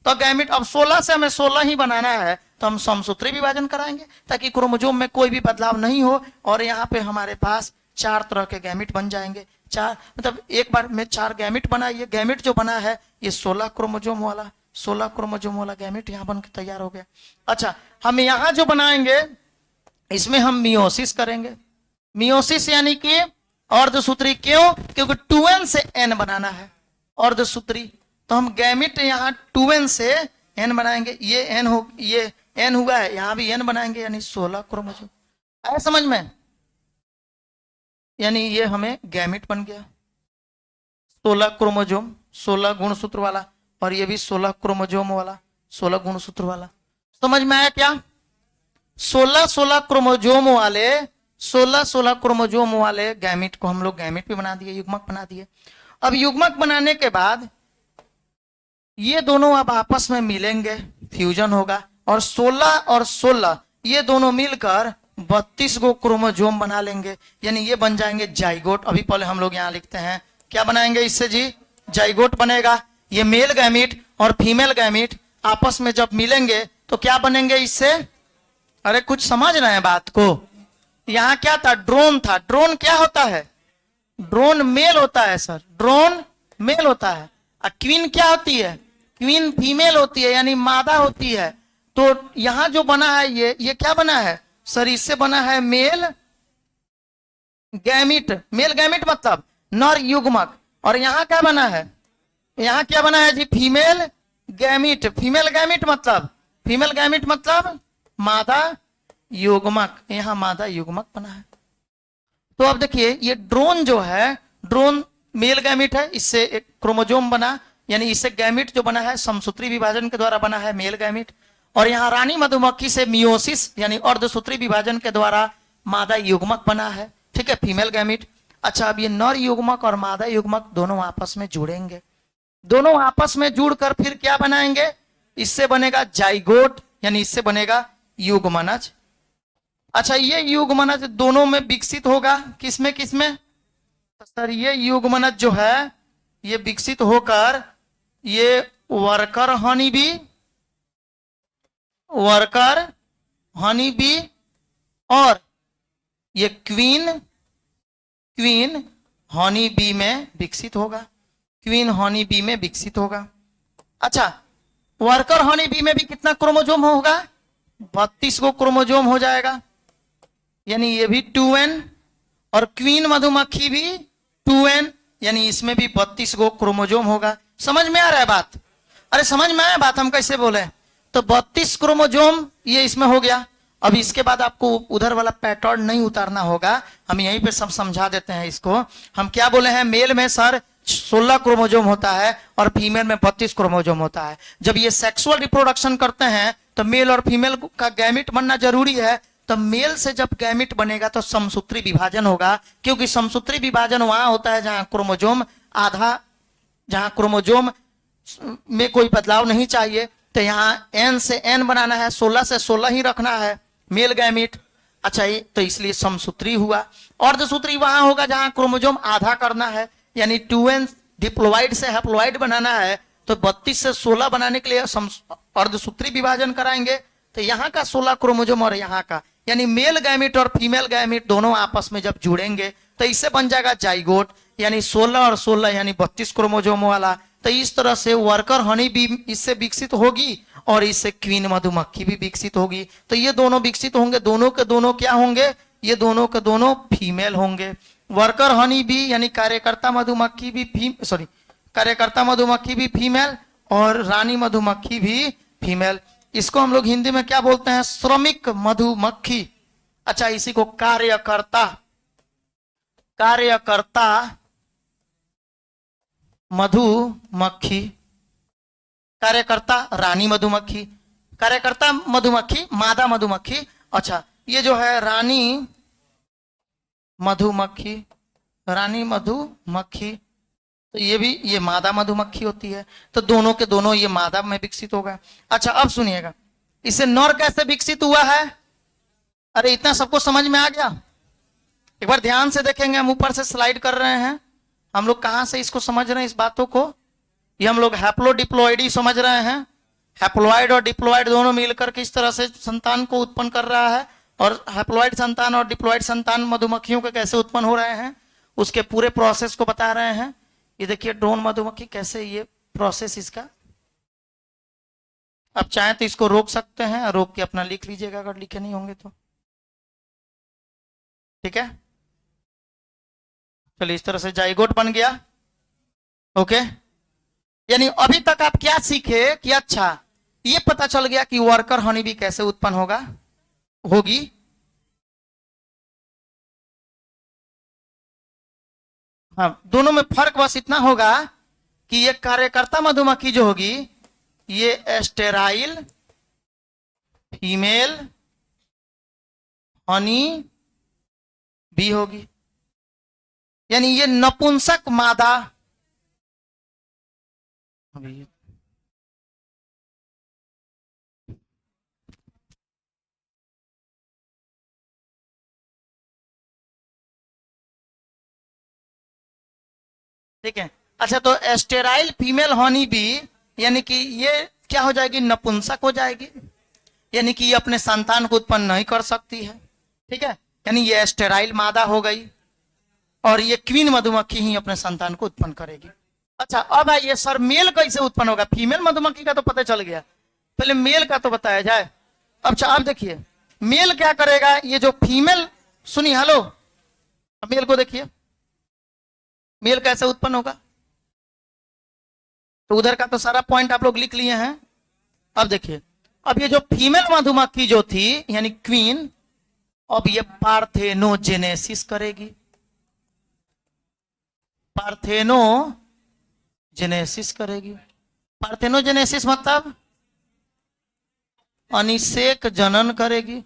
तो गैमेट अब 16 से हमें 16 ही बनाना है, तो हम समसूत्री विभाजन कराएंगे ताकि क्रोमोजोम में कोई भी बदलाव नहीं हो, और यहाँ पे हमारे पास 4 तरह के गैमेट बन जाएंगे। 4 मतलब एक बार में 4 गैमेट बना। ये गैमेट जो बना है ये 16 क्रोमोजोम वाला, 16 क्रोमोजोम वाला गैमेट यहाँ बन के तैयार हो गया। अच्छा, हम यहाँ जो बनाएंगे इसमें हम मियोसिस करेंगे। मियोसिस यानी कि अर्धसूत्री। क्यों? क्योंकि 2n से n बनाना है अर्धसूत्री, तो हम गैमेट यहाँ 2n से n बनाएंगे। ये n हो, ये n हुआ है, यहाँ भी n बनाएंगे, यानी 16 क्रोमोजोम। आया समझ में? यानी ये हमें गैमेट बन गया 16 क्रोमोजोम, 16 गुणसूत्र वाला, और ये भी 16 क्रोमोजोम वाला, 16 गुणसूत्र वाला। समझ में आया क्या? 16 क्रोमोजोम वाले, 16 क्रोमोजोम वाले गैमेट को हम लोग गैमेट भी बना दिए, युग्मक बना दिए। अब युग्मक बनाने के बाद ये दोनों अब आपस में मिलेंगे, फ्यूजन होगा, और 16 और 16 ये दोनों मिलकर 32 को क्रोमोजोम बना लेंगे, यानी ये बन जाएंगे जाइगोट। अभी पहले हम लोग यहाँ लिखते हैं, क्या बनाएंगे इससे जी? जाइगोट बनेगा। ये मेल गैमीट और फीमेल गैमीट आपस में जब मिलेंगे तो क्या बनेंगे इससे? अरे कुछ समझ रहे हैं बात को? यहाँ क्या था? ड्रोन था। ड्रोन क्या होता है? ड्रोन मेल होता है सर, ड्रोन मेल होता है। और क्वीन क्या होती है? क्वीन फीमेल होती है, यानी मादा होती है। तो यहां जो बना है ये क्या बना है सर? इससे बना है मेल गैमिट। मेल गैमिट मतलब नर युग्मक। और यहां क्या बना है? यहां क्या बना है जी? Female gamete. फीमेल गैमिट मतलब, फीमेल गैमिट मतलब मादा युग्मक। यहां मादा युग्मक बना है। तो अब देखिए ये ड्रोन जो है, ड्रोन मेल गैमिट है, इससे एक क्रोमोजोम बना, यानी इससे गैमिट जो बना है समसूत्री विभाजन के द्वारा बना है मेल गैमिट। और यहाँ रानी मधुमक्खी से मियोसिस यानी अर्धसूत्री विभाजन के द्वारा मादा युग्मक बना है, ठीक है, फीमेल गैमिट। अच्छा, अब ये नर युग्मक और मादा युग्मक दोनों आपस में जुड़ेंगे। दोनों आपस में जुड़कर फिर क्या बनाएंगे? इससे बनेगा जाइगोट, यानी इससे बनेगा युग्मनज। अच्छा, ये युग्मनज दोनों में विकसित होगा, किसमें किसमें? तो सर ये युग्मनज जो है ये विकसित होकर ये worker honey bee, worker honey bee और ये क्वीन, क्वीन हनी बी में विकसित होगा। क्वीन हनी बी में विकसित होगा। अच्छा, वर्कर हनी बी में भी कितना क्रोमोजोम होगा? 32 को क्रोमोजोम हो जाएगा, यानी ये भी 2n। और क्वीन मधुमक्खी भी 2n, यानी इसमें भी 32 गो क्रोमोजोम होगा। समझ में आ रहा है बात? अरे समझ में आया बात? हम कैसे बोले? तो 32 क्रोमोजोम ये इसमें हो गया। अब इसके बाद आपको उधर वाला पैटर्न नहीं उतारना होगा, हम यहीं पे सब समझा देते हैं इसको। हम क्या बोले हैं? मेल में सर 16 क्रोमोजोम होता है और फीमेल में 32 क्रोमोजोम होता है। जब ये सेक्सुअल रिप्रोडक्शन करते हैं तो मेल और फीमेल का गैमिट बनना जरूरी है। तो मेल से जब गैमिट बनेगा तो समसूत्री विभाजन होगा, क्योंकि समसूत्री विभाजन वहां होता है जहां क्रोमोजोम आधा, जहां क्रोमोजोम में कोई बदलाव नहीं चाहिए। तो यहाँ n से n बनाना है, 16 से 16 ही रखना है मेल गैमिट। अच्छा, ये तो इसलिए समसूत्री हुआ। अर्धसूत्री वहां होगा जहां क्रोमोजोम आधा करना है, यानी 2n डिप्लोइड से हैप्लोइड बनाना है। तो 32 से 16 बनाने के लिए अर्धसूत्री विभाजन कराएंगे। तो यहाँ का 16 क्रोमोजोम और यहाँ का, यानी मेल गैमिट और फीमेल गैमिट दोनों आपस में जब जुड़ेंगे तो इससे बन जाएगा जाइगोट, यानी 16 और 16 यानी 32 क्रोमोजोम वाला। तो इस तरह से वर्कर हनी भी इससे विकसित होगी और इससे क्वीन मधुमक्खी भी विकसित होगी। तो ये दोनों विकसित होंगे, दोनों के दोनों क्या होंगे? ये दोनों के दोनों फीमेल होंगे। वर्कर हनी भी यानी कार्यकर्ता मधुमक्खी भी कार्यकर्ता मधुमक्खी भी फीमेल और रानी मधुमक्खी भी फीमेल। इसको हम लोग हिंदी में क्या बोलते हैं? श्रमिक मधुमक्खी। अच्छा, इसी को कार्यकर्ता, कार्यकर्ता मधुमक्खी, कार्यकर्ता रानी मधुमक्खी, कार्यकर्ता मधुमक्खी मादा मधुमक्खी। अच्छा, ये जो है रानी मधुमक्खी, रानी मधुमक्खी, तो ये भी ये मादा मधुमक्खी होती है। तो दोनों के दोनों ये मादा में विकसित होगा। अच्छा, अब सुनिएगा, इसे नर कैसे विकसित हुआ है? अरे इतना सबको समझ में आ गया? एक बार ध्यान से देखेंगे, हम ऊपर से स्लाइड कर रहे हैं। हम लोग कहां से इसको समझ रहे हैं इस बातों को? ये हम लोग हैप्लोडिप्लॉइड ही समझ रहे हैं। हैप्लॉइड और डिप्लॉइड दोनों मिलकर किस तरह से संतान को उत्पन्न कर रहा है, और हैप्लॉइड संतान और डिप्लॉइड संतान मधुमक्खियों के कैसे उत्पन्न हो रहे हैं, उसके पूरे प्रोसेस को बता रहे हैं। ये देखिए ड्रोन मधुमक्खी कैसे, ये प्रोसेस इसका। अब चाहे तो इसको रोक सकते हैं, रोक के अपना लिख लीजिएगा अगर लिखे नहीं होंगे तो, ठीक है। चलिए, इस तरह से जाइगोट बन गया। ओके, यानी अभी तक आप क्या सीखे कि अच्छा ये पता चल गया कि वर्कर हनी भी कैसे उत्पन्न होगी। हाँ, दोनों में फर्क बस इतना होगा कि ये कार्यकर्ता मधुमक्खी जो होगी ये स्टेराइल फीमेल हनी भी होगी, यानी ये नपुंसक मादा। अभी ठीक है, अच्छा, तो एस्टेराइल फीमेल हनी बी यानी कि ये क्या हो जाएगी, नपुंसक हो जाएगी, यानी कि ये अपने संतान को उत्पन्न नहीं कर सकती है। ठीक है, यानी ये एस्टेराइल मादा हो गई और ये क्वीन मधुमक्खी ही अपने संतान को उत्पन्न करेगी। अच्छा, अब आइए सर मेल कैसे उत्पन्न होगा। फीमेल मधुमक्खी का तो पता चल गया, पहले मेल का तो बताया जाए। अच्छा, आप देखिए मेल क्या करेगा, ये जो फीमेल, सुनिए, हेलो, मेल को देखिए, मेल कैसे उत्पन्न होगा। तो उधर का तो सारा पॉइंट आप लोग लिख लिए हैं। अब देखिए, अब ये जो फीमेल मधुमक्खी जो थी यानी क्वीन, अब ये पार्थेनोजेनेसिस करेगी। पार्थेनोजेनेसिस करेगी। पार्थेनोजेनेसिस मतलब अनिषेक जनन करेगी,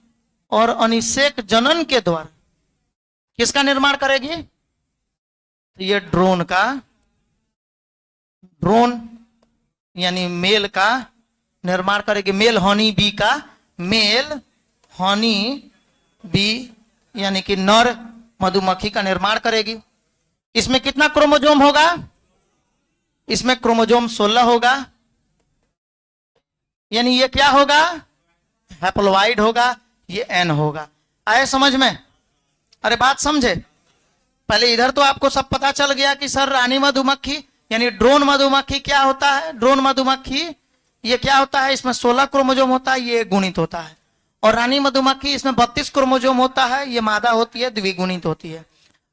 और अनिषेक जनन के द्वारा किसका निर्माण करेगी, तो ये ड्रोन यानी मेल का निर्माण करेगी। मेल हनी बी का, मेल हनी बी यानी कि नर मधुमक्खी का निर्माण करेगी। इसमें कितना क्रोमोजोम होगा, इसमें क्रोमोजोम 16 होगा, यानी ये क्या होगा, हैप्लोइड होगा, ये एन होगा। आए समझ में, अरे बात समझे। पहले इधर तो आपको सब पता चल गया कि सर रानी मधुमक्खी यानी ड्रोन मधुमक्खी क्या होता है। ड्रोन मधुमक्खी ये क्या होता है, इसमें 16 क्रोमोजोम होता है, ये गुणित होता है। और रानी मधुमक्खी इसमें 32 क्रोमोजोम होता है, ये मादा होती है, द्विगुणित होती है।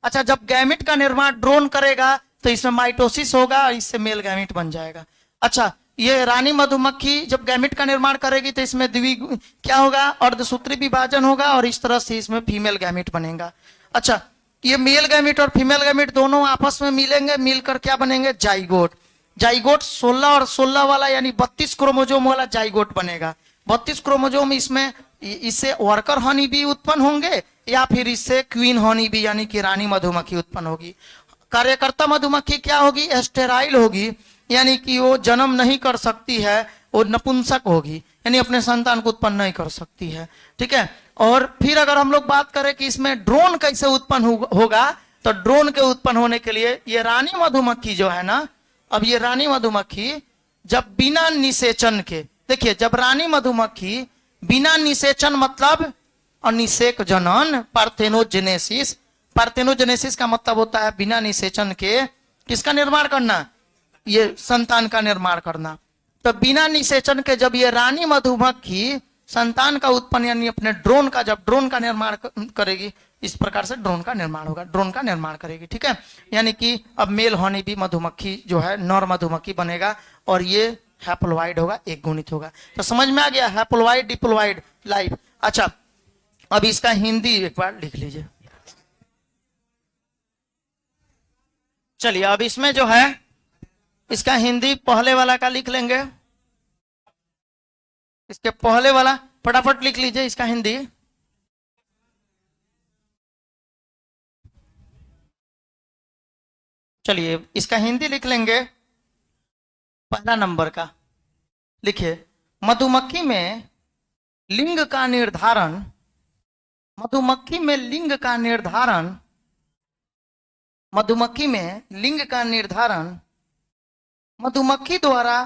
अच्छा, जब गैमिट का निर्माण ड्रोन करेगा तो इसमें माइटोसिस होगा, इससे मेल गैमिट बन जाएगा। अच्छा, ये रानी मधुमक्खी जब गैमिट का निर्माण करेगी तो इसमें क्या होगा, अर्धसूत्री विभाजन होगा, और इस तरह से इसमें फीमेल गैमिट बनेगा। अच्छा, ये मेल गैमिट और फीमेल गैमिट दोनों आपस में मिलेंगे, मिलकर क्या बनेंगे, जाइगोट। जाइगोट 16 और 16 वाला यानी 32 क्रोमोजोम वाला जाइगोट बनेगा। 32 क्रोमोजोम इसमें, इससे वर्कर हनी भी उत्पन्न होंगे या फिर इससे क्वीन हनी भी यानी कि रानी मधुमक्खी उत्पन्न होगी। कार्यकर्ता मधुमक्खी क्या होगी, एस्टेराइल होगी, यानी कि वो जन्म नहीं कर सकती है, वो नपुंसक होगी, यानी अपने संतान को उत्पन्न नहीं कर सकती है। ठीक है, और फिर अगर हम लोग बात करें कि इसमें ड्रोन कैसे उत्पन्न होगा, तो ड्रोन के उत्पन्न होने के लिए ये रानी मधुमक्खी जो है ना, अब ये रानी मधुमक्खी जब बिना निषेचन के, देखिए जब रानी मधुमक्खी बिना निषेचन मतलब अनिषेक जनन, पार्थेनोजेनेसिस, पार्थेनोजेनेसिस का मतलब होता है बिना निषेचन के किसका निर्माण करना, ये संतान का निर्माण करना। तो बिना निषेचन के जब ये रानी मधुमक्खी संतान का उत्पन्न यानी अपने ड्रोन का, जब ड्रोन का निर्माण करेगी, इस प्रकार से ड्रोन का निर्माण होगा, ड्रोन का निर्माण करेगी। ठीक है, यानी कि अब मेल हनी भी मधुमक्खी जो है नर मधुमक्खी बनेगा, और ये हैप्लोइड होगा, एक गुणित होगा। तो समझ में आ गया, हैप्लोइड, डिप्लोइड, लाइफ। अच्छा, अब इसका हिंदी एक बार लिख लीजिए। चलिए, अब इसमें जो है इसका हिंदी पहले वाला का लिख लेंगे। इसके पहले वाला फटाफट लिख लीजिए इसका हिंदी। चलिए, इसका हिंदी लिख लेंगे। पहला नंबर का लिखिए, मधुमक्खी में लिंग का निर्धारण, मधुमक्खी में लिंग का निर्धारण, मधुमक्खी में लिंग का निर्धारण मधुमक्खी द्वारा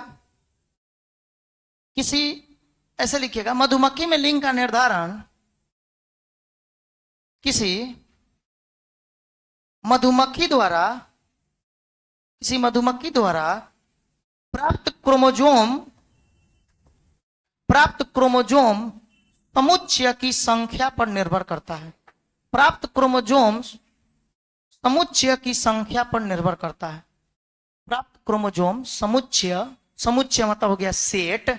किसी, ऐसे लिखिएगा, मधुमक्खी में लिंग का निर्धारण किसी मधुमक्खी द्वारा, किसी मधुमक्खी द्वारा प्राप्त क्रोमोजोम समुच्चय की संख्या पर निर्भर करता है। प्राप्त क्रोमोजोम समुच्चय की संख्या पर निर्भर करता है। प्राप्त क्रोमोजोम समुच्चय, समुच्चय मतलब हो गया सेट,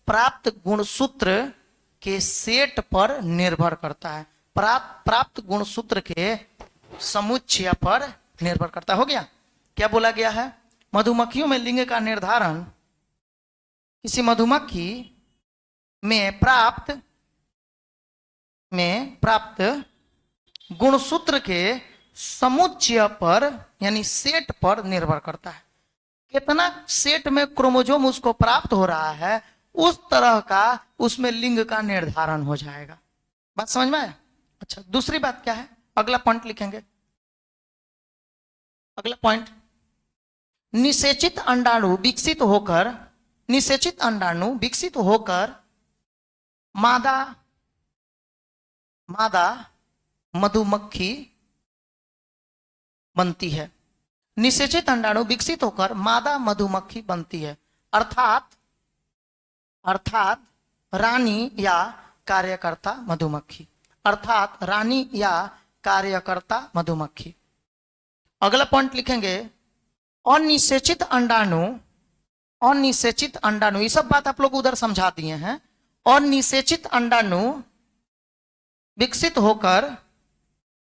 प्राप्त गुणसूत्र के सेट पर निर्भर करता है। प्राप्त गुणसूत्र के समुच्चय पर निर्भर करता है। हो गया, क्या बोला गया है, मधुमक्खियों में लिंग का निर्धारण किसी मधुमक्खी में प्राप्त गुणसूत्र के समुच्चय पर यानी सेट पर निर्भर करता है। कितना सेट में क्रोमोजोम उसको प्राप्त हो रहा है, उस तरह का उसमें लिंग का निर्धारण हो जाएगा। बात समझ में आया। अच्छा, दूसरी बात क्या है, अगला पॉइंट लिखेंगे। अगला पॉइंट, निषेचित अंडाणु विकसित होकर मादा मधुमक्खी बनती है। निषेचित अंडाणु विकसित होकर मादा मधुमक्खी बनती है, अर्थात रानी या कार्यकर्ता मधुमक्खी, अर्थात रानी या कार्यकर्ता मधुमक्खी। अगला पॉइंट लिखेंगे, अनिषेचित अंडाणु, ये सब बात आप लोग उधर समझा दिए हैं। अनिषेचित अंडाणु विकसित होकर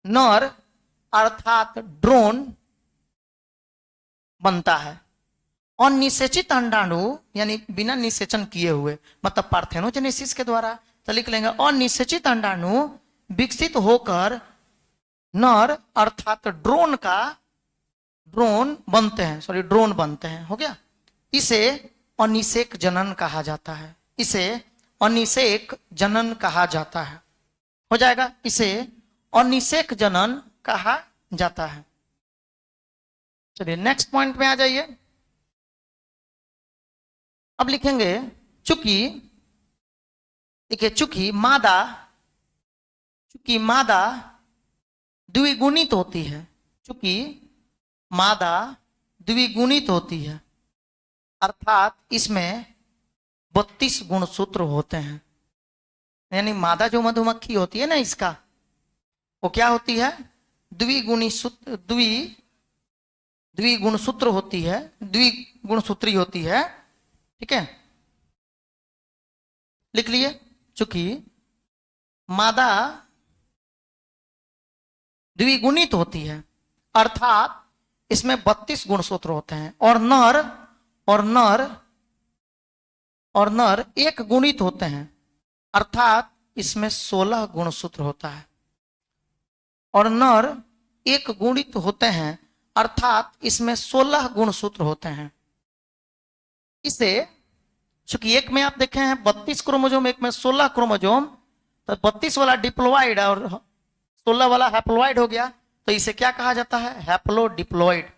नर अर्थात ड्रोन बनता है। अनिषेचित अंडाणु यानी बिना निषेचन किए हुए, मतलब पार्थेनोजेनेसिस के द्वारा, तो लिख लेंगे अनिषेचित अंडाणु विकसित होकर नर अर्थात ड्रोन बनते हैं, हो गया। इसे अनिषेक जनन कहा जाता है, इसे अनिषेक जनन कहा जाता है, हो जाएगा, इसे अनिषेक जनन कहा जाता है। चलिए नेक्स्ट पॉइंट में आ जाइए। अब लिखेंगे, चूंकि मादा द्विगुणित होती है, चूंकि मादा द्विगुणित होती है, अर्थात इसमें 32 गुणसूत्र होते हैं। यानी मादा जो मधुमक्खी होती है ना, इसका वो क्या होती है, द्विगुणसूत्र होती है, द्विगुणसूत्री होती है, ठीक है। लिख लिए, चूंकि मादा द्विगुणित होती है, अर्थात इसमें 32 गुणसूत्र होते हैं, और नर एक गुणित होते हैं, अर्थात इसमें 16 गुणसूत्र होता है। और नर एक गुणित होते हैं, अर्थात इसमें 16 गुणसूत्र होते हैं। इसे चूंकि एक में आप देखे हैं 32 क्रोमोजोम, एक में 16 क्रोमोजोम, तो 32 वाला डिप्लॉइड और 16 वाला हैप्लॉइड हो गया, तो इसे क्या कहा जाता है, हैप्लोडिप्लॉइड।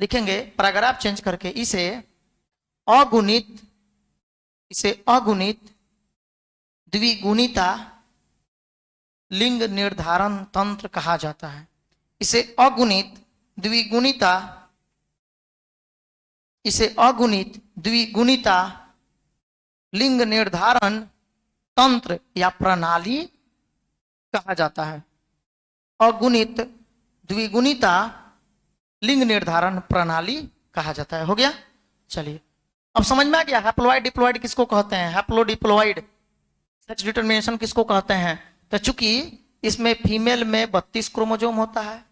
लिखेंगे पैराग्राफ चेंज करके, इसे अगुणित द्विगुणिता लिंग निर्धारण तंत्र कहा जाता है। इसे अगुणित द्विगुणिता लिंग निर्धारण तंत्र या प्रणाली कहा जाता है। अगुणित द्विगुणिता लिंग निर्धारण प्रणाली कहा जाता है, हो गया। चलिए अब समझ में आ गया, हैप्लॉइड डिप्लॉइड किसको कहते हैं, हैप्लोडिप्लॉइड सेक्स डिटरमिनेशन किसको कहते हैं। तो चूंकि इसमें फीमेल में 32 क्रोमोजोम होता है,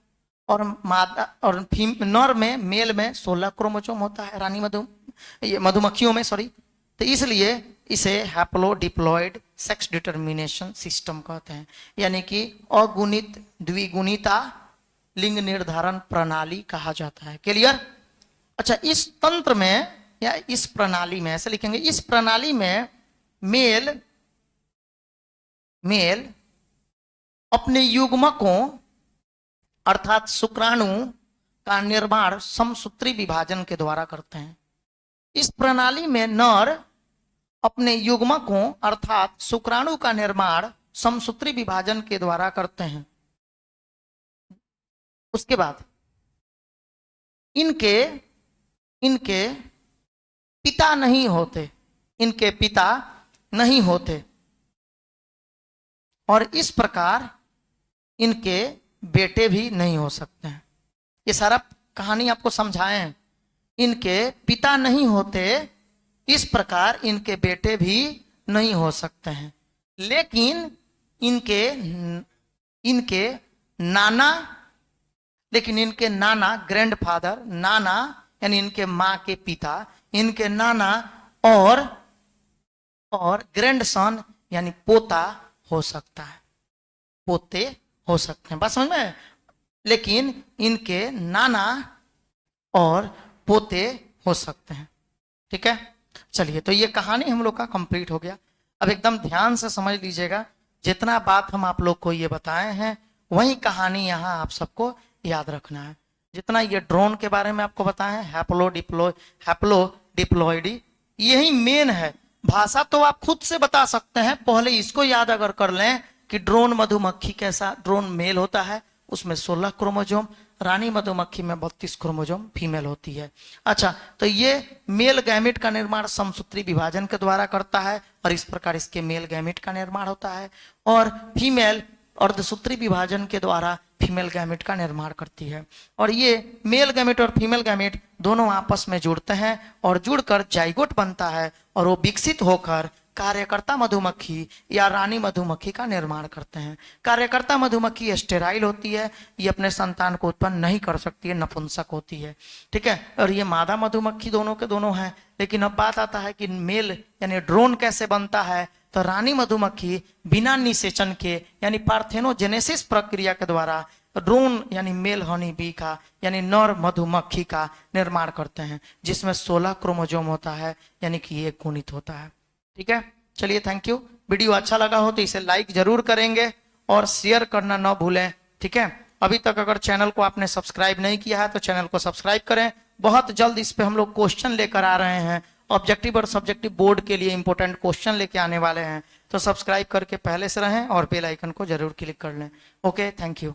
और मादा और नर में, मेल में 16 क्रोमोजोम होता है, रानी मधुमक्खियों में, सॉरी, तो इसलिए इसे हैप्लोडिप्लॉइड सेक्स डिटरमिनेशन सिस्टम कहते हैं, यानी कि अगुणित द्विगुणिता लिंग निर्धारण प्रणाली कहा जाता है। क्लियर। अच्छा, इस तंत्र में या इस प्रणाली में, ऐसे लिखेंगे, इस प्रणाली में मेल अपने युग्मकों अर्थात शुक्राणु का निर्माण समसूत्री विभाजन के द्वारा करते हैं। इस प्रणाली में नर अपने युग्मकों अर्थात शुक्राणु का निर्माण समसूत्री विभाजन के द्वारा करते हैं। उसके बाद इनके पिता नहीं होते, और इस प्रकार इनके बेटे भी नहीं हो सकते हैं। ये सारा कहानी आपको समझाए हैं। इनके पिता नहीं होते, इस प्रकार इनके बेटे भी नहीं हो सकते हैं, लेकिन इनके नाना ग्रैंडफादर, नाना यानी इनके माँ के पिता, इनके नाना और ग्रैंडसन यानी पोता हो सकता है, पोते हो सकते हैं, बात समझ में। लेकिन इनके नाना और पोते हो सकते हैं, ठीक है। चलिए, तो ये कहानी हम लोग का कंप्लीट हो गया। अब एकदम ध्यान से समझ लीजिएगा, जितना बात हम आप लोग को ये बताए हैं वही कहानी यहाँ आप सबको याद रखना है। जितना ये ड्रोन के बारे में आपको बताएं, हैप्लो डिप्लॉयडी, यही मेन है। भाषा तो आप खुद से बता सकते हैं, पहले इसको याद अगर कर लें कि ड्रोन मधुमक्खी कैसा, ड्रोन मेल होता है, उसमें 16 क्रोमोजोम, रानी मधुमक्खी में 32 क्रोमोजोम फीमेल होती है। अच्छा, तो ये मेल गैमेट का निर्माण समसूत्री विभाजन के द्वारा करता है और इस प्रकार इसके मेल गैमेट का निर्माण होता है, और फीमेल अर्धसूत्री विभाजन के द्वारा फीमेल गैमेट का निर्माण करती है। और ये मेल गैमेट और फीमेल गैमेट दोनों आपस में जुड़ते हैं और जुड़कर जाइगोट बनता है और वो विकसित होकर कार्यकर्ता मधुमक्खी या रानी मधुमक्खी का निर्माण करते हैं। कार्यकर्ता मधुमक्खी स्टेराइल होती है, ये अपने संतान को उत्पन्न नहीं कर सकती है, नपुंसक होती है। ठीक है, और ये मादा मधुमक्खी दोनों के दोनों हैं। लेकिन अब बात आता है कि मेल यानी ड्रोन कैसे बनता है, तो रानी मधुमक्खी बिना निषेचन के यानी पार्थेनोजेनेसिस प्रक्रिया के द्वारा ड्रोन यानी मेल हनी बी का यानी नर मधुमक्खी का निर्माण करते हैं, जिसमें 16 क्रोमोजोम होता है, यानी कि ये गुणित होता है। ठीक है, चलिए थैंक यू। वीडियो अच्छा लगा हो तो इसे लाइक जरूर करेंगे और शेयर करना ना भूलें। ठीक है, अभी तक अगर चैनल को आपने सब्सक्राइब नहीं किया है तो चैनल को सब्सक्राइब करें। बहुत जल्द इस पे हम लोग क्वेश्चन लेकर आ रहे हैं, ऑब्जेक्टिव और सब्जेक्टिव बोर्ड के लिए इंपॉर्टेंट क्वेश्चन लेके आने वाले हैं, तो सब्सक्राइब करके पहले से रहें और बेल आइकन को जरूर क्लिक कर लें। Okay, thank you.